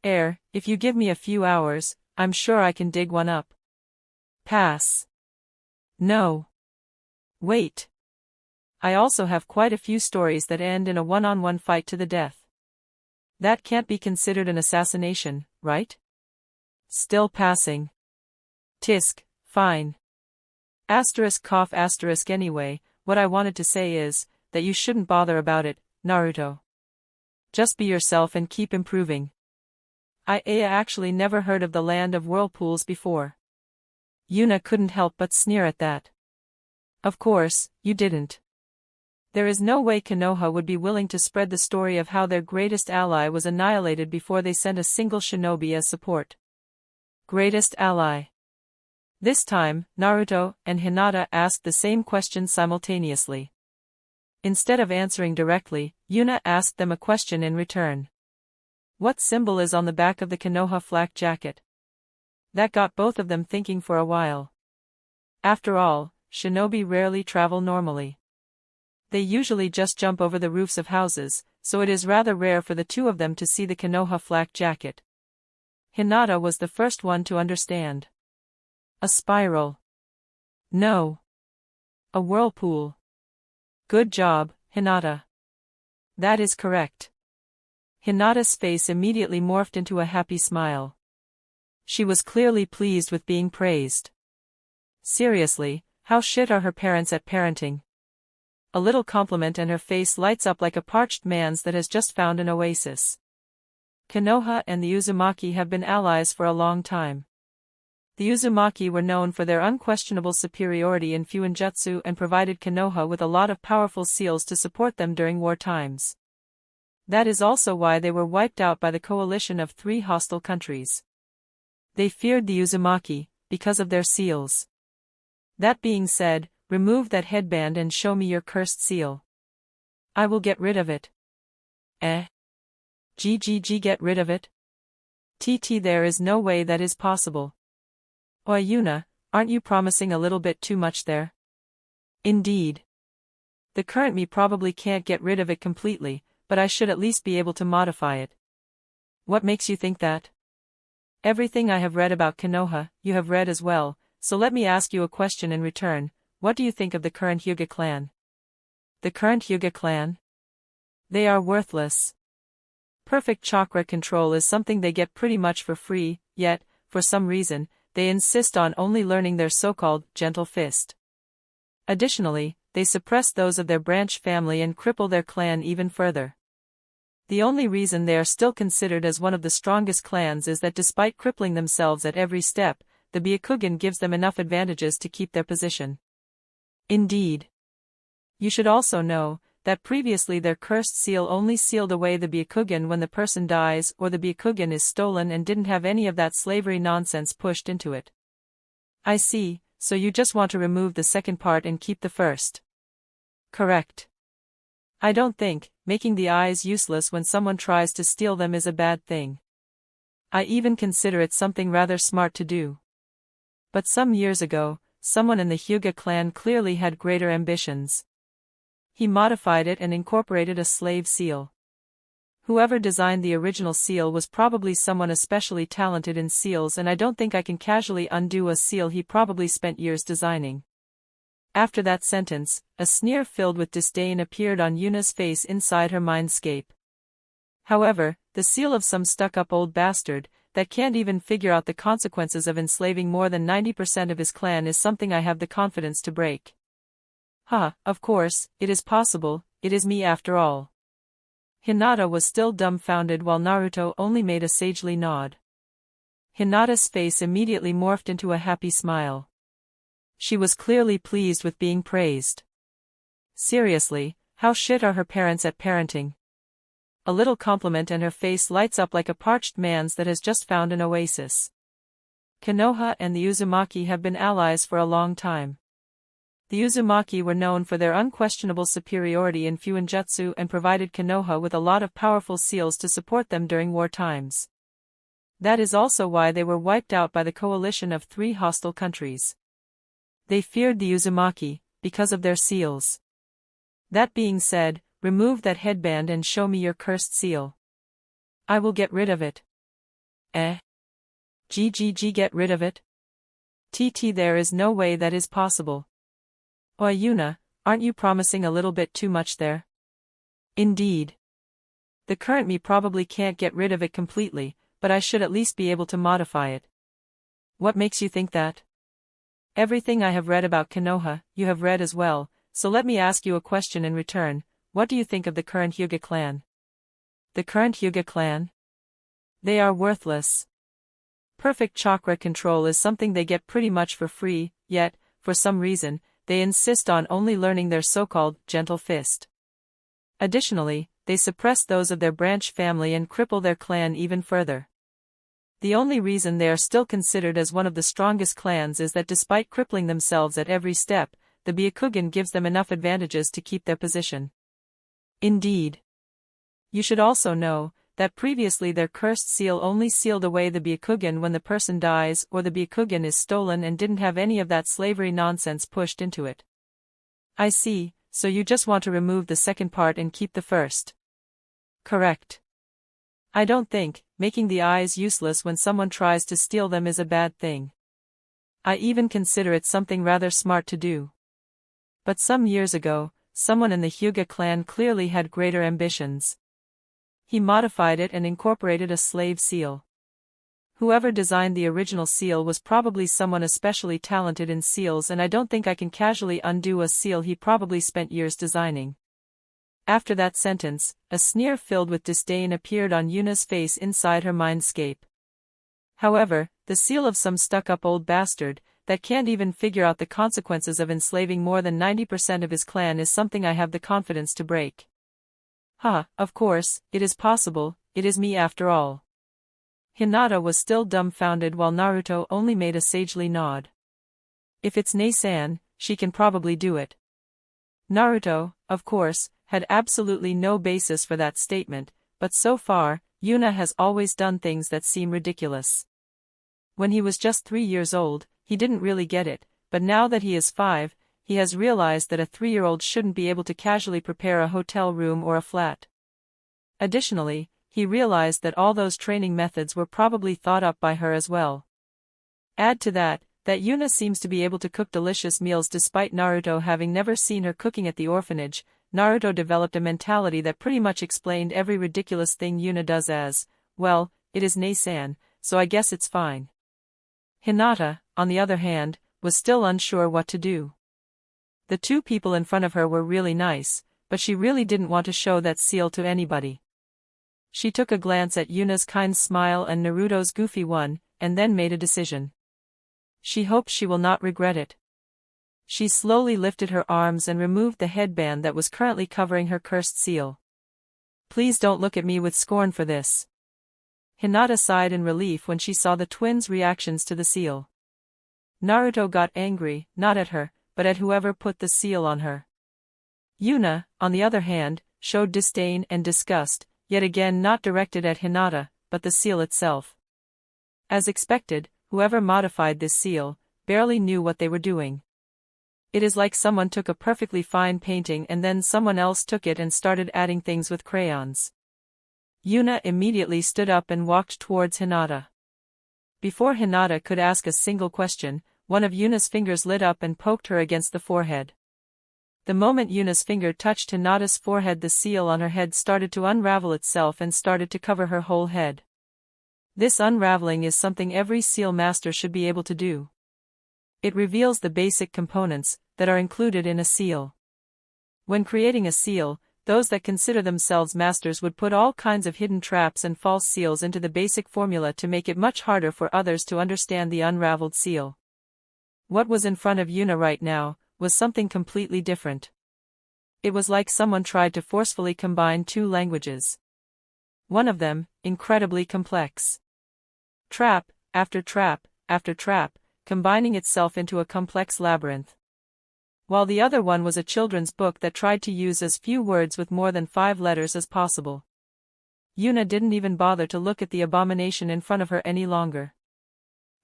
If you give me a few hours, I'm sure I can dig one up. Pass. No. Wait. I also have quite a few stories that end in a one-on-one fight to the death. That can't be considered an assassination, right? Still passing. Tisk, fine. Asterisk cough asterisk anyway, what I wanted to say is, that you shouldn't bother about it, Naruto. Just be yourself and keep improving. I actually never heard of the land of whirlpools before. Yuna couldn't help but sneer at that. Of course, you didn't. There is no way Konoha would be willing to spread the story of how their greatest ally was annihilated before they sent a single shinobi as support. Greatest ally. This time, Naruto and Hinata asked the same question simultaneously. Instead of answering directly, Yuna asked them a question in return. What symbol is on the back of the Konoha flak jacket? That got both of them thinking for a while. After all, shinobi rarely travel normally. They usually just jump over the roofs of houses, so it is rather rare for the two of them to see the Konoha flak jacket. Hinata was the first one to understand. A spiral. No. A whirlpool. Good job, Hinata. That is correct. Hinata's face immediately morphed into a happy smile. She was clearly pleased with being praised. Seriously, how shit are her parents at parenting? A little compliment and her face lights up like a parched man's that has just found an oasis. Konoha and the Uzumaki have been allies for a long time. The Uzumaki were known for their unquestionable superiority in Fuinjutsu and provided Konoha with a lot of powerful seals to support them during war times. That is also why they were wiped out by the coalition of 3 hostile countries. They feared the Uzumaki, because of their seals. That being said, remove that headband and show me your cursed seal. I will get rid of it. GGG, get rid of it? TT, there is no way that is possible. Oi Yuna, aren't you promising a little bit too much there? Indeed. The current me probably can't get rid of it completely, but I should at least be able to modify it. What makes you think that? Everything I have read about Konoha, you have read as well, so let me ask you a question in return. What do you think of the current Hyuga clan? The current Hyuga clan? They are worthless. Perfect chakra control is something they get pretty much for free, yet, for some reason, they insist on only learning their so-called gentle fist. Additionally, they suppress those of their branch family and cripple their clan even further. The only reason they are still considered as one of the strongest clans is that despite crippling themselves at every step, the Byakugan gives them enough advantages to keep their position. Indeed. You should also know that previously their cursed seal only sealed away the Byakugan when the person dies or the Byakugan is stolen and didn't have any of that slavery nonsense pushed into it. I see, so you just want to remove the second part and keep the first. Correct. I don't think making the eyes useless when someone tries to steal them is a bad thing. I even consider it something rather smart to do. But some years ago, someone in the Hyuga clan clearly had greater ambitions. He modified it and incorporated a slave seal. Whoever designed the original seal was probably someone especially talented in seals, and I don't think I can casually undo a seal he probably spent years designing. After that sentence, a sneer filled with disdain appeared on Yuna's face inside her mindscape. However, the seal of some stuck-up old bastard that can't even figure out the consequences of enslaving more than 90% of his clan is something I have the confidence to break. Of course, it is possible, it is me after all. Hinata was still dumbfounded while Naruto only made a sagely nod. Hinata's face immediately morphed into a happy smile. She was clearly pleased with being praised. Seriously, how shit are her parents at parenting? A little compliment and her face lights up like a parched man's that has just found an oasis. Konoha and the Uzumaki have been allies for a long time. The Uzumaki were known for their unquestionable superiority in Fuinjutsu and provided Konoha with a lot of powerful seals to support them during war times. That is also why they were wiped out by the coalition of 3 hostile countries. They feared the Uzumaki, because of their seals. That being said, remove that headband and show me your cursed seal. I will get rid of it. Get rid of it? There is no way that is possible. Oi Yuna, aren't you promising a little bit too much there? Indeed. The current me probably can't get rid of it completely, but I should at least be able to modify it. What makes you think that? Everything I have read about Konoha, you have read as well, so let me ask you a question in return. What do you think of the current Hyuga clan? The current Hyuga clan? They are worthless. Perfect chakra control is something they get pretty much for free, yet, for some reason, they insist on only learning their so-called gentle fist. Additionally, they suppress those of their branch family and cripple their clan even further. The only reason they are still considered as one of the strongest clans is that despite crippling themselves at every step, the Byakugan gives them enough advantages to keep their position. Indeed. You should also know that previously their cursed seal only sealed away the Byakugan when the person dies or the Byakugan is stolen and didn't have any of that slavery nonsense pushed into it. I see, so you just want to remove the second part and keep the first. Correct. I don't think making the eyes useless when someone tries to steal them is a bad thing. I even consider it something rather smart to do. But some years ago, someone in the Hyuga clan clearly had greater ambitions. He modified it and incorporated a slave seal. Whoever designed the original seal was probably someone especially talented in seals, and I don't think I can casually undo a seal he probably spent years designing. After that sentence, a sneer filled with disdain appeared on Yuna's face inside her mindscape. However, the seal of some stuck-up old bastard that can't even figure out the consequences of enslaving more than 90% of his clan is something I have the confidence to break. Of course, it is possible, it is me after all. Hinata was still dumbfounded while Naruto only made a sagely nod. If it's Nei-san, she can probably do it. Naruto, of course, had absolutely no basis for that statement, but so far, Yuna has always done things that seem ridiculous. When he was just 3 years old, he didn't really get it, but now that he is 5, he has realized that a 3-year-old shouldn't be able to casually prepare a hotel room or a flat. Additionally, he realized that all those training methods were probably thought up by her as well. Add to that Yuna seems to be able to cook delicious meals despite Naruto having never seen her cooking at the orphanage. Naruto developed a mentality that pretty much explained every ridiculous thing Yuna does as, well, it is Nei-san, so I guess it's fine. Hinata, on the other hand, was still unsure what to do. The 2 people in front of her were really nice, but she really didn't want to show that seal to anybody. She took a glance at Yuna's kind smile and Naruto's goofy one, and then made a decision. She hopes she will not regret it. She slowly lifted her arms and removed the headband that was currently covering her cursed seal. Please don't look at me with scorn for this. Hinata sighed in relief when she saw the twins' reactions to the seal. Naruto got angry, not at her, but at whoever put the seal on her. Yuna, on the other hand, showed disdain and disgust, yet again not directed at Hinata, but the seal itself. As expected, whoever modified this seal barely knew what they were doing. It is like someone took a perfectly fine painting and then someone else took it and started adding things with crayons. Yuna immediately stood up and walked towards Hinata. Before Hinata could ask a single question, one of Yuna's fingers lit up and poked her against the forehead. The moment Yuna's finger touched Hinata's forehead, the seal on her head started to unravel itself and started to cover her whole head. This unraveling is something every seal master should be able to do. It reveals the basic components that are included in a seal. When creating a seal, those that consider themselves masters would put all kinds of hidden traps and false seals into the basic formula to make it much harder for others to understand the unraveled seal. What was in front of Yuna right now was something completely different. It was like someone tried to forcefully combine two languages. One of them, incredibly complex. Trap, after trap, after trap, combining itself into a complex labyrinth. While the other one was a children's book that tried to use as few words with more than 5 letters as possible. Yuna didn't even bother to look at the abomination in front of her any longer.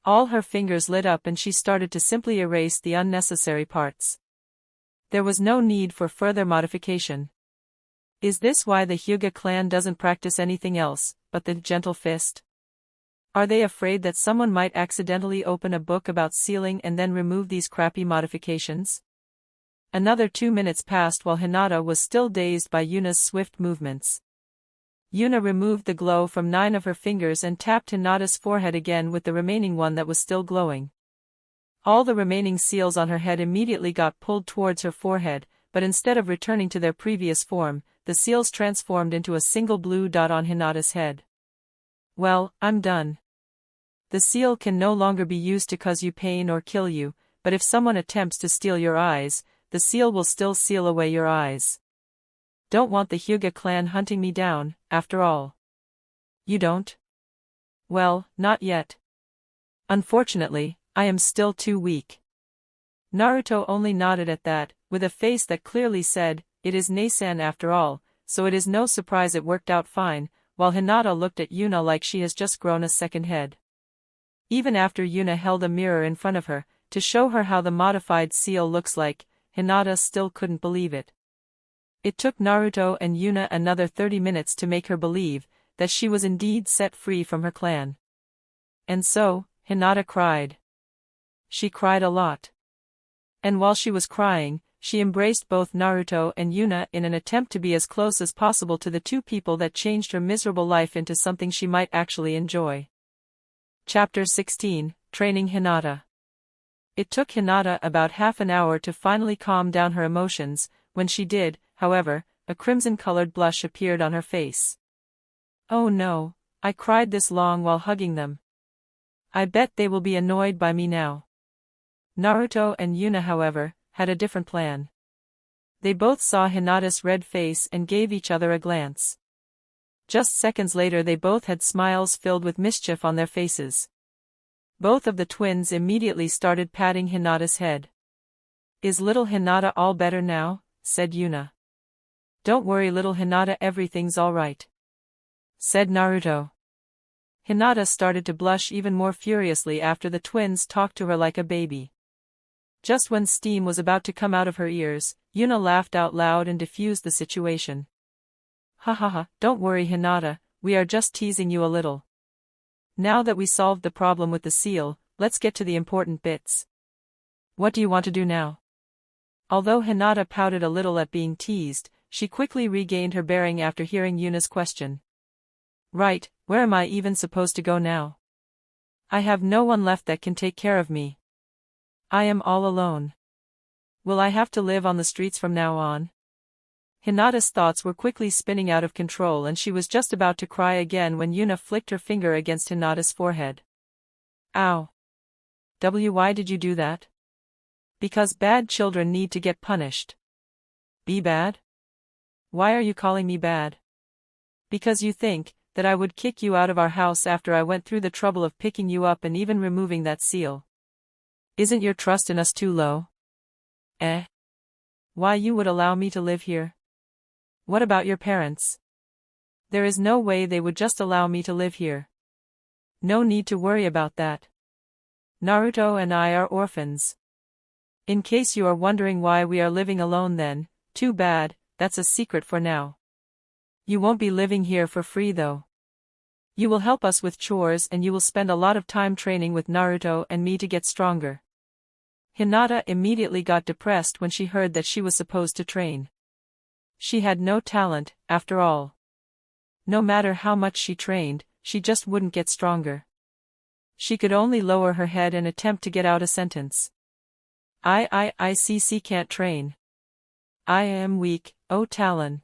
All her fingers lit up and she started to simply erase the unnecessary parts. There was no need for further modification. Is this why the Hyuga clan doesn't practice anything else but the gentle fist? Are they afraid that someone might accidentally open a book about sealing and then remove these crappy modifications? Another 2 minutes passed while Hinata was still dazed by Yuna's swift movements. Yuna removed the glow from 9 of her fingers and tapped Hinata's forehead again with the remaining one that was still glowing. All the remaining seals on her head immediately got pulled towards her forehead, but instead of returning to their previous form, the seals transformed into a single blue dot on Hinata's head. Well, I'm done. The seal can no longer be used to cause you pain or kill you, but if someone attempts to steal your eyes, the seal will still seal away your eyes. Don't want the Hyuga clan hunting me down, after all. You don't? Well, not yet. Unfortunately, I am still too weak. Naruto only nodded at that, with a face that clearly said, it is Nasan after all, so it is no surprise it worked out fine, while Hinata looked at Yuna like she has just grown a second head. Even after Yuna held a mirror in front of her, to show her how the modified seal looks like, Hinata still couldn't believe it. It took Naruto and Yuna another 30 minutes to make her believe that she was indeed set free from her clan. And so, Hinata cried. She cried a lot. And while she was crying, she embraced both Naruto and Yuna in an attempt to be as close as possible to the two people that changed her miserable life into something she might actually enjoy. Chapter 16, Training Hinata. It took Hinata about half an hour to finally calm down her emotions. When she did, however, a crimson-colored blush appeared on her face. Oh no, I cried this long while hugging them. I bet they will be annoyed by me now. Naruto and Yuna, however, had a different plan. They both saw Hinata's red face and gave each other a glance. Just seconds later they both had smiles filled with mischief on their faces. Both of the twins immediately started patting Hinata's head. Is little Hinata all better now? Said Yuna. Don't worry little Hinata, everything's alright, said Naruto. Hinata started to blush even more furiously after the twins talked to her like a baby. Just when steam was about to come out of her ears, Yuna laughed out loud and diffused the situation. Ha ha ha, don't worry Hinata, we are just teasing you a little. Now that we solved the problem with the seal, let's get to the important bits. What do you want to do now? Although Hinata pouted a little at being teased, she quickly regained her bearing after hearing Yuna's question. Right, where am I even supposed to go now? I have no one left that can take care of me. I am all alone. Will I have to live on the streets from now on? Hinata's thoughts were quickly spinning out of control and she was just about to cry again when Yuna flicked her finger against Hinata's forehead. Ow. Why did you do that? Because bad children need to get punished. Be bad? Why are you calling me bad? Because you think that I would kick you out of our house after I went through the trouble of picking you up and even removing that seal. Isn't your trust in us too low? Eh? Why you would allow me to live here? What about your parents? There is no way they would just allow me to live here. No need to worry about that. Naruto and I are orphans. In case you are wondering why we are living alone then, too bad, that's a secret for now. You won't be living here for free though. You will help us with chores and you will spend a lot of time training with Naruto and me to get stronger. Hinata immediately got depressed when she heard that she was supposed to train. She had no talent, after all. No matter how much she trained, she just wouldn't get stronger. She could only lower her head and attempt to get out a sentence. I can't train. I am weak, oh Talon.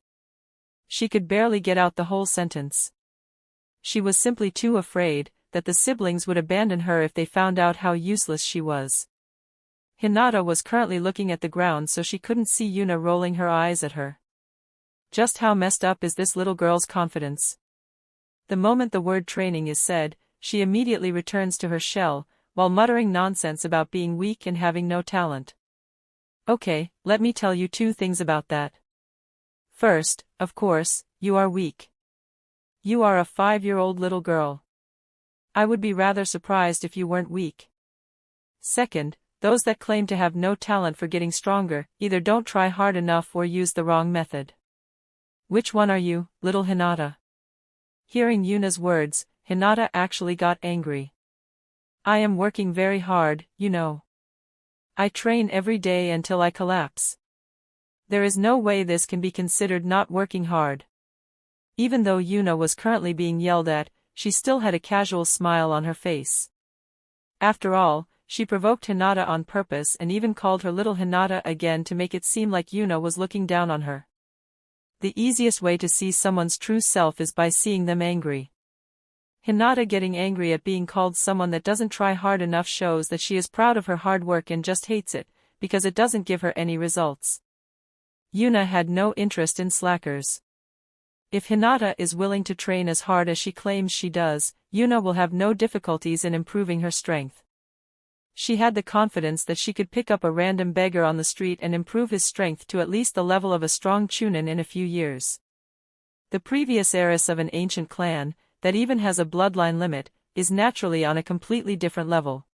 She could barely get out the whole sentence. She was simply too afraid that the siblings would abandon her if they found out how useless she was. Hinata was currently looking at the ground so she couldn't see Yuna rolling her eyes at her. Just how messed up is this little girl's confidence? The moment the word training is said, she immediately returns to her shell, while muttering nonsense about being weak and having no talent. Okay, let me tell you two things about that. First, of course, you are weak. You are a 5-year-old little girl. I would be rather surprised if you weren't weak. Second, those that claim to have no talent for getting stronger, either don't try hard enough or use the wrong method. Which one are you, little Hinata? Hearing Yuna's words, Hinata actually got angry. I am working very hard, you know. I train every day until I collapse. There is no way this can be considered not working hard. Even though Yuna was currently being yelled at, she still had a casual smile on her face. After all, she provoked Hinata on purpose and even called her little Hinata again to make it seem like Yuna was looking down on her. The easiest way to see someone's true self is by seeing them angry. Hinata getting angry at being called someone that doesn't try hard enough shows that she is proud of her hard work and just hates it, because it doesn't give her any results. Yuna had no interest in slackers. If Hinata is willing to train as hard as she claims she does, Yuna will have no difficulties in improving her strength. She had the confidence that she could pick up a random beggar on the street and improve his strength to at least the level of a strong chunin in a few years. The previous heiress of an ancient clan, that even has a bloodline limit, is naturally on a completely different level.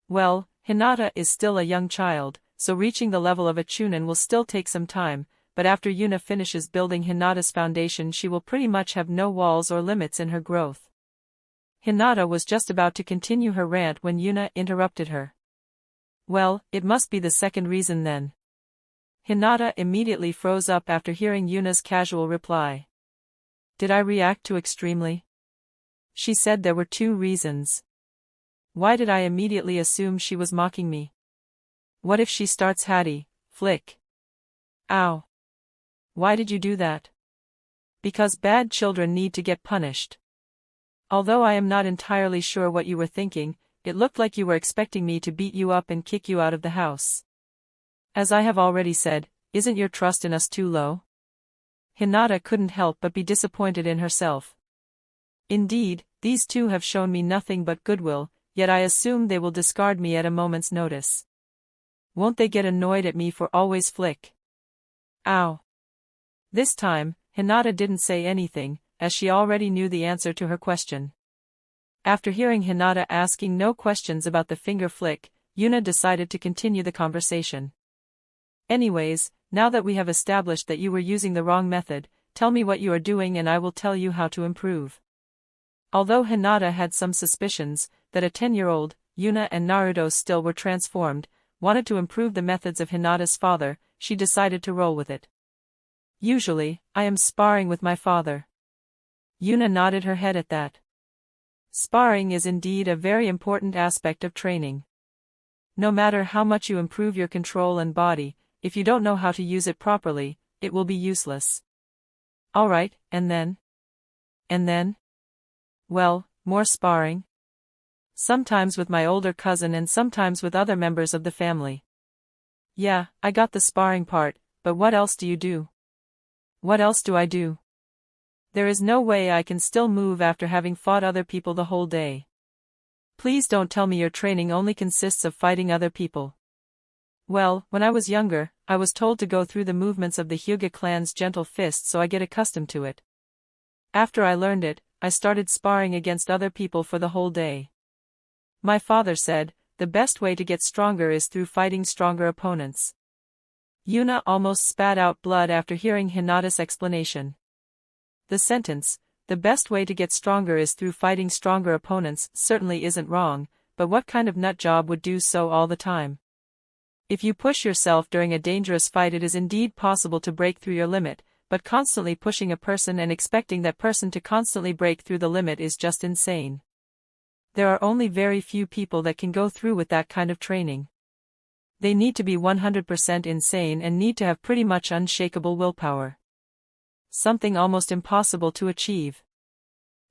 Well, Hinata is still a young child, so reaching the level of a chunin will still take some time, but after Yuna finishes building Hinata's foundation she will pretty much have no walls or limits in her growth. Hinata was just about to continue her rant when Yuna interrupted her. Well, it must be the second reason then. Hinata immediately froze up after hearing Yuna's casual reply. Did I react too extremely? She said there were two reasons. Why did I immediately assume she was mocking me? What if she starts Hattie, flick? Ow. Why did you do that? Because bad children need to get punished. Although I am not entirely sure what you were thinking, it looked like you were expecting me to beat you up and kick you out of the house. As I have already said, isn't your trust in us too low? Hinata couldn't help but be disappointed in herself. Indeed, these two have shown me nothing but goodwill, yet I assume they will discard me at a moment's notice. Won't they get annoyed at me for always flick? Ow. This time, Hinata didn't say anything, as she already knew the answer to her question. After hearing Hinata asking no questions about the finger flick, Yuna decided to continue the conversation. Anyways, now that we have established that you were using the wrong method, tell me what you are doing and I will tell you how to improve. Although Hinata had some suspicions that a 10-year-old, Yuna and Naruto still were transformed, wanted to improve the methods of Hinata's father, she decided to roll with it. Usually, I am sparring with my father. Yuna nodded her head at that. Sparring is indeed a very important aspect of training. No matter how much you improve your control and body, if you don't know how to use it properly, it will be useless. Alright, and then? And then? Well, more sparring. Sometimes with my older cousin and sometimes with other members of the family. Yeah, I got the sparring part, but what else do you do? What else do I do? There is no way I can still move after having fought other people the whole day. Please don't tell me your training only consists of fighting other people. Well, when I was younger, I was told to go through the movements of the Hyuga clan's gentle fist so I get accustomed to it. After I learned it, I started sparring against other people for the whole day. My father said, the best way to get stronger is through fighting stronger opponents. Yuna almost spat out blood after hearing Hinata's explanation. The sentence, the best way to get stronger is through fighting stronger opponents, certainly isn't wrong, but what kind of nut job would do so all the time? If you push yourself during a dangerous fight, it is indeed possible to break through your limit, but constantly pushing a person and expecting that person to constantly break through the limit is just insane. There are only very few people that can go through with that kind of training. They need to be 100% insane and need to have pretty much unshakable willpower. Something almost impossible to achieve.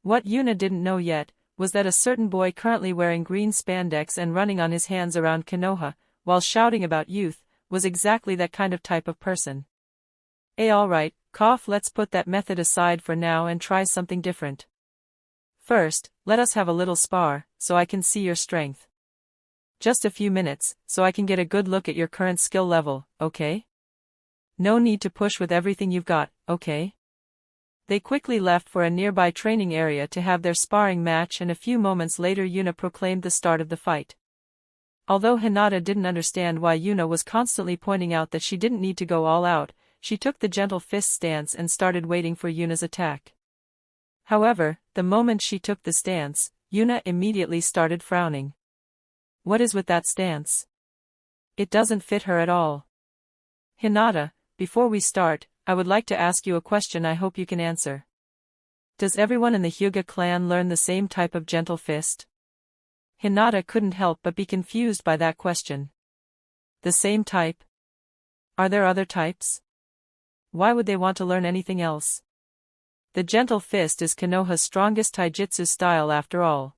What Yuna didn't know yet was that a certain boy currently wearing green spandex and running on his hands around Konoha, while shouting about youth, was exactly that kind of type of person. Alright, let's put that method aside for now and try something different. First, let us have a little spar, so I can see your strength. Just a few minutes, so I can get a good look at your current skill level, okay? No need to push with everything you've got, okay? They quickly left for a nearby training area to have their sparring match, and a few moments later Yuna proclaimed the start of the fight. Although Hinata didn't understand why Yuna was constantly pointing out that she didn't need to go all out, she took the gentle fist stance and started waiting for Yuna's attack. However, the moment she took the stance, Yuna immediately started frowning. What is with that stance? It doesn't fit her at all. Hinata, before we start, I would like to ask you a question I hope you can answer. Does everyone in the Hyuga clan learn the same type of gentle fist? Hinata couldn't help but be confused by that question. The same type? Are there other types? Why would they want to learn anything else? The gentle fist is Konoha's strongest taijutsu style after all.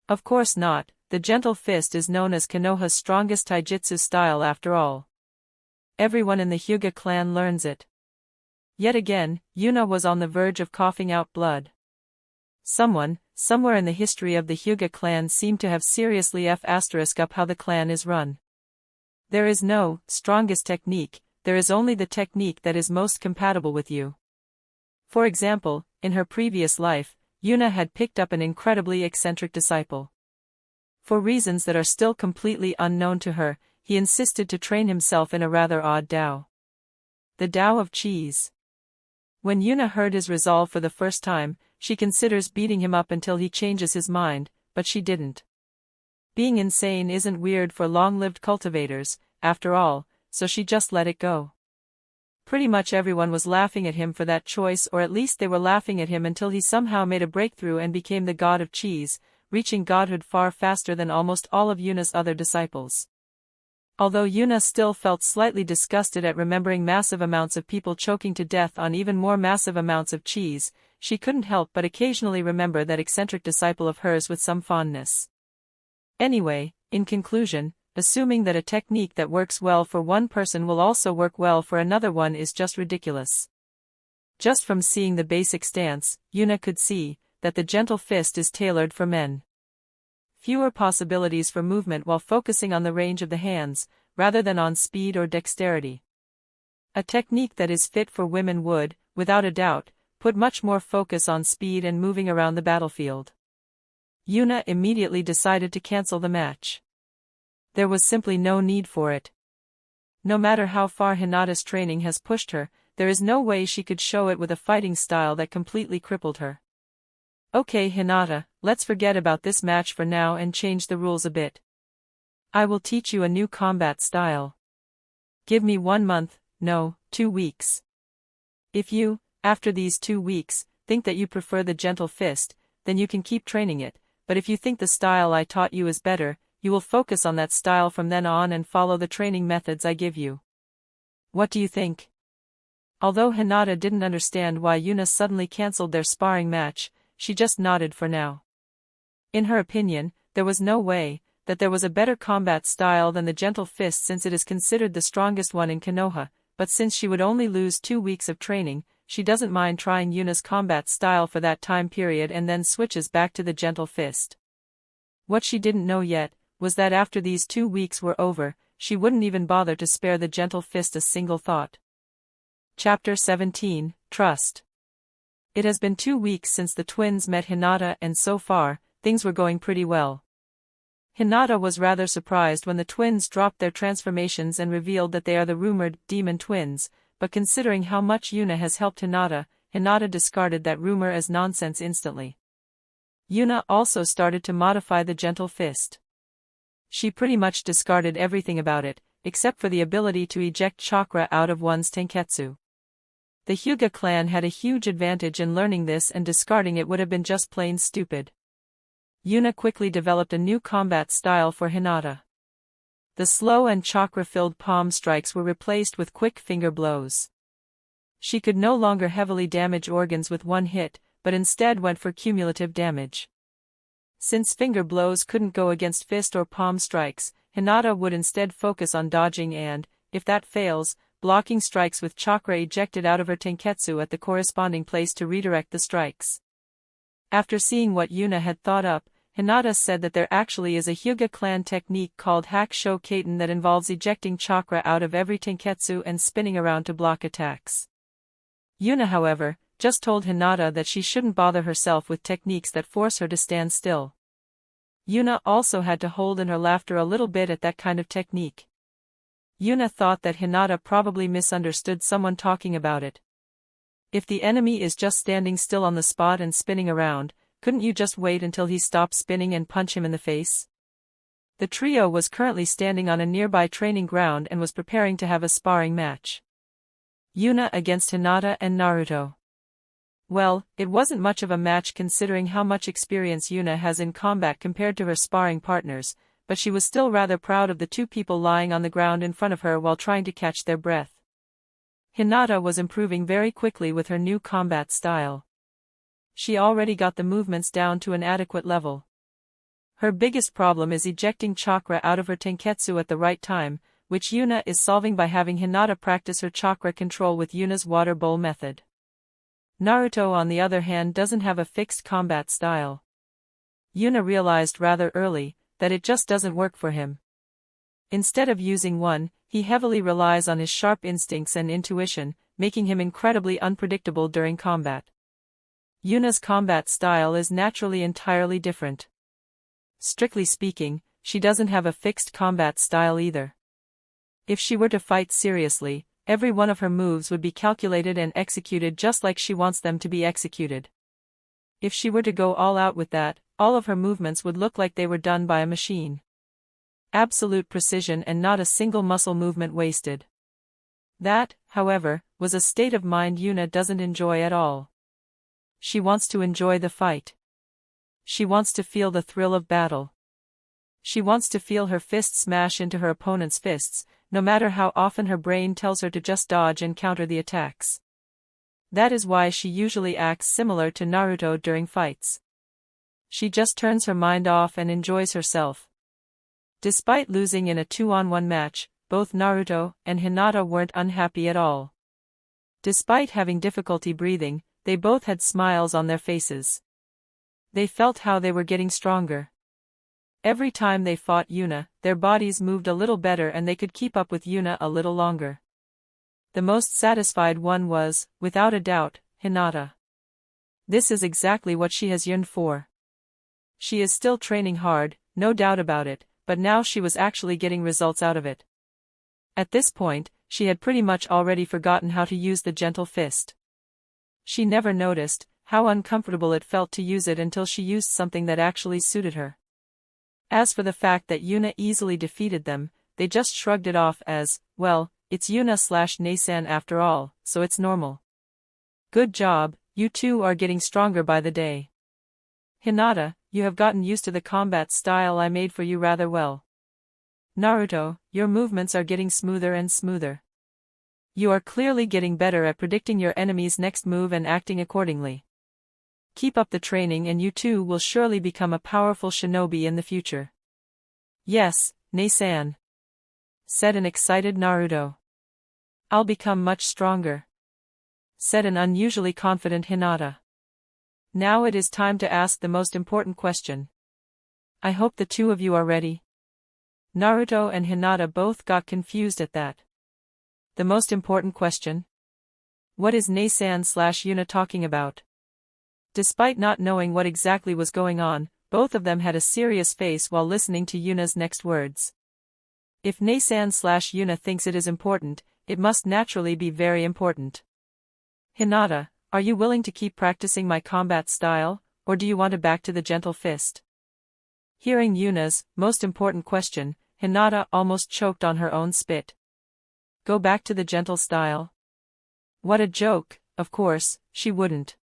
Of course not, the gentle fist is known as Konoha's strongest taijutsu style after all. Everyone in the Hyuga clan learns it. Yet again, Yuna was on the verge of coughing out blood. Someone, somewhere in the history of the Hyuga clan seemed to have seriously up how the clan is run. There is no strongest technique, there is only the technique that is most compatible with you. For example, in her previous life, Yuna had picked up an incredibly eccentric disciple. For reasons that are still completely unknown to her, he insisted to train himself in a rather odd Tao. The Tao of cheese. When Yuna heard his resolve for the first time, she considers beating him up until he changes his mind, but she didn't. Being insane isn't weird for long-lived cultivators, after all, so she just let it go. Pretty much everyone was laughing at him for that choice, or at least they were laughing at him until he somehow made a breakthrough and became the god of cheese, reaching godhood far faster than almost all of Yuna's other disciples. Although Yuna still felt slightly disgusted at remembering massive amounts of people choking to death on even more massive amounts of cheese, she couldn't help but occasionally remember that eccentric disciple of hers with some fondness. Anyway, in conclusion, assuming that a technique that works well for one person will also work well for another one is just ridiculous. Just from seeing the basic stance, Yuna could see that the gentle fist is tailored for men. Fewer possibilities for movement while focusing on the range of the hands, rather than on speed or dexterity. A technique that is fit for women would, without a doubt, put much more focus on speed and moving around the battlefield. Yuna immediately decided to cancel the match. There was simply no need for it. No matter how far Hinata's training has pushed her, there is no way she could show it with a fighting style that completely crippled her. Okay Hinata, let's forget about this match for now and change the rules a bit. I will teach you a new combat style. Give me 1 month, no, 2 weeks. If you, after these 2 weeks, think that you prefer the gentle fist, then you can keep training it, but if you think the style I taught you is better, you will focus on that style from then on and follow the training methods I give you. What do you think? Although Hinata didn't understand why Yuna suddenly cancelled their sparring match, she just nodded for now. In her opinion, there was no way that there was a better combat style than the gentle fist since it is considered the strongest one in Konoha, but since she would only lose 2 weeks of training, she doesn't mind trying Yuna's combat style for that time period and then switches back to the gentle fist. What she didn't know yet was that after these 2 weeks were over, she wouldn't even bother to spare the gentle fist a single thought. Chapter 17, Trust. It has been 2 weeks since the twins met Hinata and so far, things were going pretty well. Hinata was rather surprised when the twins dropped their transformations and revealed that they are the rumored demon twins, but considering how much Yuna has helped Hinata, Hinata discarded that rumor as nonsense instantly. Yuna also started to modify the gentle fist. She pretty much discarded everything about it, except for the ability to eject chakra out of one's tenketsu. The Hyuga clan had a huge advantage in learning this, and discarding it would have been just plain stupid. Yuna quickly developed a new combat style for Hinata. The slow and chakra-filled palm strikes were replaced with quick finger blows. She could no longer heavily damage organs with one hit, but instead went for cumulative damage. Since finger blows couldn't go against fist or palm strikes, Hinata would instead focus on dodging and, if that fails, blocking strikes with chakra ejected out of her tenketsu at the corresponding place to redirect the strikes. After seeing what Yuna had thought up, Hinata said that there actually is a Hyuga clan technique called Hakusho Kaiten that involves ejecting chakra out of every tenketsu and spinning around to block attacks. Yuna, however, just told Hinata that she shouldn't bother herself with techniques that force her to stand still. Yuna also had to hold in her laughter a little bit at that kind of technique. Yuna thought that Hinata probably misunderstood someone talking about it. If the enemy is just standing still on the spot and spinning around, couldn't you just wait until he stopped spinning and punch him in the face? The trio was currently standing on a nearby training ground and was preparing to have a sparring match. Yuna against Hinata and Naruto. Well, it wasn't much of a match considering how much experience Yuna has in combat compared to her sparring partners, but she was still rather proud of the 2 people lying on the ground in front of her while trying to catch their breath. Hinata was improving very quickly with her new combat style. She already got the movements down to an adequate level. Her biggest problem is ejecting chakra out of her tenketsu at the right time, which Yuna is solving by having Hinata practice her chakra control with Yuna's water bowl method. Naruto, on the other hand, doesn't have a fixed combat style. Yuna realized rather early that it just doesn't work for him. Instead of using one, he heavily relies on his sharp instincts and intuition, making him incredibly unpredictable during combat. Yuna's combat style is naturally entirely different. Strictly speaking, she doesn't have a fixed combat style either. If she were to fight seriously, every one of her moves would be calculated and executed just like she wants them to be executed. If she were to go all out with that, all of her movements would look like they were done by a machine. Absolute precision and not a single muscle movement wasted. That, however, was a state of mind Yuna doesn't enjoy at all. She wants to enjoy the fight. She wants to feel the thrill of battle. She wants to feel her fist smash into her opponent's fists, no matter how often her brain tells her to just dodge and counter the attacks. That is why she usually acts similar to Naruto during fights. She just turns her mind off and enjoys herself. Despite losing in a 2-on-1 match, both Naruto and Hinata weren't unhappy at all. Despite having difficulty breathing, they both had smiles on their faces. They felt how they were getting stronger. Every time they fought Yuna, their bodies moved a little better and they could keep up with Yuna a little longer. The most satisfied one was, without a doubt, Hinata. This is exactly what she has yearned for. She is still training hard, no doubt about it, but now she was actually getting results out of it. At this point, she had pretty much already forgotten how to use the gentle fist. She never noticed how uncomfortable it felt to use it until she used something that actually suited her. As for the fact that Yuna easily defeated them, they just shrugged it off as, well, it's Yuna/Nasan after all, so it's normal. Good job, you two are getting stronger by the day. Hinata, you have gotten used to the combat style I made for you rather well. Naruto, your movements are getting smoother and smoother. You are clearly getting better at predicting your enemy's next move and acting accordingly. Keep up the training and you two will surely become a powerful shinobi in the future. Yes, Ne-san, said an excited Naruto. I'll become much stronger, said an unusually confident Hinata. Now it is time to ask the most important question. I hope the two of you are ready. Naruto and Hinata both got confused at that. The most important question? What is Ne-san/Yuna talking about? Despite not knowing what exactly was going on, both of them had a serious face while listening to Yuna's next words. If Ne-san/Yuna thinks it is important, it must naturally be very important. Hinata, are you willing to keep practicing my combat style, or do you want to back to the gentle fist? Hearing Yuna's most important question, Hinata almost choked on her own spit. Go back to the gentle style? What a joke, of course, she wouldn't.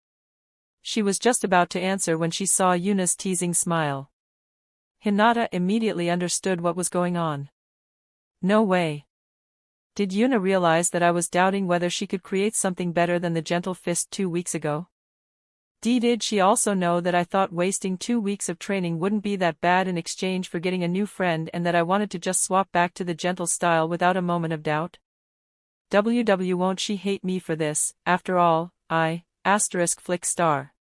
She was just about to answer when she saw Yuna's teasing smile. Hinata immediately understood what was going on. No way. Did Yuna realize that I was doubting whether she could create something better than the gentle fist 2 weeks ago? Did she also know that I thought wasting 2 weeks of training wouldn't be that bad in exchange for getting a new friend and that I wanted to just swap back to the gentle style without a moment of doubt? Won't she hate me for this, after all, flick star.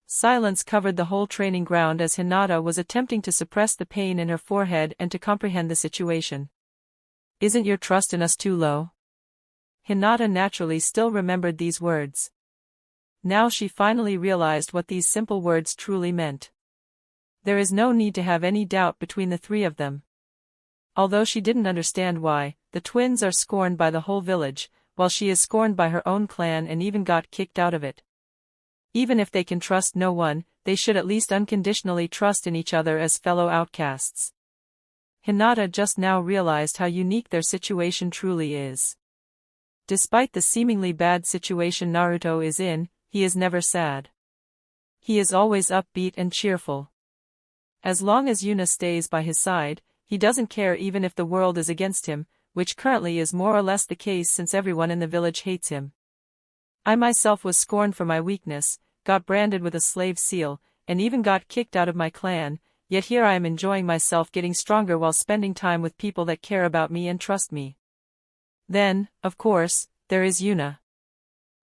Silence covered the whole training ground as Hinata was attempting to suppress the pain in her forehead and to comprehend the situation. Isn't your trust in us too low? Hinata naturally still remembered these words. Now she finally realized what these simple words truly meant. There is no need to have any doubt between the three of them. Although she didn't understand why, the twins are scorned by the whole village, while she is scorned by her own clan and even got kicked out of it. Even if they can trust no one, they should at least unconditionally trust in each other as fellow outcasts. Hinata just now realized how unique their situation truly is. Despite the seemingly bad situation Naruto is in, he is never sad. He is always upbeat and cheerful. As long as Yuna stays by his side, he doesn't care even if the world is against him, which currently is more or less the case since everyone in the village hates him. I myself was scorned for my weakness, got branded with a slave seal, and even got kicked out of my clan, yet here I am enjoying myself getting stronger while spending time with people that care about me and trust me. Then, of course, there is Yuna.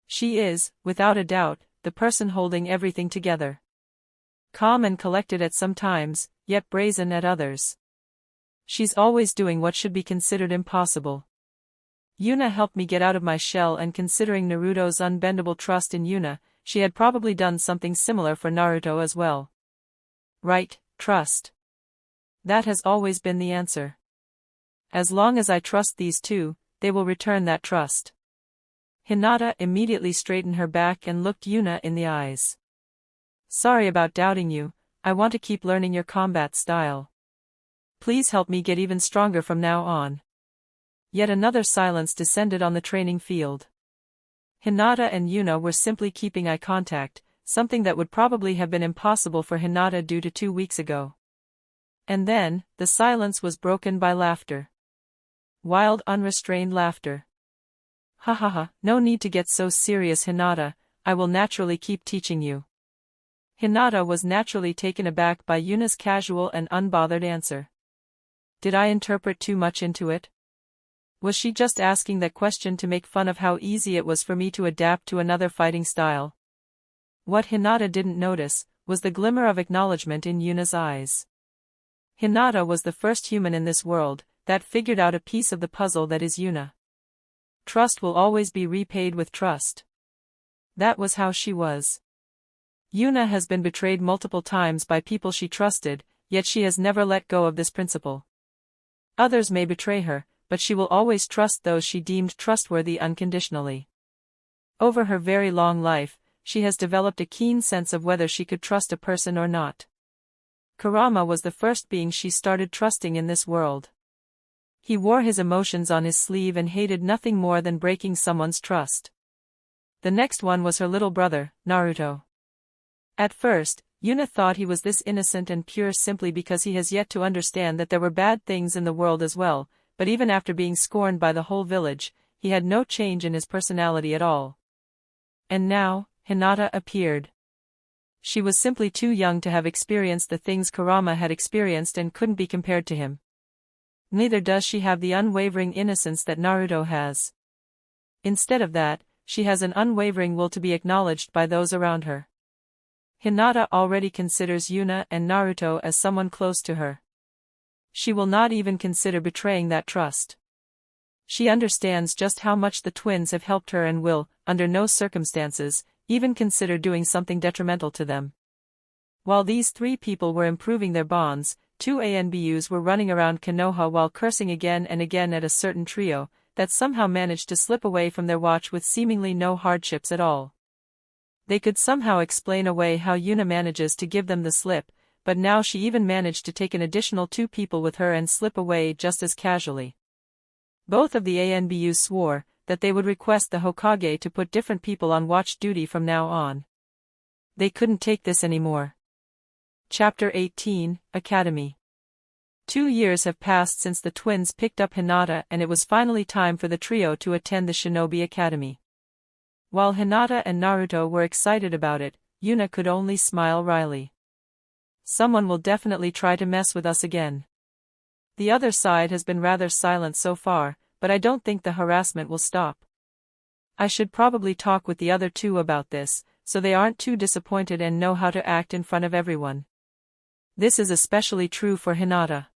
She is, without a doubt, the person holding everything together. Calm and collected at some times, yet brazen at others. She's always doing what should be considered impossible. Yuna helped me get out of my shell, and considering Naruto's unbendable trust in Yuna, she had probably done something similar for Naruto as well. Right, trust. That has always been the answer. As long as I trust these two, they will return that trust. Hinata immediately straightened her back and looked Yuna in the eyes. Sorry about doubting you, I want to keep learning your combat style. Please help me get even stronger from now on. Yet another silence descended on the training field. Hinata and Yuna were simply keeping eye contact, something that would probably have been impossible for Hinata due to 2 weeks ago. And then, the silence was broken by laughter. Wild, unrestrained laughter. Ha ha ha, no need to get so serious, Hinata, I will naturally keep teaching you. Hinata was naturally taken aback by Yuna's casual and unbothered answer. Did I interpret too much into it? Was she just asking that question to make fun of how easy it was for me to adapt to another fighting style? What Hinata didn't notice was the glimmer of acknowledgement in Yuna's eyes. Hinata was the first human in this world that figured out a piece of the puzzle that is Yuna. Trust will always be repaid with trust. That was how she was. Yuna has been betrayed multiple times by people she trusted, yet she has never let go of this principle. Others may betray her, but she will always trust those she deemed trustworthy unconditionally. Over her very long life, she has developed a keen sense of whether she could trust a person or not. Kurama was the first being she started trusting in this world. He wore his emotions on his sleeve and hated nothing more than breaking someone's trust. The next one was her little brother, Naruto. At first, Yuna thought he was this innocent and pure simply because he has yet to understand that there were bad things in the world as well, but even after being scorned by the whole village, he had no change in his personality at all. And now, Hinata appeared. She was simply too young to have experienced the things Kurama had experienced and couldn't be compared to him. Neither does she have the unwavering innocence that Naruto has. Instead of that, she has an unwavering will to be acknowledged by those around her. Hinata already considers Yuna and Naruto as someone close to her. She will not even consider betraying that trust. She understands just how much the twins have helped her and will, under no circumstances, even consider doing something detrimental to them. While these three people were improving their bonds, two ANBUs were running around Konoha while cursing again and again at a certain trio that somehow managed to slip away from their watch with seemingly no hardships at all. They could somehow explain away how Yuna manages to give them the slip, but now she even managed to take an additional two people with her and slip away just as casually. Both of the ANBUs swore that they would request the Hokage to put different people on watch duty from now on. They couldn't take this anymore. Chapter 18, Academy. 2 years have passed since the twins picked up Hinata and it was finally time for the trio to attend the Shinobi Academy. While Hinata and Naruto were excited about it, Yuna could only smile wryly. Someone will definitely try to mess with us again. The other side has been rather silent so far, but I don't think the harassment will stop. I should probably talk with the other two about this, so they aren't too disappointed and know how to act in front of everyone. This is especially true for Hinata.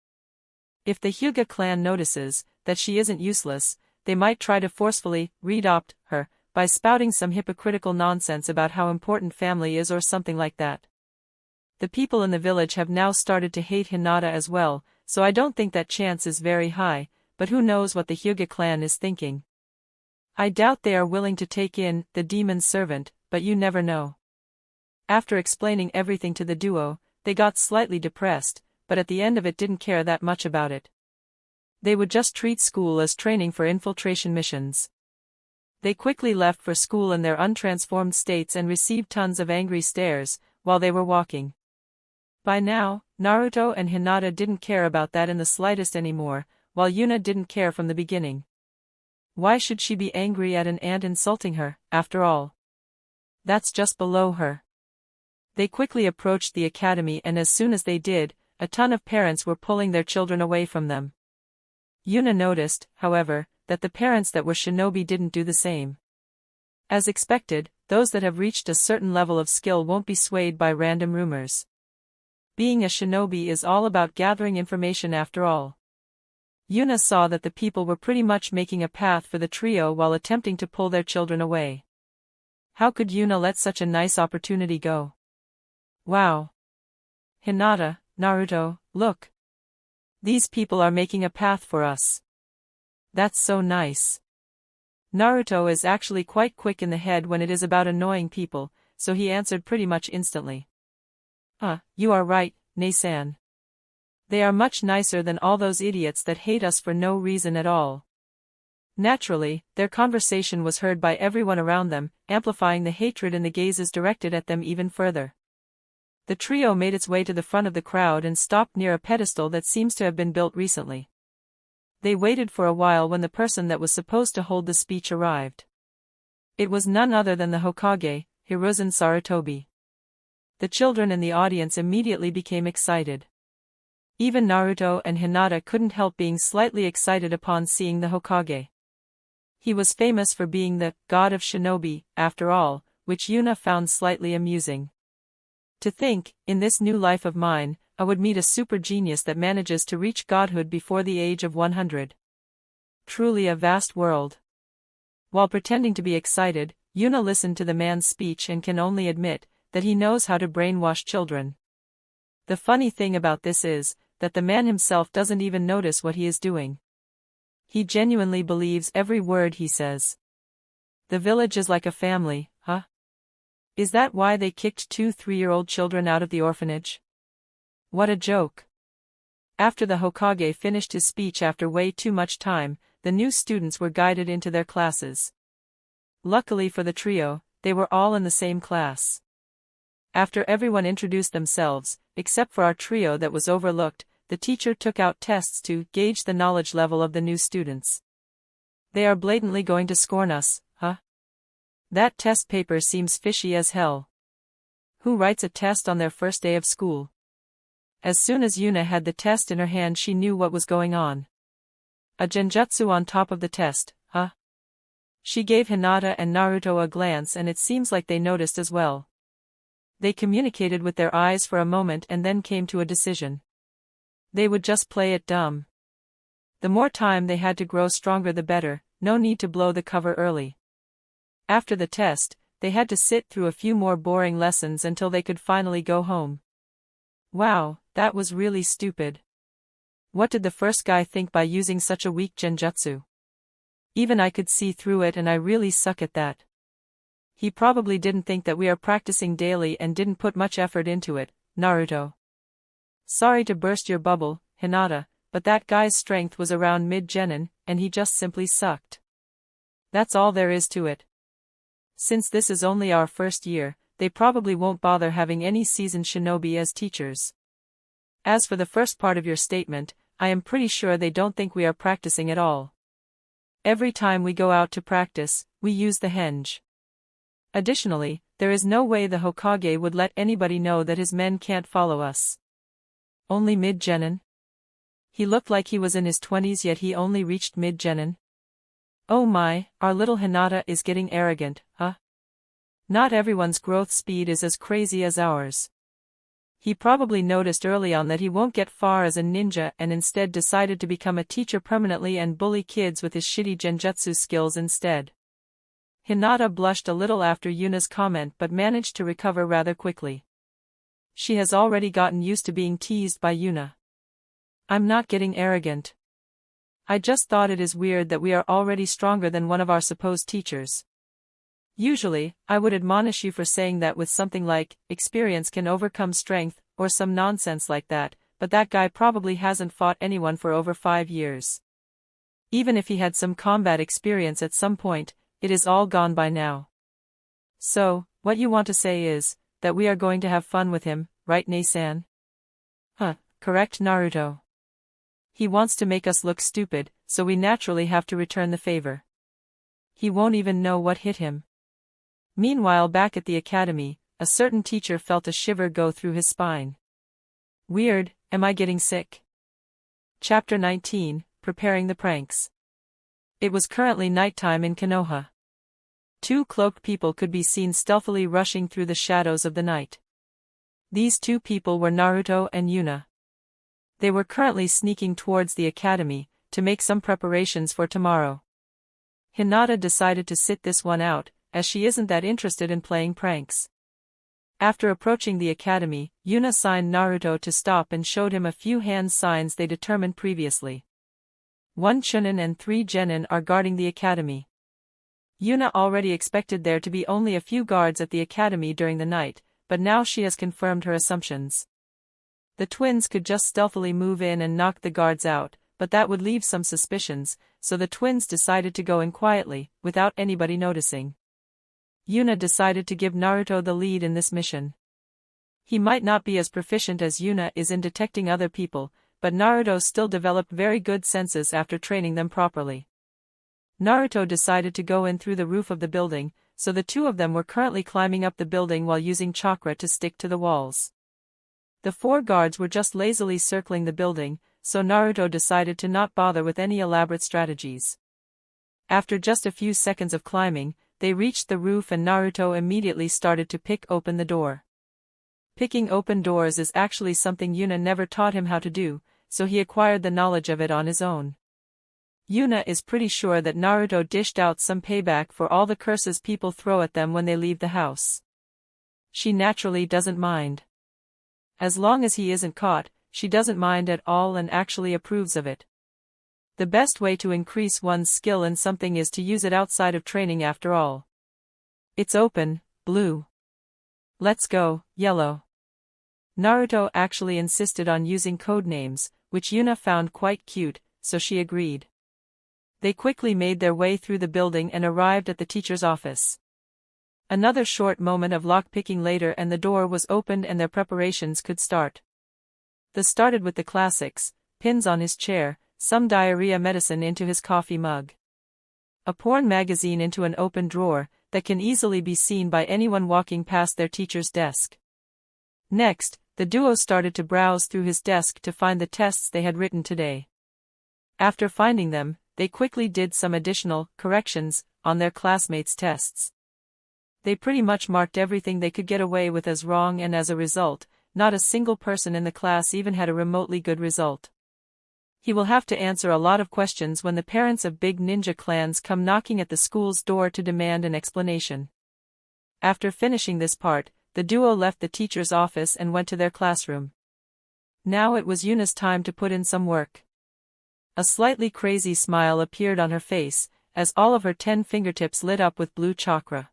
If the Hyuga clan notices that she isn't useless, they might try to forcefully re-adopt her by spouting some hypocritical nonsense about how important family is or something like that. The people in the village have now started to hate Hinata as well, so I don't think that chance is very high, but who knows what the Hyuga clan is thinking. I doubt they are willing to take in the demon's servant, but you never know. After explaining everything to the duo, they got slightly depressed, but at the end of it didn't care that much about it. They would just treat school as training for infiltration missions. They quickly left for school in their untransformed states and received tons of angry stares while they were walking. By now, Naruto and Hinata didn't care about that in the slightest anymore, while Yuna didn't care from the beginning. Why should she be angry at an ant insulting her, after all? That's just below her. They quickly approached the academy and as soon as they did, a ton of parents were pulling their children away from them. Yuna noticed, however, that the parents that were shinobi didn't do the same. As expected, those that have reached a certain level of skill won't be swayed by random rumors. Being a shinobi is all about gathering information after all. Yuna saw that the people were pretty much making a path for the trio while attempting to pull their children away. How could Yuna let such a nice opportunity go? Wow! Hinata, Naruto, look! These people are making a path for us. That's so nice. Naruto is actually quite quick in the head when it is about annoying people, so he answered pretty much instantly. You are right, Nei-san. They are much nicer than all those idiots that hate us for no reason at all. Naturally, their conversation was heard by everyone around them, amplifying the hatred in the gazes directed at them even further. The trio made its way to the front of the crowd and stopped near a pedestal that seems to have been built recently. They waited for a while when the person that was supposed to hold the speech arrived. It was none other than the Hokage, Hiruzen Sarutobi. The children in the audience immediately became excited. Even Naruto and Hinata couldn't help being slightly excited upon seeing the Hokage. He was famous for being the god of shinobi, after all, which Yuna found slightly amusing. To think, in this new life of mine, I would meet a super genius that manages to reach godhood before the age of 100. Truly a vast world. While pretending to be excited, Yuna listened to the man's speech and can only admit that he knows how to brainwash children. The funny thing about this is that the man himself doesn't even notice what he is doing. He genuinely believes every word he says. The village is like a family, huh? Is that why they kicked 2 3-year-old children out of the orphanage? What a joke. After the Hokage finished his speech after way too much time, the new students were guided into their classes. Luckily for the trio, they were all in the same class. After everyone introduced themselves, except for our trio that was overlooked, the teacher took out tests to gauge the knowledge level of the new students. They are blatantly going to scorn us, huh? That test paper seems fishy as hell. Who writes a test on their first day of school? As soon as Yuna had the test in her hand, she knew what was going on. A genjutsu on top of the test, huh? She gave Hinata and Naruto a glance, and it seems like they noticed as well. They communicated with their eyes for a moment and then came to a decision. They would just play it dumb. The more time they had to grow stronger the better, no need to blow the cover early. After the test, they had to sit through a few more boring lessons until they could finally go home. Wow, that was really stupid. What did the first guy think by using such a weak genjutsu? Even I could see through it, and I really suck at that. He probably didn't think that we are practicing daily and didn't put much effort into it, Naruto. Sorry to burst your bubble, Hinata, but that guy's strength was around mid-genin, and he just simply sucked. That's all there is to it. Since this is only our first year, they probably won't bother having any seasoned shinobi as teachers. As for the first part of your statement, I am pretty sure they don't think we are practicing at all. Every time we go out to practice, we use the hinge. Additionally, there is no way the Hokage would let anybody know that his men can't follow us. Only mid-genin? He looked like he was in his 20s, yet he only reached mid-genin. Oh my, our little Hinata is getting arrogant, huh? Not everyone's growth speed is as crazy as ours. He probably noticed early on that he won't get far as a ninja and instead decided to become a teacher permanently and bully kids with his shitty genjutsu skills instead. Hinata blushed a little after Yuna's comment but managed to recover rather quickly. She has already gotten used to being teased by Yuna. I'm not getting arrogant. I just thought it is weird that we are already stronger than one of our supposed teachers. Usually, I would admonish you for saying that with something like, experience can overcome strength, or some nonsense like that, but that guy probably hasn't fought anyone for over 5 years. Even if he had some combat experience at some point, it is all gone by now. So, what you want to say is, that we are going to have fun with him, right, Nei-san? Correct, Naruto. He wants to make us look stupid, so we naturally have to return the favor. He won't even know what hit him. Meanwhile, back at the academy, a certain teacher felt a shiver go through his spine. Weird, am I getting sick? Chapter 19, Preparing the Pranks. It was currently nighttime in Konoha. 2 cloaked people could be seen stealthily rushing through the shadows of the night. These 2 people were Naruto and Yuna. They were currently sneaking towards the academy, to make some preparations for tomorrow. Hinata decided to sit this one out, as she isn't that interested in playing pranks. After approaching the academy, Yuna signed Naruto to stop and showed him a few hand signs they determined previously. 1 Chunin and 3 Genin are guarding the academy. Yuna already expected there to be only a few guards at the academy during the night, but now she has confirmed her assumptions. The twins could just stealthily move in and knock the guards out, but that would leave some suspicions, so the twins decided to go in quietly, without anybody noticing. Yuna decided to give Naruto the lead in this mission. He might not be as proficient as Yuna is in detecting other people, but Naruto still developed very good senses after training them properly. Naruto decided to go in through the roof of the building, so the 2 of them were currently climbing up the building while using chakra to stick to the walls. The 4 guards were just lazily circling the building, so Naruto decided to not bother with any elaborate strategies. After just a few seconds of climbing, they reached the roof and Naruto immediately started to pick open the door. Picking open doors is actually something Yuna never taught him how to do, so he acquired the knowledge of it on his own. Yuna is pretty sure that Naruto dished out some payback for all the curses people throw at them when they leave the house. She naturally doesn't mind. As long as he isn't caught, she doesn't mind at all and actually approves of it. The best way to increase one's skill in something is to use it outside of training after all. It's open, blue. Let's go, yellow. Naruto actually insisted on using code names, which Yuna found quite cute, so she agreed. They quickly made their way through the building and arrived at the teacher's office. Another short moment of lockpicking later and the door was opened and their preparations could start. They started with the classics: pins on his chair, some diarrhea medicine into his coffee mug, a porn magazine into an open drawer that can easily be seen by anyone walking past their teacher's desk. Next, the duo started to browse through his desk to find the tests they had written today. After finding them, they quickly did some additional corrections on their classmates' tests. They pretty much marked everything they could get away with as wrong, and as a result, not a single person in the class even had a remotely good result. He will have to answer a lot of questions when the parents of big ninja clans come knocking at the school's door to demand an explanation. After finishing this part, the duo left the teacher's office and went to their classroom. Now it was Yuna's time to put in some work. A slightly crazy smile appeared on her face, as all of her 10 fingertips lit up with blue chakra.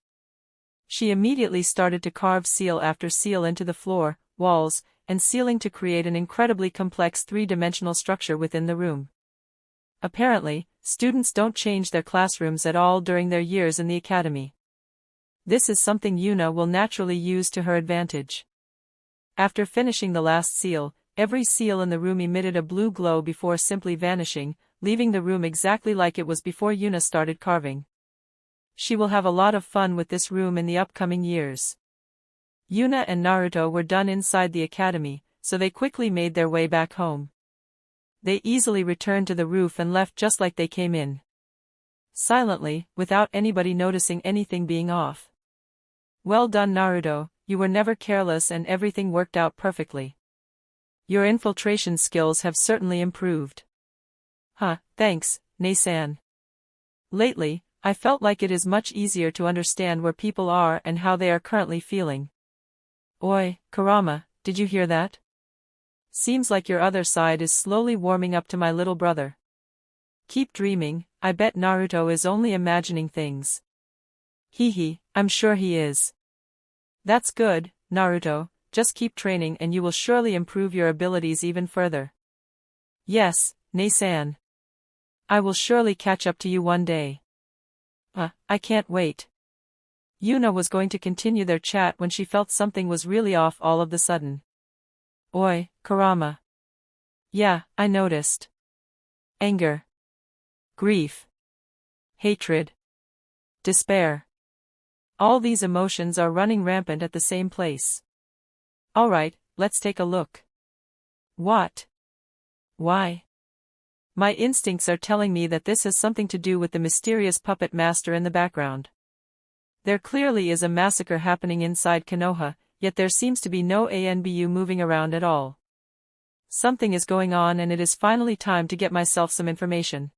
She immediately started to carve seal after seal into the floor, walls, and ceiling to create an incredibly complex 3-dimensional structure within the room. Apparently, students don't change their classrooms at all during their years in the academy. This is something Yuna will naturally use to her advantage. After finishing the last seal, every seal in the room emitted a blue glow before simply vanishing, leaving the room exactly like it was before Yuna started carving. She will have a lot of fun with this room in the upcoming years. Yuna and Naruto were done inside the academy, so they quickly made their way back home. They easily returned to the roof and left just like they came in. Silently, without anybody noticing anything being off. Well done, Naruto, you were never careless and everything worked out perfectly. Your infiltration skills have certainly improved. Thanks, Nei-san. Lately, I felt like it is much easier to understand where people are and how they are currently feeling. Oi, Kurama, did you hear that? Seems like your other side is slowly warming up to my little brother. Keep dreaming, I bet Naruto is only imagining things. I'm sure he is. That's good, Naruto, just keep training and you will surely improve your abilities even further. Yes, Nei-san. I will surely catch up to you one day. I can't wait. Yuna was going to continue their chat when she felt something was really off all of the sudden. Oi, Kurama. Yeah, I noticed. Anger. Grief. Hatred. Despair. All these emotions are running rampant at the same place. Alright, let's take a look. What? Why? My instincts are telling me that this has something to do with the mysterious puppet master in the background. There clearly is a massacre happening inside Konoha, yet there seems to be no ANBU moving around at all. Something is going on and it is finally time to get myself some information.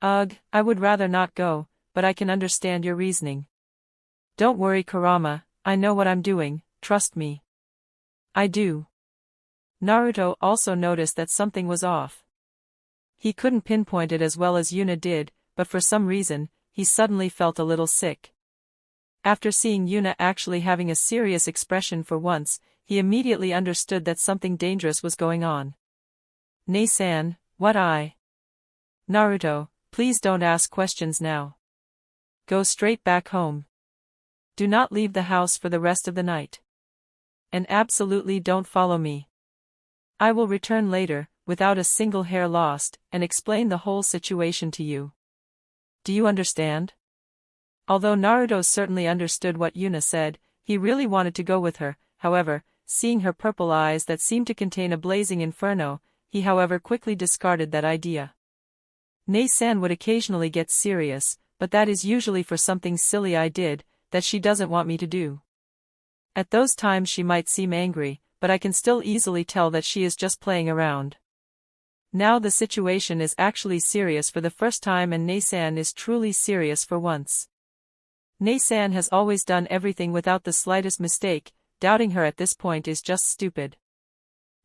Ugh, I would rather not go, but I can understand your reasoning. Don't worry, Kurama, I know what I'm doing, trust me. I do. Naruto also noticed that something was off. He couldn't pinpoint it as well as Yuna did, but for some reason, he suddenly felt a little sick. After seeing Yuna actually having a serious expression for once, he immediately understood that something dangerous was going on. Nei-san, what Naruto, please don't ask questions now. Go straight back home. Do not leave the house for the rest of the night. And absolutely don't follow me. I will return later, without a single hair lost, and explain the whole situation to you. Do you understand? Although Naruto certainly understood what Yuna said, he really wanted to go with her. However, seeing her purple eyes that seemed to contain a blazing inferno, he however quickly discarded that idea. Nei-san would occasionally get serious, but that is usually for something silly I did, that she doesn't want me to do. At those times she might seem angry, but I can still easily tell that she is just playing around. Now the situation is actually serious for the first time and Nei-san is truly serious for once. Nei-san has always done everything without the slightest mistake, doubting her at this point is just stupid.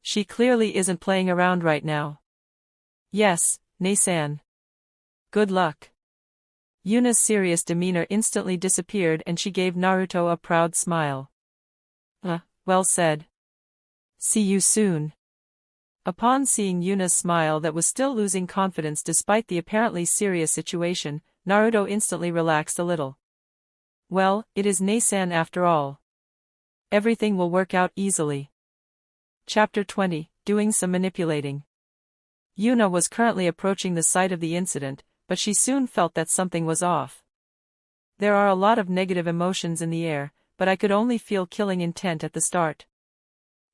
She clearly isn't playing around right now. Yes, Nei-san. Good luck. Yuna's serious demeanor instantly disappeared and she gave Naruto a proud smile. Well said. See you soon. Upon seeing Yuna's smile that was still losing confidence despite the apparently serious situation, Naruto instantly relaxed a little. Well, it is Nei-san after all. Everything will work out easily. Chapter 20, Doing some manipulating. Yuna was currently approaching the site of the incident, but she soon felt that something was off. There are a lot of negative emotions in the air, but I could only feel killing intent at the start.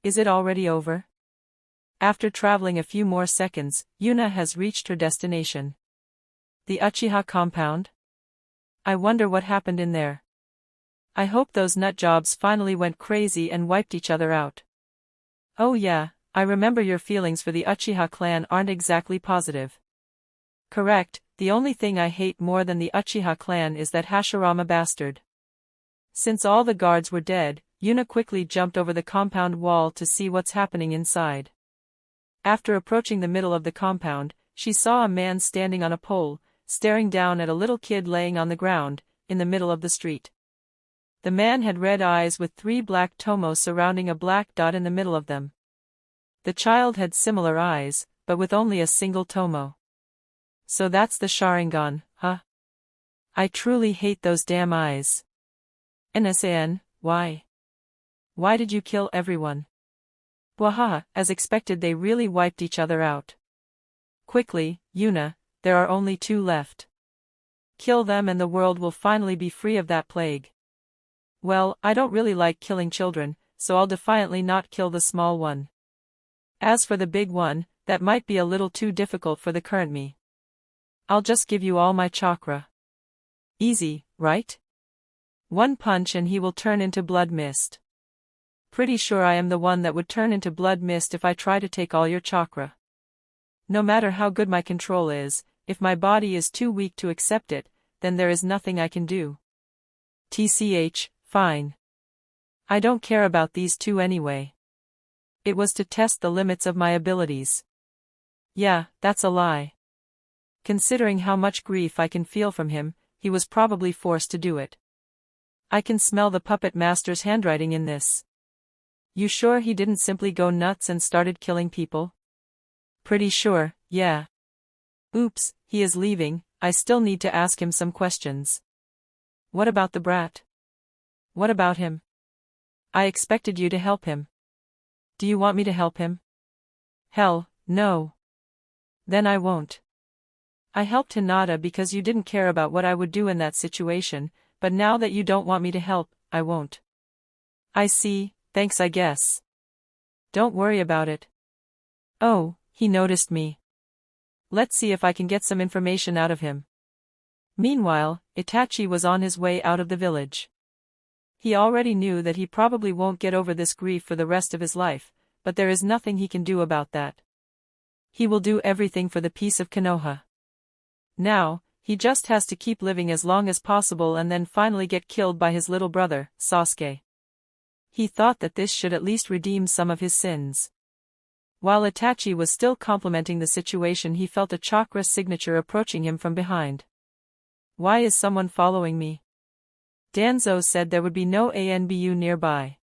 Is it already over? After traveling a few more seconds, Yuna has reached her destination. The Uchiha compound? I wonder what happened in there. I hope those nutjobs finally went crazy and wiped each other out. Oh yeah, I remember your feelings for the Uchiha clan aren't exactly positive. Correct, the only thing I hate more than the Uchiha clan is that Hashirama bastard. Since all the guards were dead, Yuna quickly jumped over the compound wall to see what's happening inside. After approaching the middle of the compound, she saw a man standing on a pole, staring down at a little kid laying on the ground, in the middle of the street. The man had red eyes with 3 black tomos surrounding a black dot in the middle of them. The child had similar eyes, but with only a single tomo. So that's the Sharingan, huh? I truly hate those damn eyes. NSAN, why? Why did you kill everyone? Wahaha, as expected they really wiped each other out. Quickly, Yuna, there are only 2 left. Kill them and the world will finally be free of that plague. Well, I don't really like killing children, so I'll defiantly not kill the small one. As for the big one, that might be a little too difficult for the current me. I'll just give you all my chakra. Easy, right? 1 punch and he will turn into blood mist. Pretty sure I am the one that would turn into blood mist if I try to take all your chakra. No matter how good my control is, if my body is too weak to accept it, then there is nothing I can do. TCH, fine. I don't care about these 2 anyway. It was to test the limits of my abilities. Yeah, that's a lie. Considering how much grief I can feel from him, he was probably forced to do it. I can smell the puppet master's handwriting in this. You sure he didn't simply go nuts and started killing people? Pretty sure, yeah. Oops, he is leaving, I still need to ask him some questions. What about the brat? What about him? I expected you to help him. Do you want me to help him? Hell, no. Then I won't. I helped Hinata because you didn't care about what I would do in that situation, but now that you don't want me to help, I won't. I see, thanks I guess. Don't worry about it. Oh, he noticed me. Let's see if I can get some information out of him. Meanwhile, Itachi was on his way out of the village. He already knew that he probably won't get over this grief for the rest of his life, but there is nothing he can do about that. He will do everything for the peace of Konoha. Now, he just has to keep living as long as possible and then finally get killed by his little brother, Sasuke. He thought that this should at least redeem some of his sins. While Itachi was still complimenting the situation, he felt a chakra signature approaching him from behind. Why is someone following me? Danzo said there would be no ANBU nearby.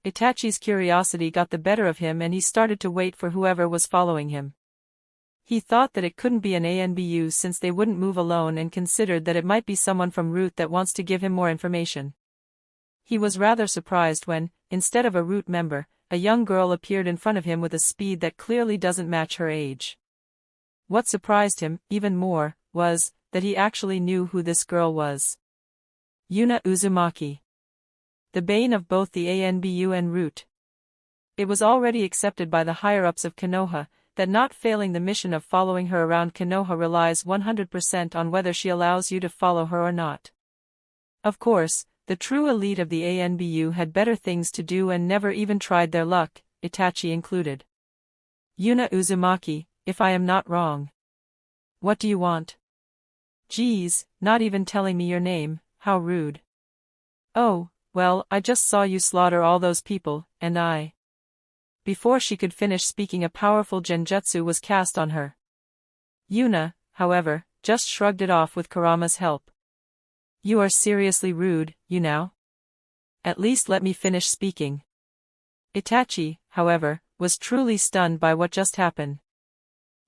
Itachi's curiosity got the better of him and he started to wait for whoever was following him. He thought that it couldn't be an ANBU since they wouldn't move alone and considered that it might be someone from Root that wants to give him more information. He was rather surprised when, instead of a Root member, a young girl appeared in front of him with a speed that clearly doesn't match her age. What surprised him, even more, was that he actually knew who this girl was. Yuna Uzumaki. The bane of both the ANBU and Root. It was already accepted by the higher-ups of Konoha that not failing the mission of following her around Konoha relies 100% on whether she allows you to follow her or not. Of course, the true elite of the ANBU had better things to do and never even tried their luck, Itachi included. Yuna Uzumaki, if I am not wrong. What do you want? Geez, not even telling me your name, how rude. Oh, well, I just saw you slaughter all those people, and I. Before she could finish speaking, a powerful genjutsu was cast on her. Yuna, however, just shrugged it off with Kurama's help. You are seriously rude, you know? At least let me finish speaking. Itachi, however, was truly stunned by what just happened.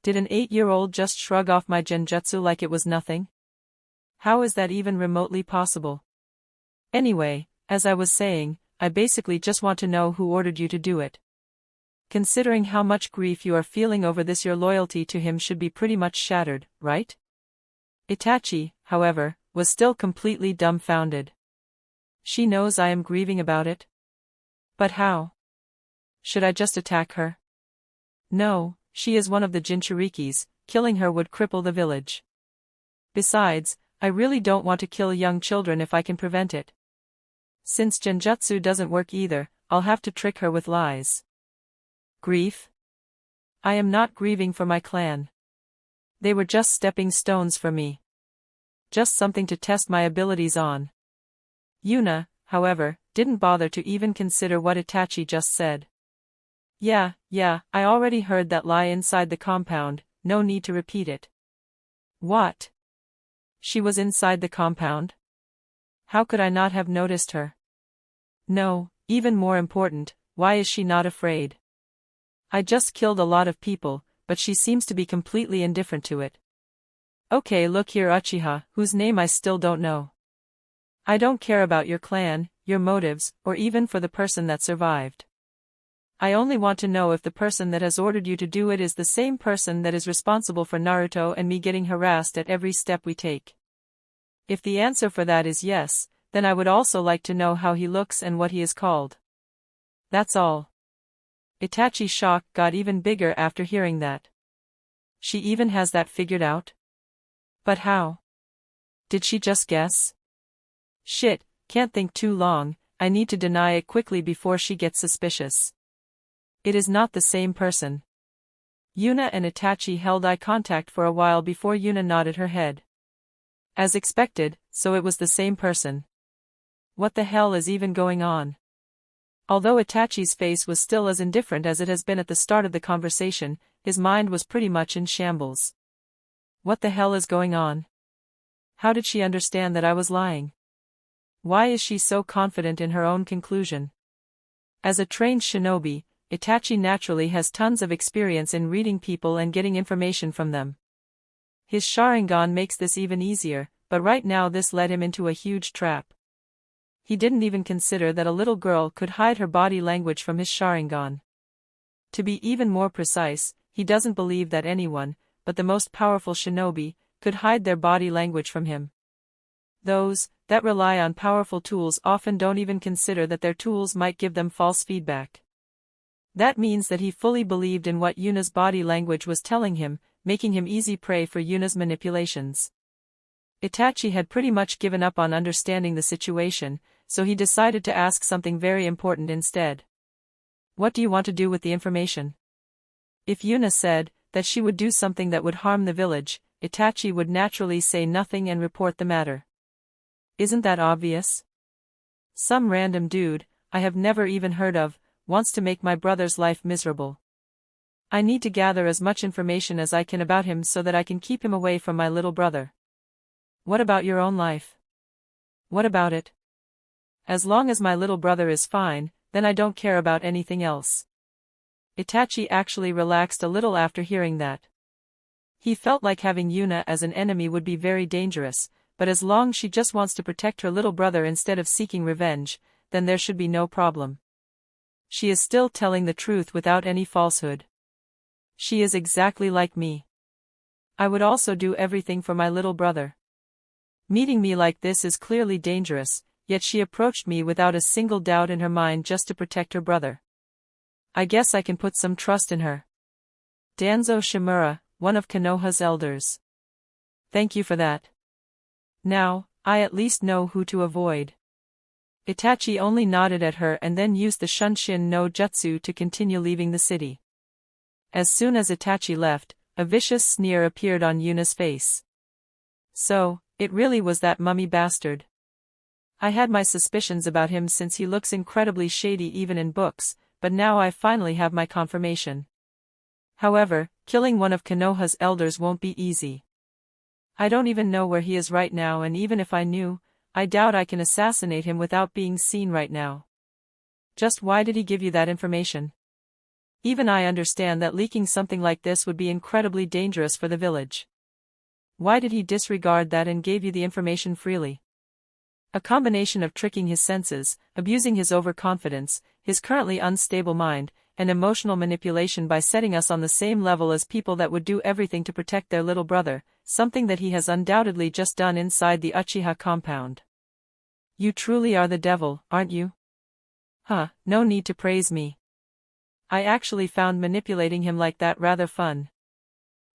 Did an 8-year-old just shrug off my genjutsu like it was nothing? How is that even remotely possible? Anyway, as I was saying, I basically just want to know who ordered you to do it. Considering how much grief you are feeling over this, your loyalty to him should be pretty much shattered, right? Itachi, however, was still completely dumbfounded. She knows I am grieving about it? But how? Should I just attack her? No, she is one of the Jinchurikis, killing her would cripple the village. Besides, I really don't want to kill young children if I can prevent it. Since genjutsu doesn't work either, I'll have to trick her with lies. Grief? I am not grieving for my clan. They were just stepping stones for me. Just something to test my abilities on. Yuna, however, didn't bother to even consider what Itachi just said. Yeah, I already heard that lie inside the compound, no need to repeat it. What? She was inside the compound? How could I not have noticed her? No, even more important, why is she not afraid? I just killed a lot of people, but she seems to be completely indifferent to it. Okay, look here, Uchiha, whose name I still don't know. I don't care about your clan, your motives, or even for the person that survived. I only want to know if the person that has ordered you to do it is the same person that is responsible for Naruto and me getting harassed at every step we take. If the answer for that is yes, then I would also like to know how he looks and what he is called. That's all. Itachi's shock got even bigger after hearing that. She even has that figured out? But how? Did she just guess? Shit, can't think too long, I need to deny it quickly before she gets suspicious. It is not the same person. Yuna and Itachi held eye contact for a while before Yuna nodded her head. As expected, so it was the same person. What the hell is even going on? Although Itachi's face was still as indifferent as it has been at the start of the conversation, his mind was pretty much in shambles. What the hell is going on? How did she understand that I was lying? Why is she so confident in her own conclusion? As a trained shinobi, Itachi naturally has tons of experience in reading people and getting information from them. His Sharingan makes this even easier, but right now this led him into a huge trap. He didn't even consider that a little girl could hide her body language from his Sharingan. To be even more precise, he doesn't believe that anyone, but the most powerful shinobi, could hide their body language from him. Those that rely on powerful tools often don't even consider that their tools might give them false feedback. That means that he fully believed in what Yuna's body language was telling him, making him easy prey for Yuna's manipulations. Itachi had pretty much given up on understanding the situation, so he decided to ask something very important instead. What do you want to do with the information? If Yuna said that she would do something that would harm the village, Itachi would naturally say nothing and report the matter. Isn't that obvious? Some random dude, I have never even heard of, wants to make my brother's life miserable. I need to gather as much information as I can about him so that I can keep him away from my little brother. What about your own life? What about it? As long as my little brother is fine, then I don't care about anything else. Itachi actually relaxed a little after hearing that. He felt like having Yuna as an enemy would be very dangerous, but as long as she just wants to protect her little brother instead of seeking revenge, then there should be no problem. She is still telling the truth without any falsehood. She is exactly like me. I would also do everything for my little brother. Meeting me like this is clearly dangerous, yet she approached me without a single doubt in her mind just to protect her brother. I guess I can put some trust in her. Danzo Shimura, one of Konoha's elders. Thank you for that. Now, I at least know who to avoid. Itachi only nodded at her and then used the Shunshin no Jutsu to continue leaving the city. As soon as Itachi left, a vicious sneer appeared on Yuna's face. So, it really was that mummy bastard. I had my suspicions about him since he looks incredibly shady even in books, but now I finally have my confirmation. However, killing one of Konoha's elders won't be easy. I don't even know where he is right now, and even if I knew, I doubt I can assassinate him without being seen right now. Just why did he give you that information? Even I understand that leaking something like this would be incredibly dangerous for the village. Why did he disregard that and gave you the information freely? A combination of tricking his senses, abusing his overconfidence, his currently unstable mind, and emotional manipulation by setting us on the same level as people that would do everything to protect their little brother, something that he has undoubtedly just done inside the Uchiha compound. You truly are the devil, aren't you? No need to praise me. I actually found manipulating him like that rather fun.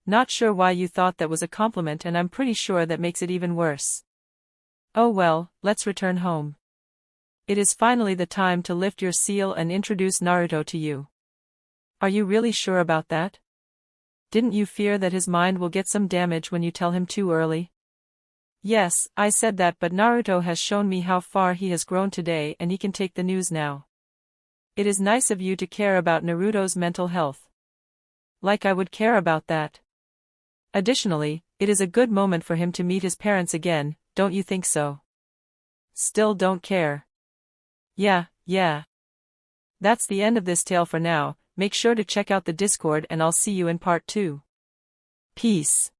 Not sure why you thought that was a compliment, and I'm pretty sure that makes it even worse. Oh well, let's return home. It is finally the time to lift your seal and introduce Naruto to you. Are you really sure about that? Didn't you fear that his mind will get some damage when you tell him too early? Yes, I said that, but Naruto has shown me how far he has grown today, and he can take the news now. It is nice of you to care about Naruto's mental health. Like I would care about that. Additionally, it is a good moment for him to meet his parents again, don't you think so? Still don't care. Yeah. That's the end of this tale for now. Make sure to check out the Discord and I'll see you in part 2. Peace.